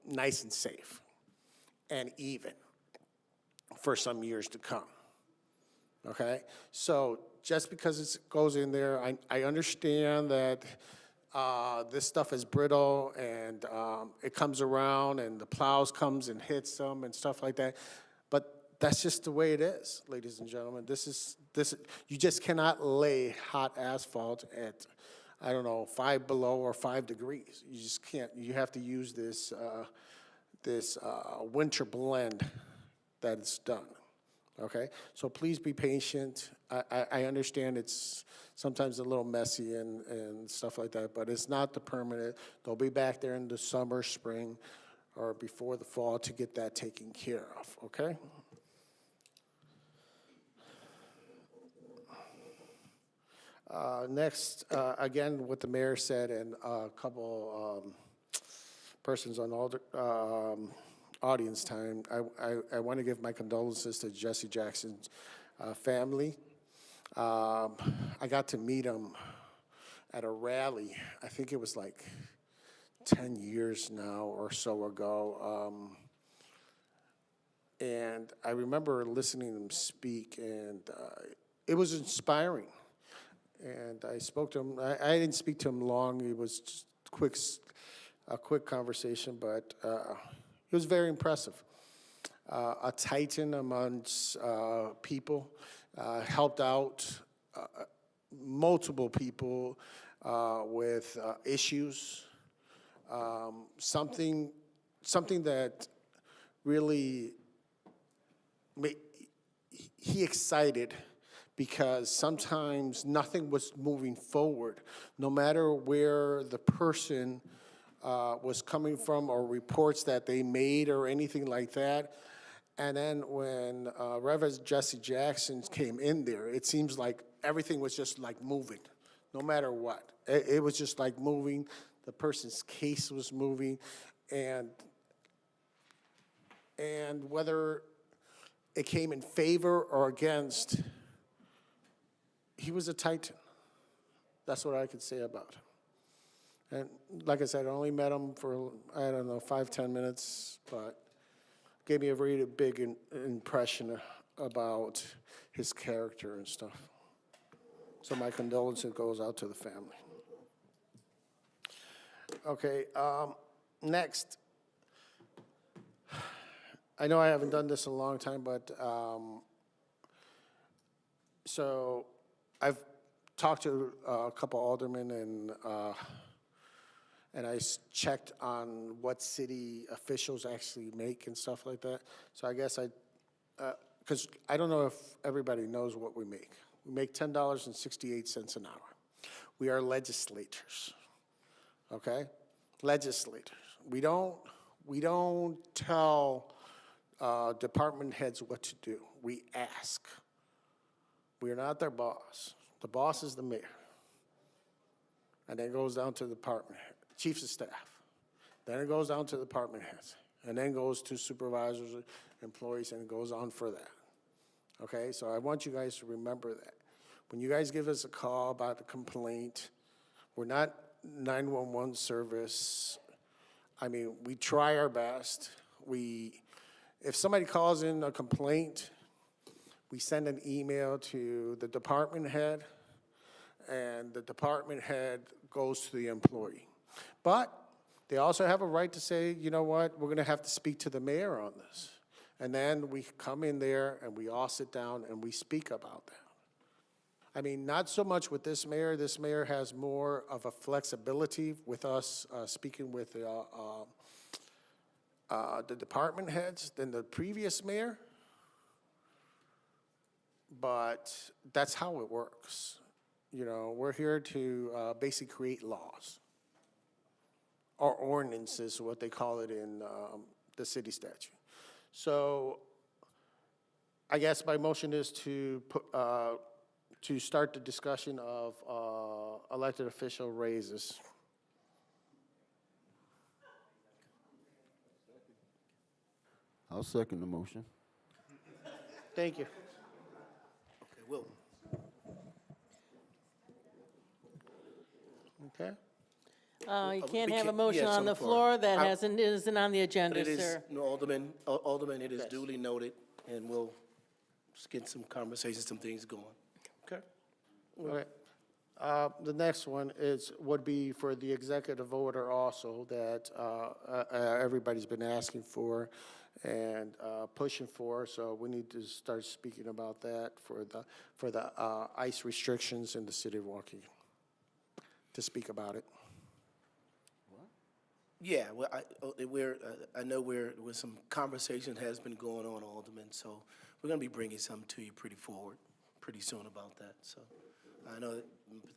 nice and safe and even for some years to come. Okay? So just because it goes in there, I understand that this stuff is brittle and it comes around and the plows comes and hits them and stuff like that. But that's just the way it is, ladies and gentlemen. You just cannot lay hot asphalt at, I don't know, 5 below or 5 degrees. You just can't. You have to use this winter blend that it's done. Okay, so please be patient. I understand it's sometimes a little messy and stuff like that, but it's not the permanent. They'll be back there in the summer, spring, or before the fall to get that taken care of, okay? Next, again, what the mayor said and a couple persons on all the audience time, I want to give my condolences to Jesse Jackson's family. I got to meet him at a rally. I think it was like 10 years now or so ago. And I remember listening to him speak, and it was inspiring. And I spoke to him. I didn't speak to him long. It was just a quick conversation, but it was very impressive. A titan amongst people, helped out multiple people with issues. Something that really he excited, because sometimes nothing was moving forward, no matter where the person was coming from or reports that they made or anything like that. And then when Reverend Jesse Jackson came in there, it seems like everything was just like moving, no matter what. It was just like moving. The person's case was moving, and whether it came in favor or against, he was a titan. That's what I could say about him. And like I said, I only met him for, I don't know, 5-10 minutes, but gave me a really big impression about his character and stuff. So my condolences goes out to the family. Okay, next. I know I haven't done this in a long time, but so I've talked to a couple aldermen, and I checked on what city officials actually make and stuff like that. So I guess because I don't know if everybody knows what we make. We make $10.68 an hour. We are legislators, okay? Legislators. We don't tell department heads what to do. We ask. We are not their boss. The boss is the mayor. And then it goes down to the department head, chiefs of staff. Then it goes down to the department heads. And then goes to supervisors, employees, and it goes on for that. Okay, so I want you guys to remember that. When you guys give us a call about a complaint, we're not 911 service. I mean, we try our best. If somebody calls in a complaint, we send an email to the department head, and the department head goes to the employee. But they also have a right to say, you know what, we're gonna have to speak to the mayor on this. And then we come in there and we all sit down and we speak about that. I mean, not so much with this mayor. This mayor has more of a flexibility with us speaking with the department heads than the previous mayor. But that's how it works. You know, we're here to basically create laws, or ordinances, what they call it in the city statute. So I guess my motion is to to start the discussion of elected official raises. I'll second the motion. Thank you. Okay, Will. Okay. You can't we have a can't- motion yes, on the floor that I- isn't on the But agenda, it is, sir. no, Alderman, it is duly noted, and we'll just get some conversations, some things going. Okay? Okay. The next one would be for the executive order also that everybody's been asking for and pushing for, so we need to start speaking about that for the ice restrictions in the city of Waukegan, to speak about it. Yeah, well, I know with some conversation has been going on, Alderman, so we're gonna be bringing something to you pretty soon about that, so. I know,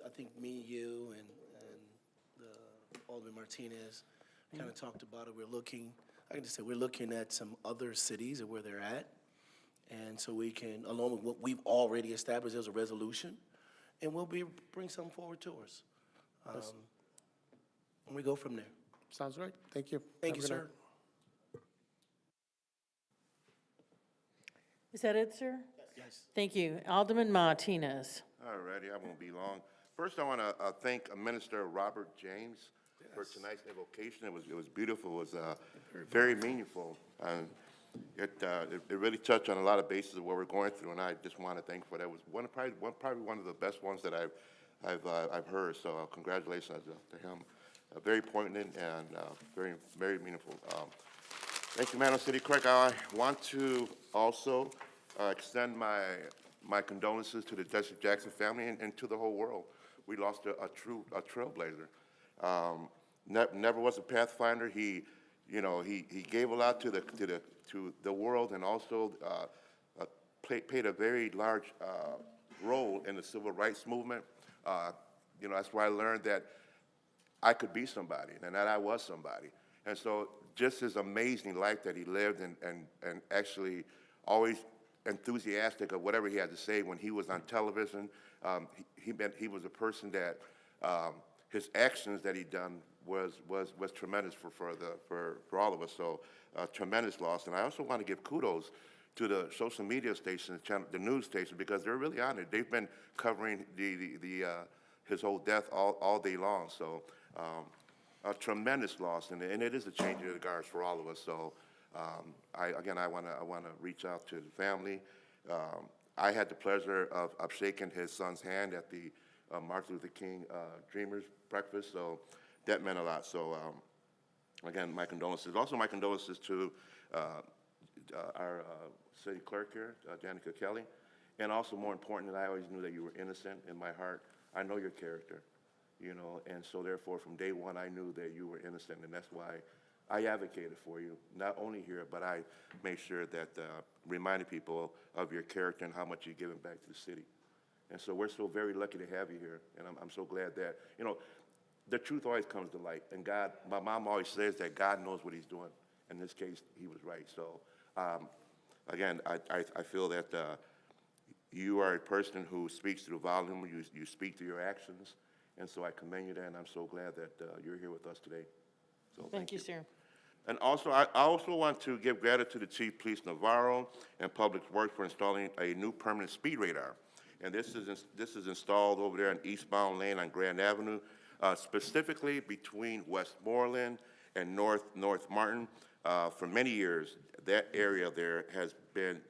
I think me, you, and Alderman Martinez kind of talked about it. I can just say, we're looking at some other cities and where they're at. And so we can, along with what we've already established as a resolution, and we'll bring something forward to us. And we go from there. Sounds right. Thank you. Thank you, Have a good sir. night. Is that it, sir? Yes. Thank you. Alderman Martinez. All righty, I won't be long. First, I want to thank Minister Robert James for tonight's invocation. It was beautiful. It was very meaningful. And it really touched on a lot of bases of what we're going through, and I just want to thank for that. It was probably one of the best ones that I've heard. So congratulations to him. Very poignant and very, very meaningful. Thank you, Madam City Clerk. I want to also extend my condolences to the Jesse Jackson family and to the whole world. We lost a true trailblazer. Never was a pathfinder. He gave a lot to the world, and also played a very large role in the civil rights movement. That's where I learned that I could be somebody, and that I was somebody. And so just his amazing life that he lived, and actually always enthusiastic of whatever he had to say when he was on television. He was a person that his actions that he done was tremendous for all of us. So tremendous loss. And I also want to give kudos to the social media stations, the news station, because they're really on it. They've been covering his whole death all day long. So a tremendous loss, and it is a change in the guards for all of us. So I want to reach out to the family. I had the pleasure of shaking his son's hand at the Martin Luther King Dreamers Breakfast, so that meant a lot. So again, my condolences. Also, my condolences to our city clerk here, Danica Kelly, and also more important, I always knew that you were innocent in my heart. I know your character, and so therefore, from day one, I knew that you were innocent, and that's why I advocated for you, not only here, but I made sure that reminded people of your character and how much you've given back to the city. And so we're so very lucky to have you here, and I'm so glad that, the truth always comes to light. And God, my mom always says that God knows what he's doing. In this case, he was right. So, again, I feel that you are a person who speaks through volume, you speak through your actions, and so I commend you there, and I'm so glad that you're here with us today. So Thank you, sir. And also, I also want to give gratitude to Chief Police Navarro and Public Works for installing a new permanent speed radar. And this is installed over there on eastbound lane on Grand Avenue, specifically between Westmoreland and North Martin. For many years, that area there has been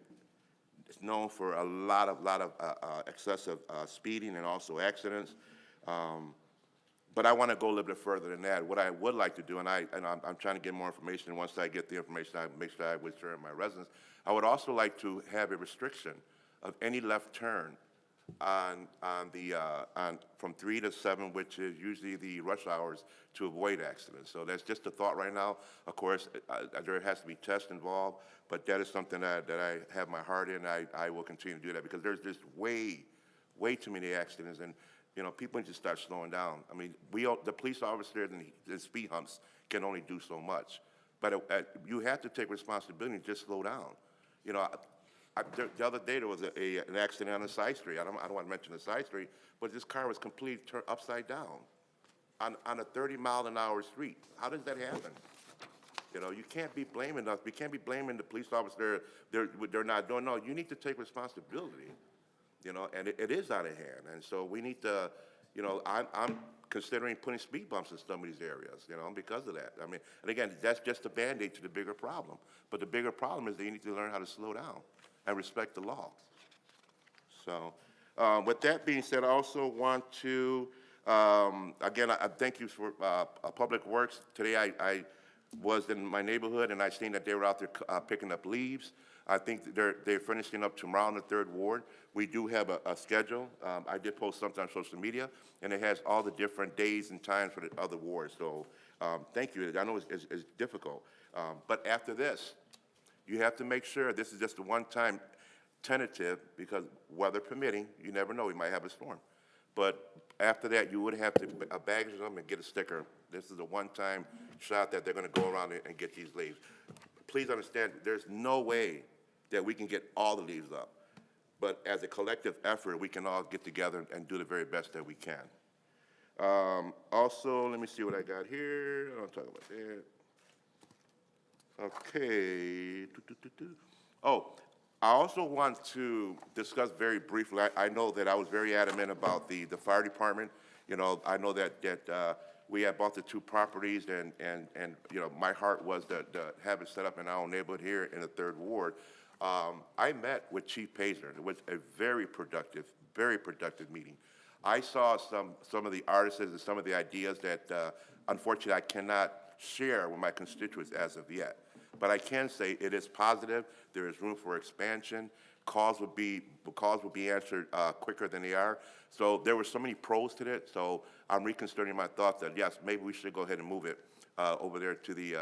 known for a lot of excessive speeding and also accidents. But I want to go a little bit further than that. What I would like to do, and I'm trying to get more information, and once I get the information, I make sure I would share in my residence. I would also like to have a restriction of any left turn on from 3 to 7, which is usually the rush hours, to avoid accidents. So that's just a thought right now. Of course, there has to be tests involved, but that is something that I have my heart in. I will continue to do that because there's just way too many accidents, and people need to start slowing down. I mean, the police officers and speed humps can only do so much, but you have to take responsibility and just slow down. The other day, there was an accident on a side street. I don't want to mention the side street, but this car was completely turned upside down on a 30-mile-an-hour street. How does that happen? You know, you can't be blaming us. We can't be blaming the police officer. They're not doing. No, you need to take responsibility. You know, and it is out of hand. And so we need to, you know, I'm considering putting speed bumps in some of these areas, you know, because of that. I mean, and again, that's just a Band-Aid to the bigger problem. But the bigger problem is that you need to learn how to slow down and respect the law. So with that being said, I also want to, again, I thank you for Public Works. Today I was in my neighborhood and I seen that they were out there picking up leaves. I think they're finishing up tomorrow in the 3rd Ward. We do have a schedule. I did post something on social media, and it has all the different days and times for the other wards. So thank you. I know it's difficult. But after this, you have to make sure this is just a one-time tentative, because weather permitting, you never know, we might have a storm. But after that, you would have to baggage them and get a sticker. This is a one-time shot that they're going to go around and get these leaves. Please understand, there's no way that we can get all the leaves up. But as a collective effort, we can all get together and do the very best that we can. Also, let me see what I got here. I don't talk about that. Okay. Oh, I also want to discuss very briefly, I know that I was very adamant about the fire department. You know, I know that we had bought the 2 properties, and you know, my heart was to have it set up in our own neighborhood here in the 3rd Ward. I met with Chief Pazer. It was a very productive meeting. I saw some of the artisans and some of the ideas that unfortunately I cannot share with my constituents as of yet. But I can say it is positive. There is room for expansion. Calls will be answered quicker than they are. So there were so many pros to that. So I'm reconsidering my thoughts that yes, maybe we should go ahead and move it over there to the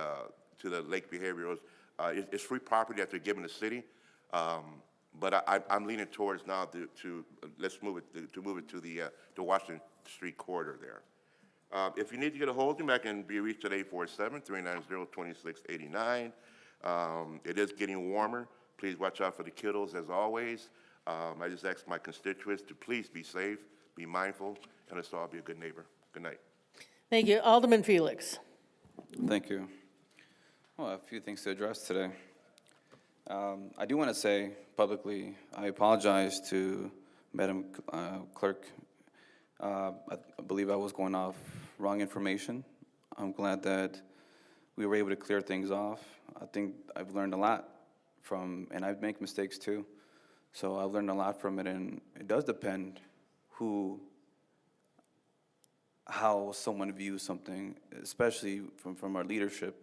Lake Behaviorals. It's free property that they're giving the city, but I'm leaning towards now to move it to the Washington Street corridor there. If you need to get a hold of me, I can be reached at 847-390-2689. It is getting warmer. Please watch out for the kiddos as always. I just ask my constituents to please be safe, be mindful, and let's all be a good neighbor. Good night. Thank you. Alderman Felix. Thank you. Well, a few things to address today. I do want to say publicly, I apologize to Madam Clerk. I believe I was going off wrong information. I'm glad that we were able to clear things off. I think I've learned a lot from, and I make mistakes too. So I've learned a lot from it, and it does depend how someone views something, especially from our leadership.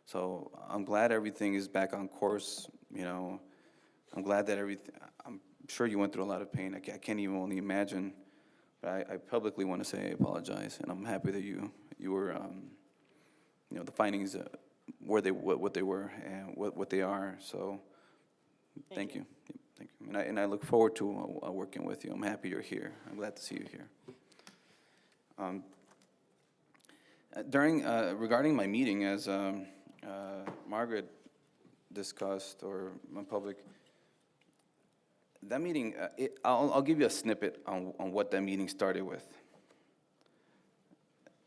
So I'm glad everything is back on course. You know, I'm glad that I'm sure you went through a lot of pain. I can't even only imagine. But I publicly want to say I apologize, and I'm happy that you were, you know, the findings what they were and what they are. So thank you. Thank you. And I look forward to working with you. I'm happy you're here. I'm glad to see you here. Regarding my meeting, as Margaret discussed, or my public, that meeting, I'll give you a snippet on what that meeting started with.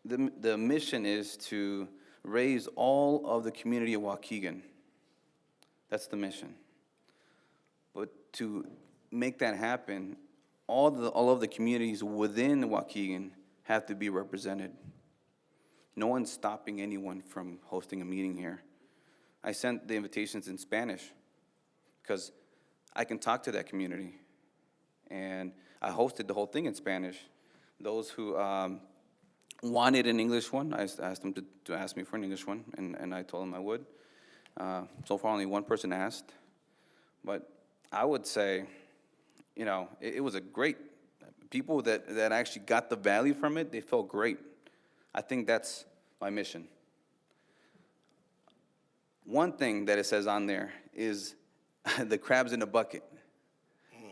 The mission is to raise all of the community of Waukegan. That's the mission. But to make that happen, all of the communities within Waukegan have to be represented. No one's stopping anyone from hosting a meeting here. I sent the invitations in Spanish because I can talk to that community. And I hosted the whole thing in Spanish. Those who wanted an English one, I asked them to ask me for an English one, and I told them I would. So far, only one person asked. But I would say, you know, it was a great, people that actually got the value from it, they felt great. I think that's my mission. One thing that it says on there is the crabs in the bucket.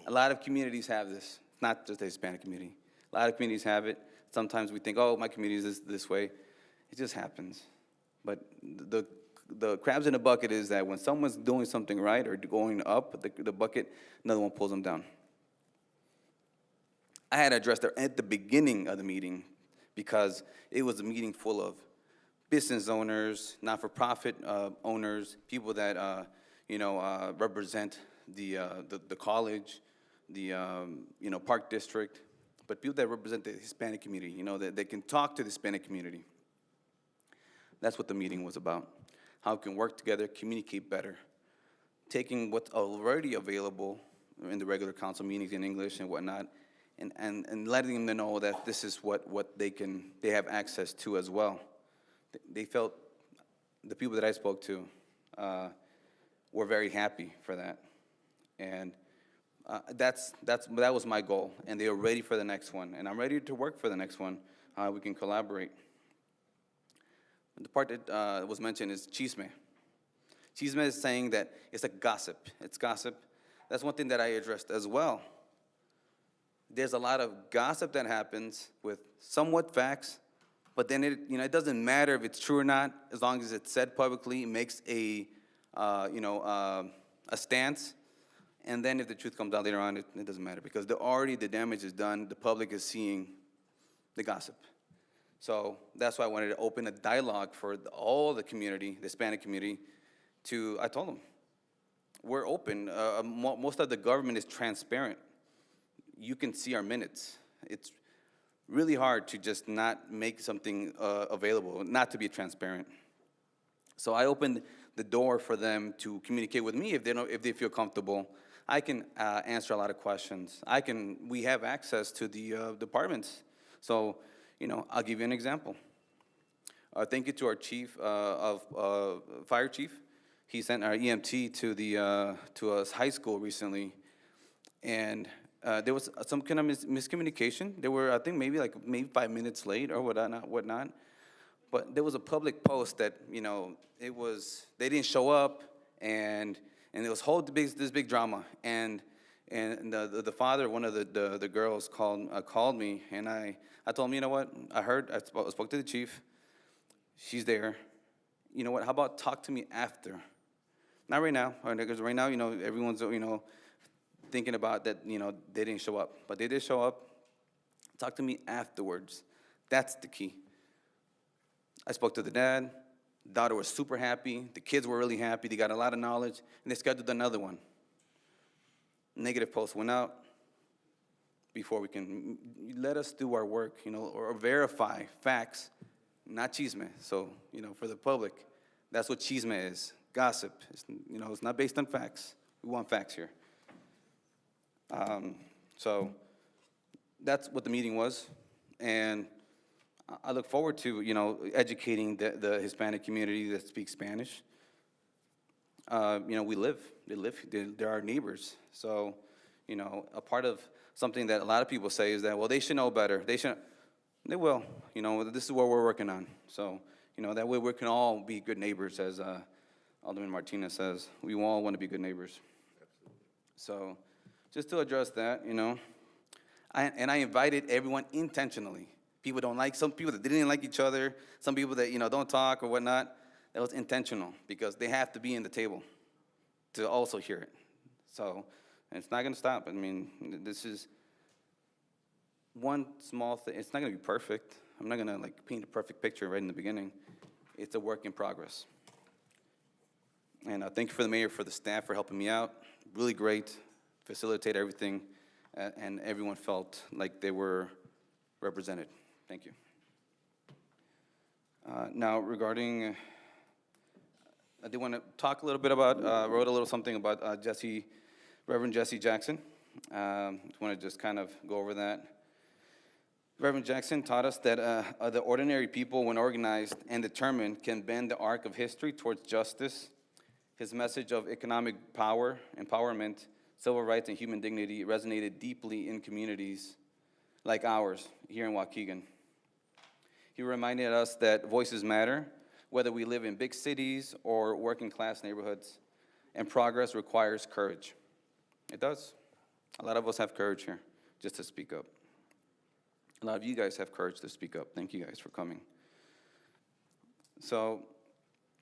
A lot of communities have this, not just the Hispanic community. A lot of communities have it. Sometimes we think, oh, my community is this way. It just happens. But the the crabs in the bucket is that when someone's doing something right or going up the bucket, another one pulls them down. I had addressed that at the beginning of the meeting because it was a meeting full of business owners, not-for-profit owners, people that represent the college, the Park District, but people that represent the Hispanic community, that they can talk to the Hispanic community. That's what the meeting was about. How we can work together, communicate better, taking what's already available in the regular council meetings in English and whatnot, and letting them know that this is what they have access to as well. They felt, the people that I spoke to were very happy for that. And that was my goal, and they are ready for the next one. And I'm ready to work for the next one. We can collaborate. The part that was mentioned is chisme. Chisme is saying that it's a gossip. It's gossip. That's one thing that I addressed as well. There's a lot of gossip that happens with somewhat facts, but then it doesn't matter if it's true or not, as long as it's said publicly, it makes a stance. And then if the truth comes out later on, it doesn't matter because the damage is done. The public is seeing the gossip. So that's why I wanted to open a dialogue for all the community, the Hispanic community, I told them, we're open. Most of the government is transparent. You can see our minutes. It's really hard to just not make something available, not to be transparent. So I opened the door for them to communicate with me if they feel comfortable. I can answer a lot of questions. We have access to the departments. So, I'll give you an example. Thank you to our chief fire chief. He sent our EMT to a high school recently, and there was some kind of miscommunication. They were, I think, maybe 5 minutes late or whatnot. But there was a public post that they didn't show up, and it was this big drama. And the father, one of the girls called me, and I told him, you know what? I spoke to the chief. She's there. You know what? How about talk to me after? Not right now, because right now, everyone's thinking about that. They didn't show up, but they did show up. Talk to me afterwards. That's the key. I spoke to the dad. Daughter was super happy. The kids were really happy. They got a lot of knowledge, and they scheduled another one. Negative post went out before we can let us do our work, or verify facts, not chisme. So, for the public, that's what chisme is, gossip. It's not based on facts. We want facts here. So that's what the meeting was, and I look forward to, educating the Hispanic community that speaks Spanish. They live, they're our neighbors. So, a part of something that a lot of people say is that, well, they should know better. They will, this is what we're working on. So, that way we can all be good neighbors, as Alderman Martinez says. We all want to be good neighbors. Absolutely. So, just to address that, I invited everyone intentionally. People don't like, some people that didn't like each other, some people that, don't talk or whatnot. That was intentional because they have to be in the table to also hear it. So it's not going to stop. I mean, this is one small thing. It's not going to be perfect. I'm not going to paint a perfect picture right in the beginning. It's a work in progress. And thank you for the mayor, for the staff for helping me out. Really great, facilitate everything, and everyone felt like they were represented. Thank you. Now, regarding, I did want to talk a little bit about, wrote a little something about Reverend Jesse Jackson. Want to just kind of go over that. Reverend Jackson taught us that the ordinary people, when organized and determined, can bend the arc of history towards justice. His message of economic power, empowerment, civil rights, and human dignity resonated deeply in communities like ours here in Waukegan. He reminded us that voices matter, whether we live in big cities or working class neighborhoods, and progress requires courage. It does. A lot of us have courage here just to speak up. A lot of you guys have courage to speak up. Thank you guys for coming. So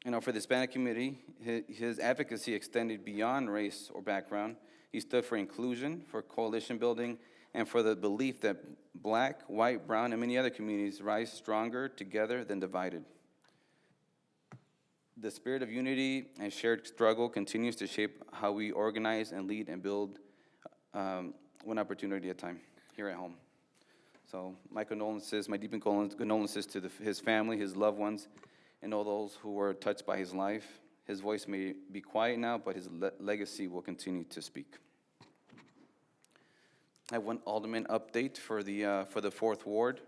For the Hispanic community, his advocacy extended beyond race or background. He stood for inclusion, for coalition building, and for the belief that black, white, brown, and many other communities rise stronger together than divided. The spirit of unity and shared struggle continues to shape how we organize and lead and build one opportunity at a time here at home. So my condolences, my deep condolences to his family, his loved ones, and all those who were touched by his life. His voice may be quiet now, but his legacy will continue to speak. I have one alderman update for the Fourth Ward.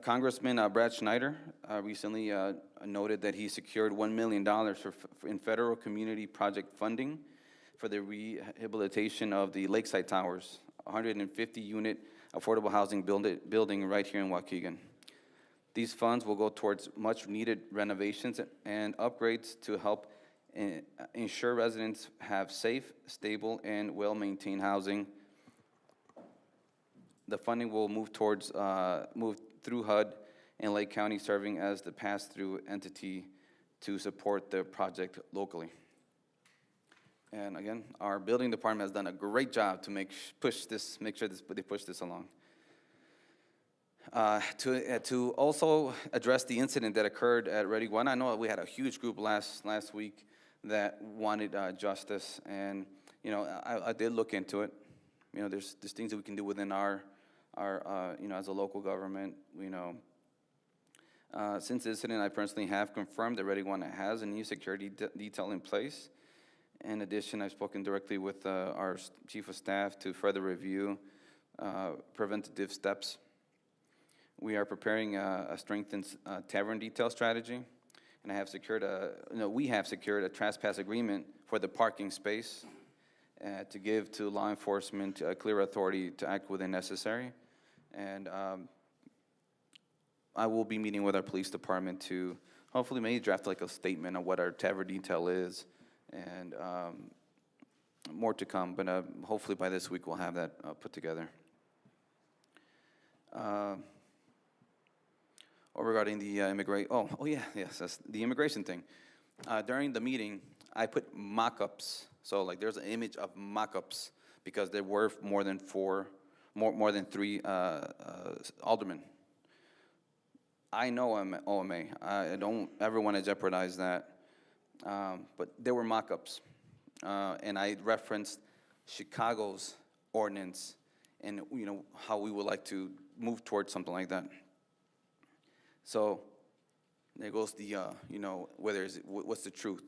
Congressman Brad Schneider recently noted that he secured $1 million in federal community project funding for the rehabilitation of the Lakeside Towers, 150-unit affordable housing building right here in Waukegan. These funds will go towards much-needed renovations and upgrades to help ensure residents have safe, stable, and well-maintained housing. The funding will move through HUD and Lake County, serving as the pass-through entity to support the project locally. And again, our building department has done a great job to make sure they push this along. To also address the incident that occurred at Ready One, I know we had a huge group last week that wanted justice, and I did look into it. There's things that we can do within our as a local government. Since the incident, I personally have confirmed that Ready One has a new security detail in place. In addition, I've spoken directly with our chief of staff to further review preventative steps. We are preparing a strengthened tavern detail strategy, and we have secured a trespass agreement for the parking space to give to law enforcement a clear authority to act when necessary. And I will be meeting with our police department to hopefully maybe draft like a statement on what our tavern detail is, and more to come, but hopefully by this week we'll have that put together. Regarding the the immigration thing. During the meeting, I put mock-ups. So like there's an image of mock-ups because there were more than three aldermen. I know I'm OMA. I don't ever want to jeopardize that. But there were mock-ups. And I referenced Chicago's ordinance and how we would like to move towards something like that. So there goes the, what's the truth?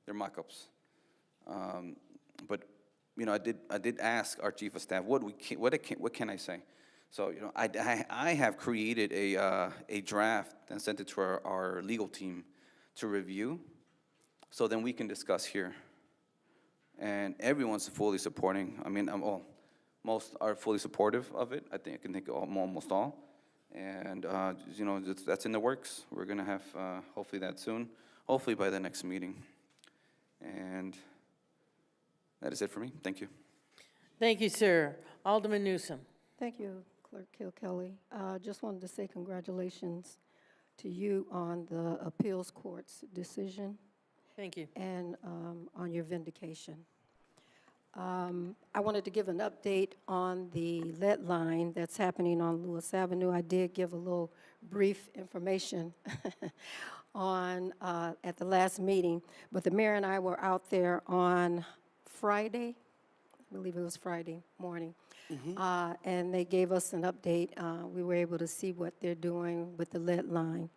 They're mock-ups. But I did ask our chief of staff, what can I say? So I have created a draft and sent it to our legal team to review, so then we can discuss here. And everyone's fully supporting. I mean, most are fully supportive of it. I can think almost all. And, that's in the works. We're going to have, hopefully that soon, hopefully by the next meeting. And that is it for me. Thank you. Thank you, sir. Alderman Newsom. Thank you, Clerk Kilkelly. Just wanted to say congratulations to you on the appeals court's decision. Thank you. And on your vindication. I wanted to give an update on the lead line that's happening on Lewis Avenue. I did give a little brief information on at the last meeting, but the mayor and I were out there on Friday, I believe it was Friday morning, and they gave us an update. We were able to see what they're doing with the lead line.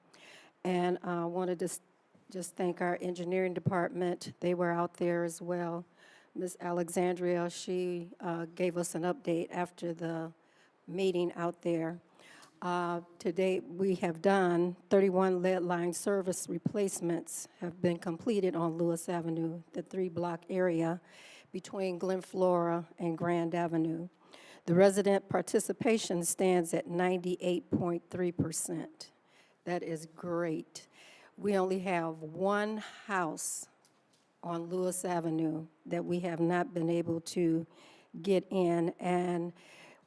And I wanted to just thank our engineering department. They were out there as well. Ms. Alexandria, she gave us an update after the meeting out there. To date, we have done 31 lead line service replacements have been completed on Lewis Avenue, the 3-block area between Glen Flora and Grand Avenue. The resident participation stands at 98.3%. That is great. We only have one house on Lewis Avenue that we have not been able to get in, and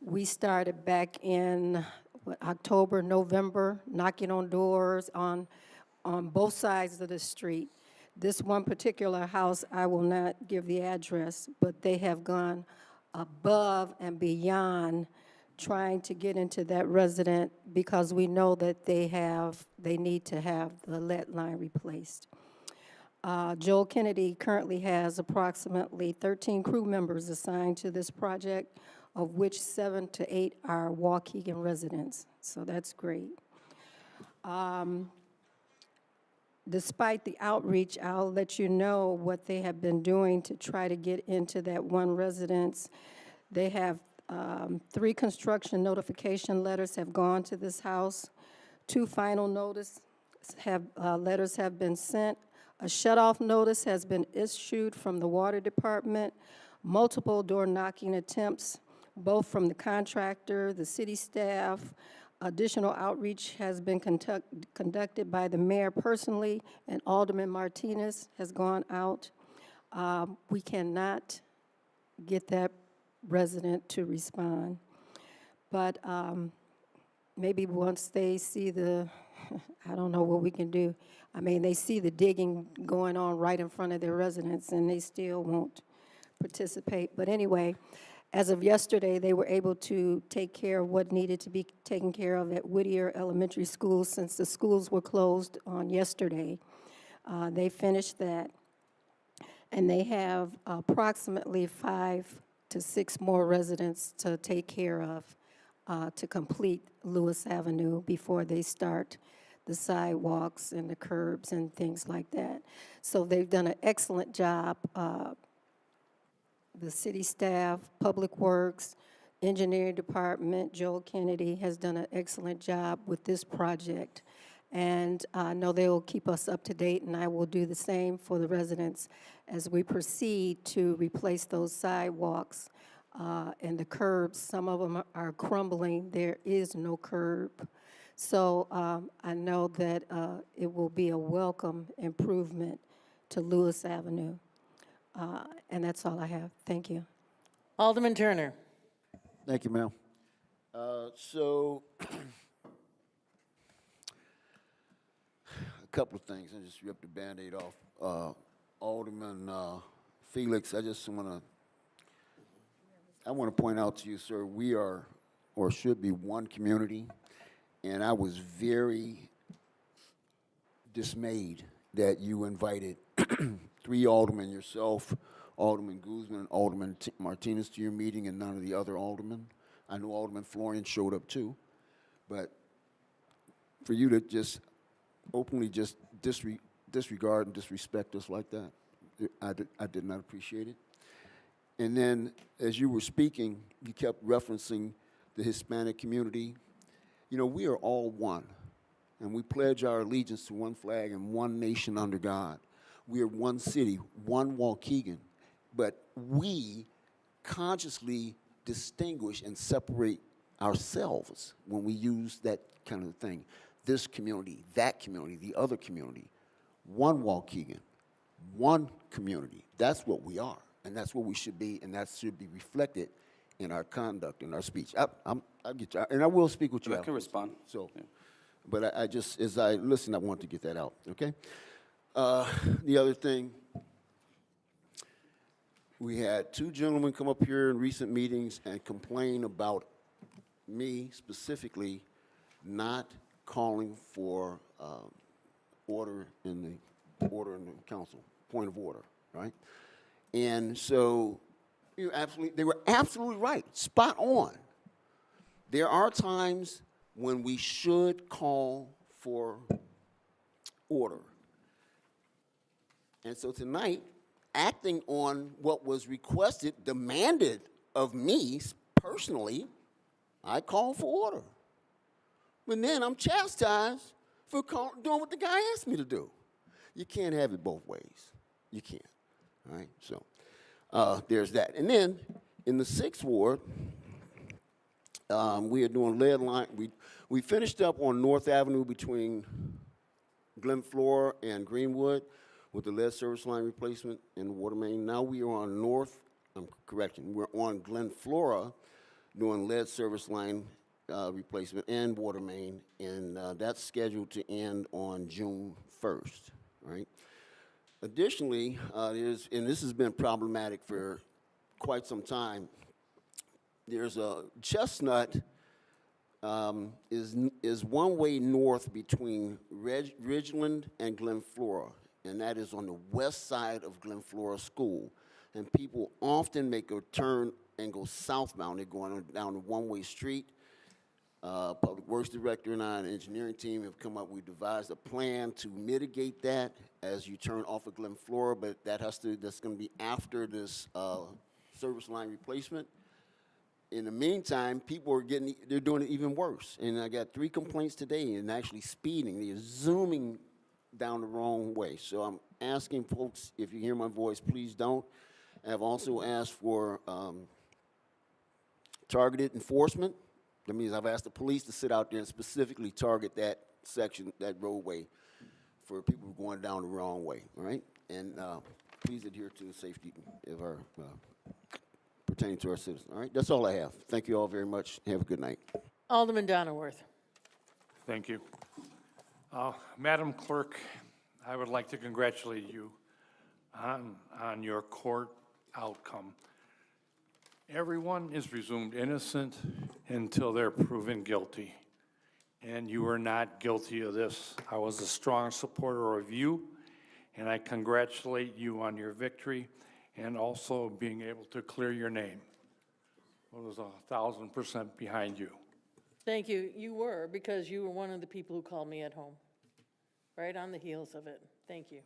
we started back in October, November, knocking on doors on on both sides of the street. This one particular house, I will not give the address, but they have gone above and beyond trying to get into that resident because we know that they need to have the lead line replaced. Joel Kennedy currently has approximately 13 crew members assigned to this project, of which 7 to 8 are Waukegan residents, so that's great. Despite the outreach, I'll let you know what they have been doing to try to get into that one residence. They have 3 construction notification letters have gone to this house. 2 final letters have been sent. A shut-off notice has been issued from the water department. Multiple door knocking attempts, both from the contractor, the city staff. Additional outreach has been conducted by the mayor personally, and Alderman Martinez has gone out. We cannot get that resident to respond. But maybe once they see I don't know what we can do. I mean, they see the digging going on right in front of their residence, and they still won't participate. But anyway, as of yesterday, they were able to take care of what needed to be taken care of at Whittier Elementary School since the schools were closed on yesterday. They finished that, and they have approximately 5 to 6 more residents to take care of to complete Lewis Avenue before they start the sidewalks and the curbs and things like that. So they've done an excellent job. The city staff, Public Works, Engineering Department, Joel Kennedy has done an excellent job with this project. And I know they will keep us up to date, and I will do the same for the residents as we proceed to replace those sidewalks and the curbs. Some of them are crumbling. There is no curb. So I know that it will be a welcome improvement to Lewis Avenue. And that's all I have. Thank you. Alderman Turner. Thank you, ma'am. So, a couple of things. I just ripped the Band-Aid off. Alderman Felix, I want to point out to you, sir, we are, or should be, one community, and I was very dismayed that you invited 3 aldermen, yourself, Alderman Guzman, and Alderman Martinez to your meeting, and none of the other aldermen. I know Alderman Florian showed up too, but for you to just openly just disregard and disrespect us like that, I did not appreciate it. And then, as you were speaking, you kept referencing the Hispanic community. You know, we are all one, and we pledge our allegiance to one flag and one nation under God. We are one city, one Waukegan, but we consciously distinguish and separate ourselves when we use that kind of thing. This community, that community, the other community. One Waukegan, one community. That's what we are, and that's what we should be, and that should be reflected in our conduct, in our speech. I'll get you, and I will speak with you. I can respond. So, yeah. But I just, as I listen, I want to get that out, okay? The other thing, we had 2 gentlemen come up here in recent meetings and complain about me specifically not calling for order in the council, point of order, right? And so they were absolutely right, spot on. There are times when we should call for order. And so tonight, acting on what was requested, demanded of me personally, I called for order. But then I'm chastised for doing what the guy asked me to do. You can't have it both ways. You can't. All right? So there's that. And then in the 6th ward, we are doing lead line. We finished up on North Avenue between Glen Flora and Greenwood with the lead service line replacement and the water main. Now we are on we're on Glen Flora doing lead service line replacement and water main, and that's scheduled to end on June first, right? Additionally, and this has been problematic for quite some time, there's a Chestnut is one way north between Ridgeland and Glen Flora, and that is on the west side of Glen Flora School. And people often make a turn and go southbound. They're going down a one-way street. Public Works Director and I and the engineering team have come up, we devised a plan to mitigate that as you turn off of Glen Flora, but that's going to be after this service line replacement. In the meantime, people are they're doing it even worse. And I got 3 complaints today and actually speeding. They're zooming down the wrong way. So I'm asking folks, if you hear my voice, please don't. I've also asked for targeted enforcement. That means I've asked the police to sit out there and specifically target that section, that roadway, for people who are going down the wrong way, all right? And please adhere to the safety of our, pertaining to our citizens, all right? That's all I have. Thank you all very much. Have a good night. Alderman Donnerworth. Thank you. Madam Clerk, I would like to congratulate you on your court outcome. Everyone is presumed innocent until they're proven guilty. And you are not guilty of this. I was a strong supporter of you, and I congratulate you on your victory and also being able to clear your name. I was 1,000% behind you. Thank you. You were, because you were one of the people who called me at home, right on the heels of it. Thank you.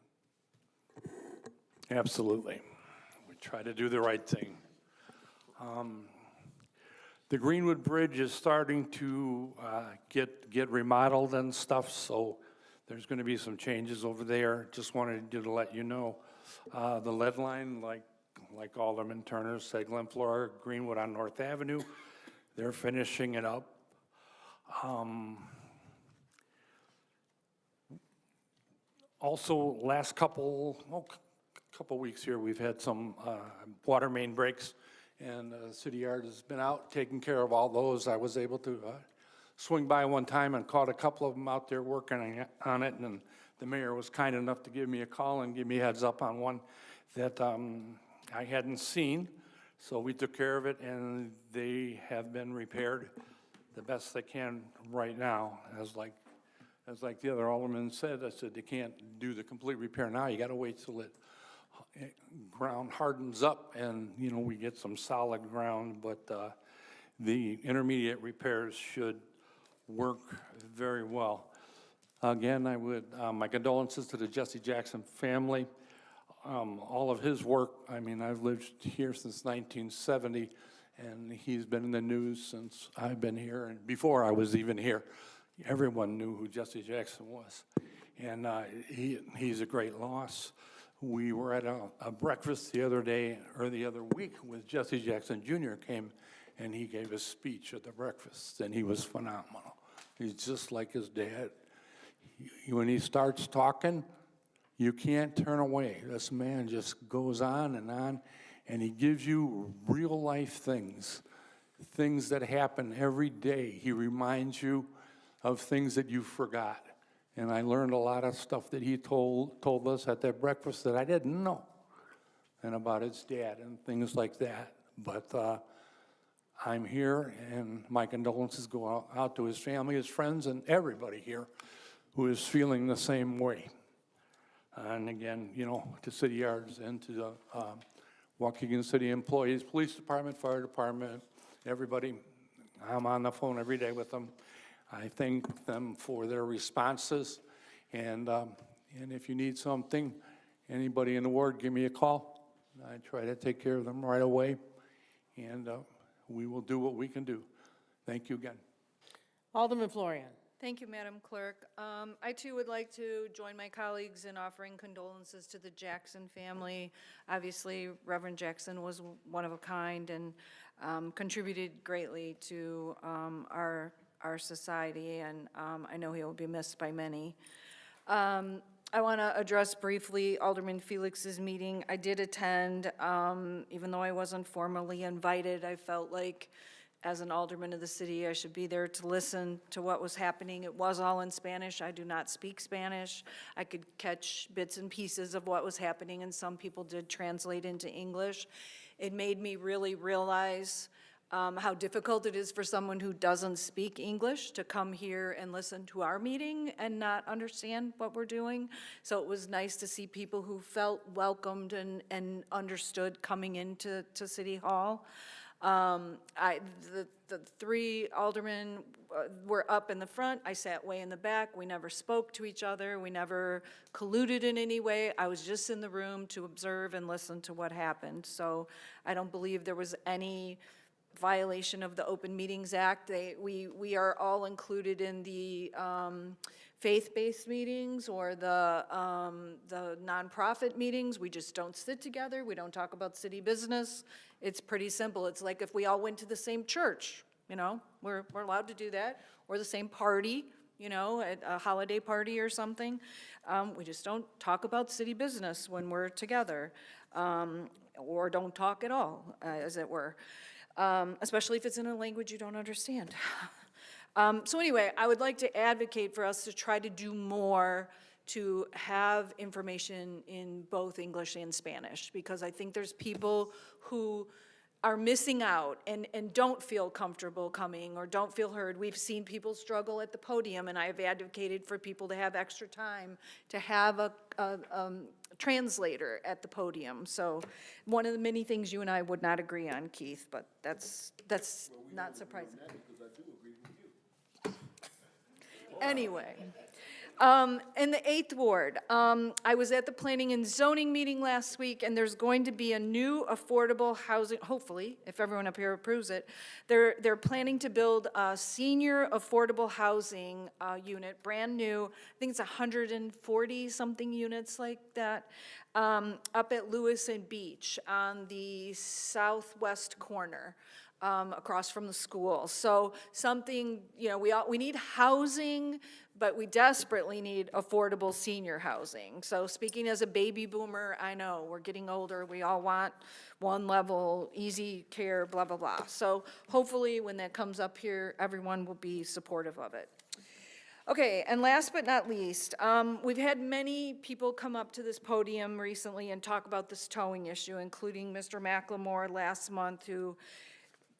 Absolutely. We try to do the right thing. The Greenwood Bridge is starting to get remodeled and stuff, so there's going to be some changes over there. Just wanted to let you know. The lead line, like Alderman Turner said, Glen Flora, Greenwood on North Avenue, they're finishing it up. Also, last couple weeks here, we've had some water main breaks, and City Yard has been out taking care of all those. I was able to swing by one time and caught a couple of them out there working on it, and the mayor was kind enough to give me a call and give me a heads up on one that I hadn't seen. So we took care of it, and they have been repaired the best they can right now. As like the other alderman said, I said they can't do the complete repair now. You got to wait till it ground hardens up and, you know, we get some solid ground, but the intermediate repairs should work very well. Again, I would, my condolences to the Jesse Jackson family. All of his work, I mean, I've lived here since 1970, and he's been in the news since I've been here, and before I was even here. Everyone knew who Jesse Jackson was, and he's a great loss. We were at a breakfast the other day, or the other week, with Jesse Jackson Jr. came, and he gave a speech at the breakfast, and he was phenomenal. He's just like his dad. When he starts talking, you can't turn away. This man just goes on, and he gives you real-life things that happen every day. He reminds you of things that you forgot. And I learned a lot of stuff that he told us at that breakfast that I didn't know, and about his dad and things like that. But I'm here, and my condolences go out to his family, his friends, and everybody here who is feeling the same way. And again, you know, to City Yards and to the Waukegan City employees, police department, fire department, everybody. I'm on the phone every day with them. I thank them for their responses, and if you need something, anybody in the ward, give me a call. I try to take care of them right away, and we will do what we can do. Thank you again. Alderman Florian. Thank you, Madam Clerk. I too would like to join my colleagues in offering condolences to the Jackson family. Obviously, Reverend Jackson was one of a kind and contributed greatly to our society, and I know he will be missed by many. I want to address briefly Alderman Felix's meeting. I did attend, even though I wasn't formally invited. I felt like as an alderman of the city, I should be there to listen to what was happening. It was all in Spanish. I do not speak Spanish. I could catch bits and pieces of what was happening, and some people did translate into English. It made me really realize how difficult it is for someone who doesn't speak English to come here and listen to our meeting and not understand what we're doing. So it was nice to see people who felt welcomed and understood coming into City Hall. The three aldermen were up in the front. I sat way in the back. We never spoke to each other. We never colluded in any way. I was just in the room to observe and listen to what happened. So I don't believe there was any violation of the Open Meetings Act. We are all included in the faith-based meetings or the nonprofit meetings. We just don't sit together. We don't talk about city business. It's pretty simple. It's like if we all went to the same church, you know, we're allowed to do that, or the same party, you know, at a holiday party or something. We just don't talk about city business when we're together, or don't talk at all, as it were. Especially if it's in a language you don't understand. So anyway, I would like to advocate for us to try to do more to have information in both English and Spanish, because I think there's people who are missing out and don't feel comfortable coming or don't feel heard. We've seen people struggle at the podium, and I've advocated for people to have extra time to have a translator at the podium. So one of the many things you and I would not agree on, Keith, but that's not surprising. Anyway, in the 8th Ward, I was at the Planning and Zoning meeting last week, and there's going to be a new affordable housing, hopefully, if everyone up here approves it. They're planning to build a senior affordable housing unit, brand new. I think it's 140-something units like that, up at Lewis and Beach on the southwest corner. Across from the school. So something, you know, we need housing, but we desperately need affordable senior housing. So speaking as a baby boomer, I know we're getting older. We all want one level, easy care, blah, blah, blah. So hopefully when that comes up here, everyone will be supportive of it. Okay, and last but not least, we've had many people come up to this podium recently and talk about this towing issue, including Mr. McLemore last month, who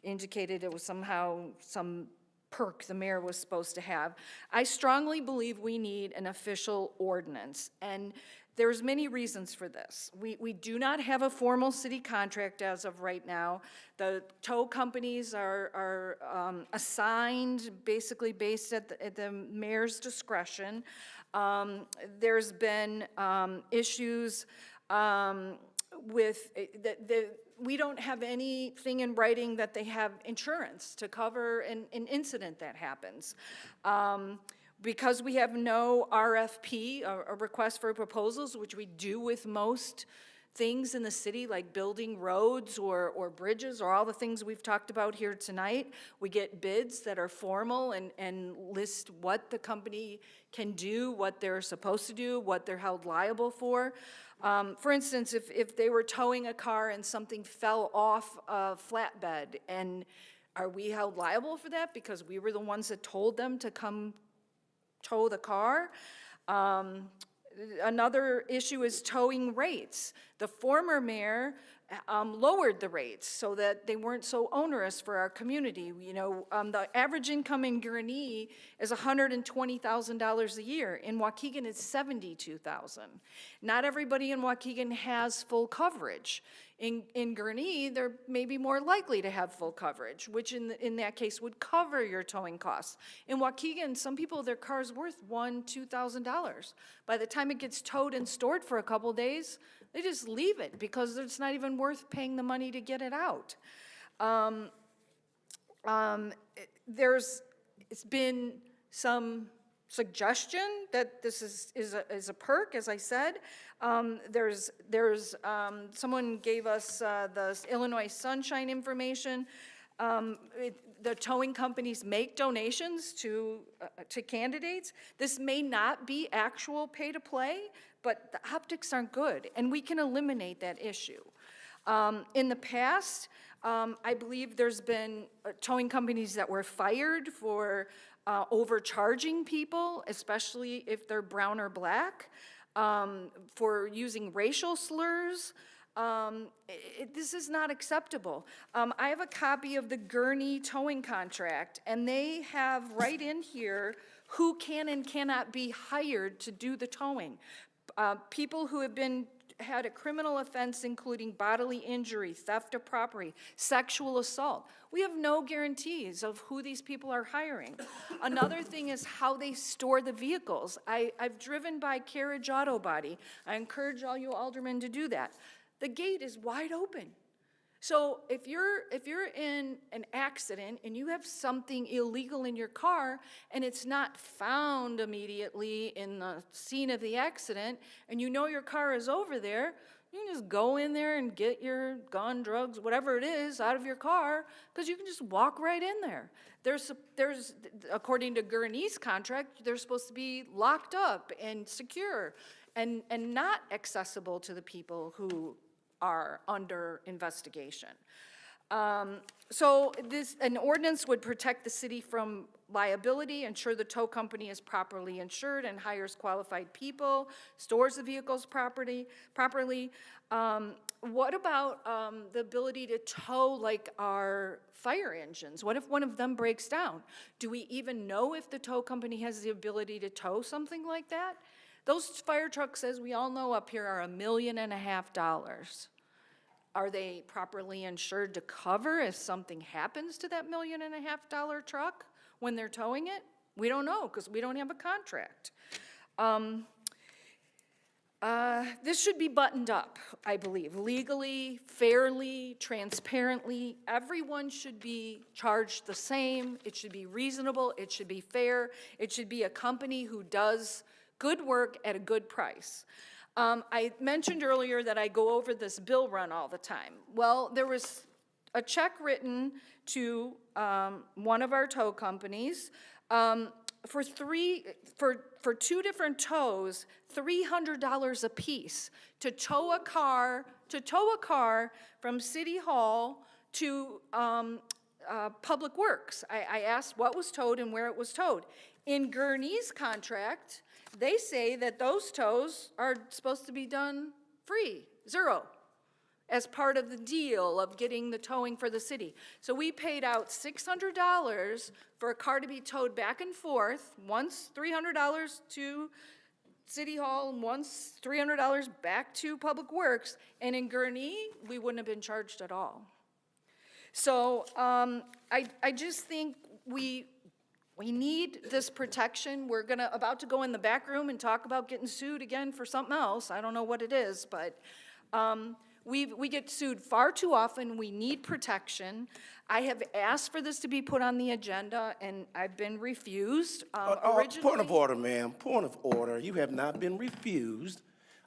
indicated it was somehow some perk the mayor was supposed to have. I strongly believe we need an official ordinance, and there's many reasons for this. We do not have a formal city contract as of right now. The tow companies are assigned, basically based at the mayor's discretion. There's been issues with we don't have anything in writing that they have insurance to cover an incident that happens. Because we have no RFP, a request for proposals, which we do with most things in the city, like building roads or bridges or all the things we've talked about here tonight. We get bids that are formal and list what the company can do, what they're supposed to do, what they're held liable for. For instance, if they were towing a car and something fell off a flatbed, and are we held liable for that because we were the ones that told them to come tow the car? Another issue is towing rates. The former mayor lowered the rates so that they weren't so onerous for our community. You know, the average income in Gurnee is $120,000 a year. In Waukegan, it's $72,000. Not everybody in Waukegan has full coverage. In Gurnee, they're maybe more likely to have full coverage, which in that case would cover your towing costs. In Waukegan, some people, their car's worth $1,000, $2,000. By the time it gets towed and stored for a couple days, they just leave it because it's not even worth paying the money to get it out. It's been some suggestion that this is a perk, as I said. Someone gave us the Illinois Sunshine information. The towing companies make donations to candidates. This may not be actual pay-to-play, but the optics aren't good, and we can eliminate that issue. In the past, I believe there's been towing companies that were fired for overcharging people, especially if they're brown or black, for using racial slurs. This is not acceptable. I have a copy of the Gurney towing contract, and they have right in here who can and cannot be hired to do the towing. People who have had a criminal offense, including bodily injury, theft of property, sexual assault. We have no guarantees of who these people are hiring. Another thing is how they store the vehicles. I've driven by Carriage Auto Body. I encourage all you aldermen to do that. The gate is wide open. So if you're in an accident and you have something illegal in your car and it's not found immediately in the scene of the accident, and you know your car is over there, you can just go in there and get your gun, drugs, whatever it is out of your car, because you can just walk right in there. There's, according to Gurney's contract, they're supposed to be locked up and secure and not accessible to the people who are under investigation. So an ordinance would protect the city from liability, ensure the tow company is properly insured and hires qualified people, stores the vehicles properly. What about the ability to tow like our fire engines? What if one of them breaks down? Do we even know if the tow company has the ability to tow something like that? Those fire trucks, as we all know up here, are $1.5 million. Are they properly insured to cover if something happens to that $1.5 million truck when they're towing it? We don't know because we don't have a contract. This should be buttoned up, I believe, legally, fairly, transparently. Everyone should be charged the same. It should be reasonable. It should be fair. It should be a company who does good work at a good price. I mentioned earlier that I go over this bill run all the time. Well, there was a check written to one of our tow companies for two different tows, $300 a piece to tow a car from City Hall to Public Works. I asked what was towed and where it was towed. In Gurney's contract, they say that those tows are supposed to be done free, zero, as part of the deal of getting the towing for the city. So we paid out $600 for a car to be towed back and forth, once $300 to City Hall and once $300 back to Public Works, and in Gurney, we wouldn't have been charged at all. So I just think we need this protection. We're about to go in the back room and talk about getting sued again for something else. I don't know what it is, but we get sued far too often. We need protection. I have asked for this to be put on the agenda, and I've been refused. Point of order, ma'am. Point of order. You have not been refused.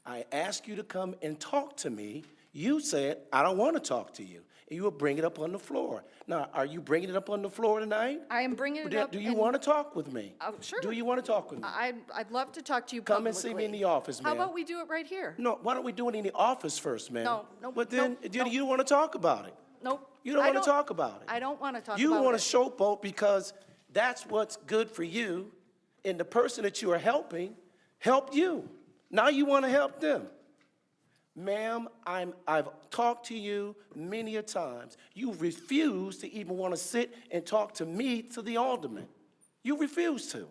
I asked you to come and talk to me. You said, I don't want to talk to you. And you will bring it up on the floor. Now, are you bringing it up on the floor tonight? I am bringing it up. Do you want to talk with me? Sure. Do you want to talk with me? I'd love to talk to you Come publicly. and see me in the office, ma'am. How about we do it right here? No, why don't we do it in the office first, ma'am? No. But then, you don't want to talk about it. Nope. You don't want to talk about it. I don't want to talk about it. You want to showboat because that's what's good for you, and the person that you are helping helped you. Now you want to help them. Ma'am, I've talked to you many a times. You refuse to even want to sit and talk to me, to the alderman. You refuse to.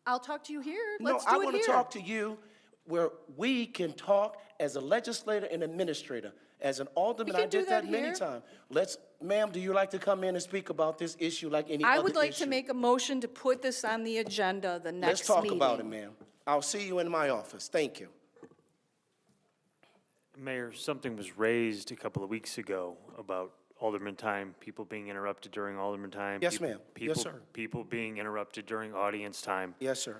I'll talk to you here. No, Let's do I it want to here. talk to you where we can talk as a legislator and administrator. As an alderman, We can I did do that that many here. times. Ma'am, do you like to come in and speak about this issue like any other I issue? would like to make a motion to put this on the agenda the next Let's meeting. talk about it, ma'am. I'll see you in my office. Thank you. Mayor, something was raised a couple of weeks ago about Alderman time, people being interrupted during Alderman time. Yes, ma'am. Yes, sir. People being interrupted during audience time. Yes, sir.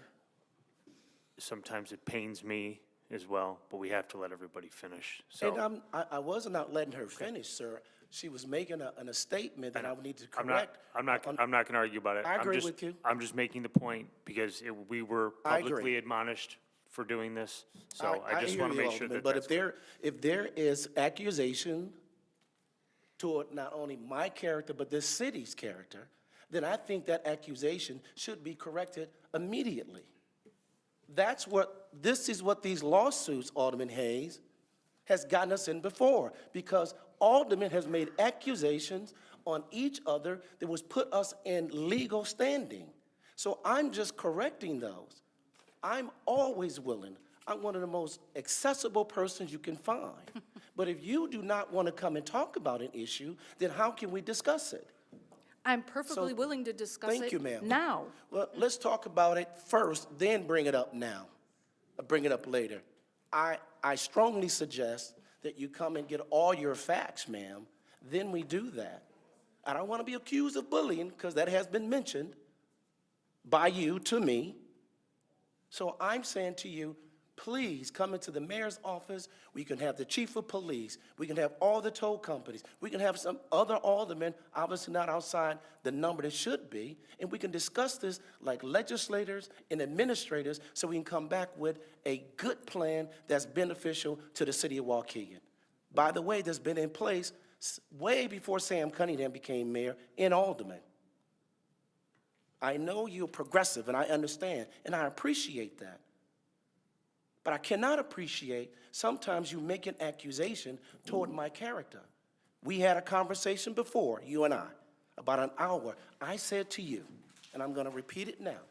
Sometimes it pains me as well, but we have to let everybody finish. So And I was not letting her finish, sir. She was making a statement that I would need to correct. I'm not going to argue about it. I agree with you. I'm just making the point because we were I agree. publicly admonished for doing this. So I just hear want to you, make sure Alderman, that but that's clear. if there is accusation toward not only my character, but this city's character, then I think that accusation should be corrected immediately. This is what these lawsuits, Alderman Hayes, has gotten us in before, because Alderman has made accusations on each other that was put us in legal standing. So I'm just correcting those. I'm always willing. I'm one of the most accessible persons you can find. But if you do not want to come and talk about an issue, then how can we discuss it? I'm perfectly willing to discuss it now. Thank you, ma'am. Well, let's talk about it first, then bring it up now. Bring it up later. I strongly suggest that you come and get all your facts, ma'am. Then we do that. I don't want to be accused of bullying, because that has been mentioned by you to me. So I'm saying to you, please come into the mayor's office. We can have the chief of police. We can have all the toll companies. We can have some other aldermen, obviously not outside the number that should be, and we can discuss this like legislators and administrators so we can come back with a good plan that's beneficial to the city of Waukegan. By the way, that's been in place way before Sam Cunningham became mayor and alderman. I know you're progressive, and I understand, and I appreciate that. But I cannot appreciate sometimes you make an accusation toward my character. We had a conversation before, you and I, about an hour. I said to you, and I'm going to repeat it now,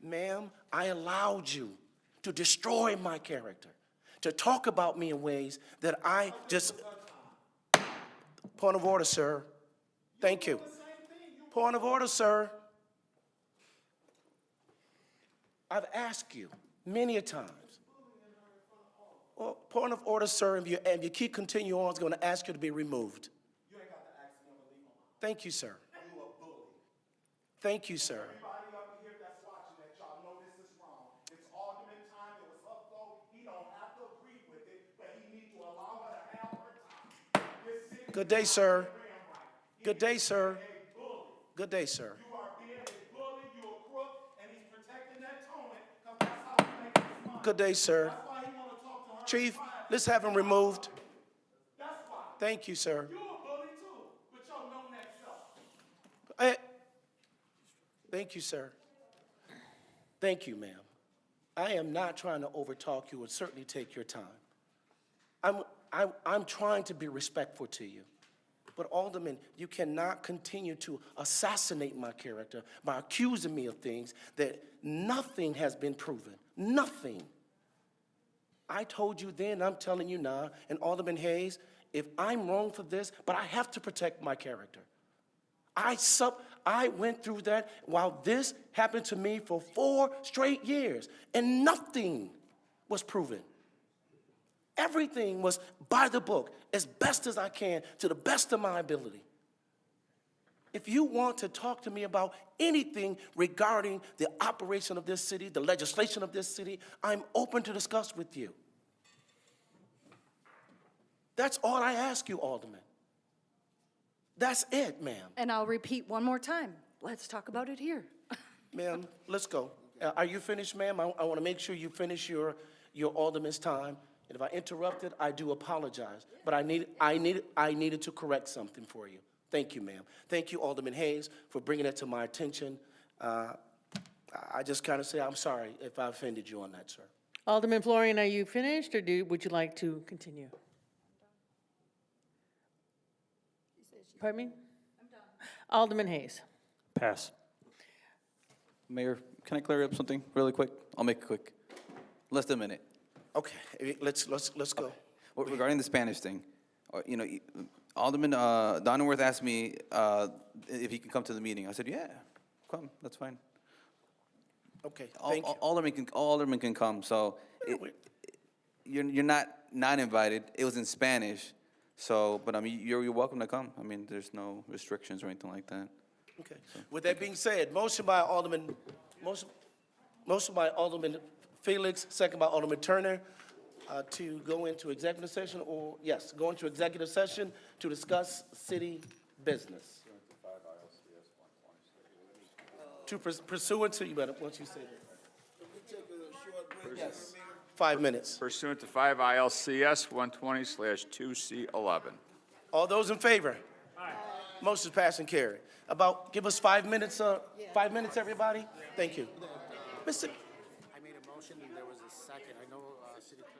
ma'am, I allowed you to destroy my character, to talk about me in ways that I just... Point of order, sir. Thank you. Point of order, sir. I've asked you many a times. Well, point of order, sir, if you keep continuing on, it's going to ask you to be removed. You ain't got to ask me to leave. Thank you, sir. You a bully. Thank you, sir. Everybody up here that's watching that, y'all know this is wrong. It's Alderman time. It was her fault. He don't have to agree with it, but he needs to allow her to have her time. Good day, sir. Good day, sir. Good day, sir. You are being a bully. You a crook, and he's protecting that Tony because that's how he makes his money. Good day, sir. That's why he want to talk to her. Chief, let's have him removed. That's why. Thank you, sir. You a bully too, but y'all know that self. Thank you, sir. Thank you, ma'am. I am not trying to overtalk you, and certainly take your time. I'm trying to be respectful to you. But Alderman, you cannot continue to assassinate my character by accusing me of things that nothing has been proven. Nothing. I told you then, I'm telling you now, and Alderman Hayes, if I'm wrong for this, but I have to protect my character. I went through that while this happened to me for 4 straight years, and nothing was proven. Everything was by the book, as best as I can, to the best of my ability. If you want to talk to me about anything regarding the operation of this city, the legislation of this city, I'm open to discuss with you. That's all I ask you, Alderman. That's it, ma'am. And I'll repeat one more time. Let's talk about it here. Ma'am, let's go. Are you finished, ma'am? I want to make sure you finish your alderman's time. And if I interrupted, I do apologize. But I needed to correct something for you. Thank you, ma'am. Thank you, Alderman Hayes, for bringing it to my attention. I just kind of say I'm sorry if I offended you on that, sir. Alderman Florian, are you finished, or would you like to continue? Pardon me? I'm done. Alderman Hayes. Pass. Mayor, can I clear up something really quick? I'll make it quick. Less than a minute. Okay, let's go. Okay. Well, regarding the Spanish thing, Alderman Donnerworth asked me if he can come to the meeting. I said, yeah, come, that's fine. Okay, thank you. Alderman can come, so you're not invited. It was in Spanish, so, but I mean, you're welcome to come. I mean, there's no restrictions or anything like that. Okay. With that being said, motion by Alderman Felix, second by Alderman Turner, to go into executive session, or, yes, go into executive session to discuss city business. To pursuant to, you better, once you say that. Yes, 5 minutes. Pursuant to 5 ILCS 120/2C11. All those in favor? Aye. Motion passed and carried. Give us 5 minutes, 5 minutes, everybody? Thank you. Mr. I made a motion and there was a second. I know, City Clerk.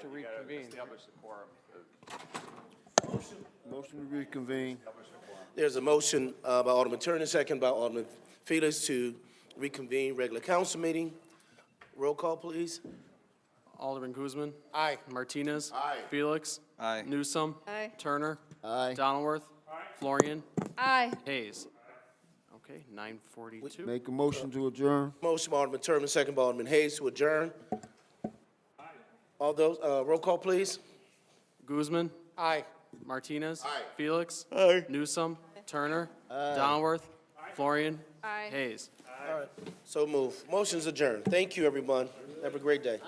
to reconvene. Motion to reconvene. There's a motion by Alderman Turner, second by Alderman Felix to reconvene regular council meeting. Roll call, please. Alderman Guzman. Aye. Martinez. Aye. Felix. Aye. Newsome. Aye. Turner. Aye. Donalworth. Florian. Aye. Hayes. Okay, 9:42. Make a motion to adjourn. Motion by Alderman Turner, second by Alderman Hayes to adjourn. All those, roll call, please. Guzman. Aye. Martinez. Aye. Felix. Aye. Newsome. Turner. Donalworth. Florian. Aye. Hayes. So move. Motion's adjourned. Thank you, everyone. Have a great day.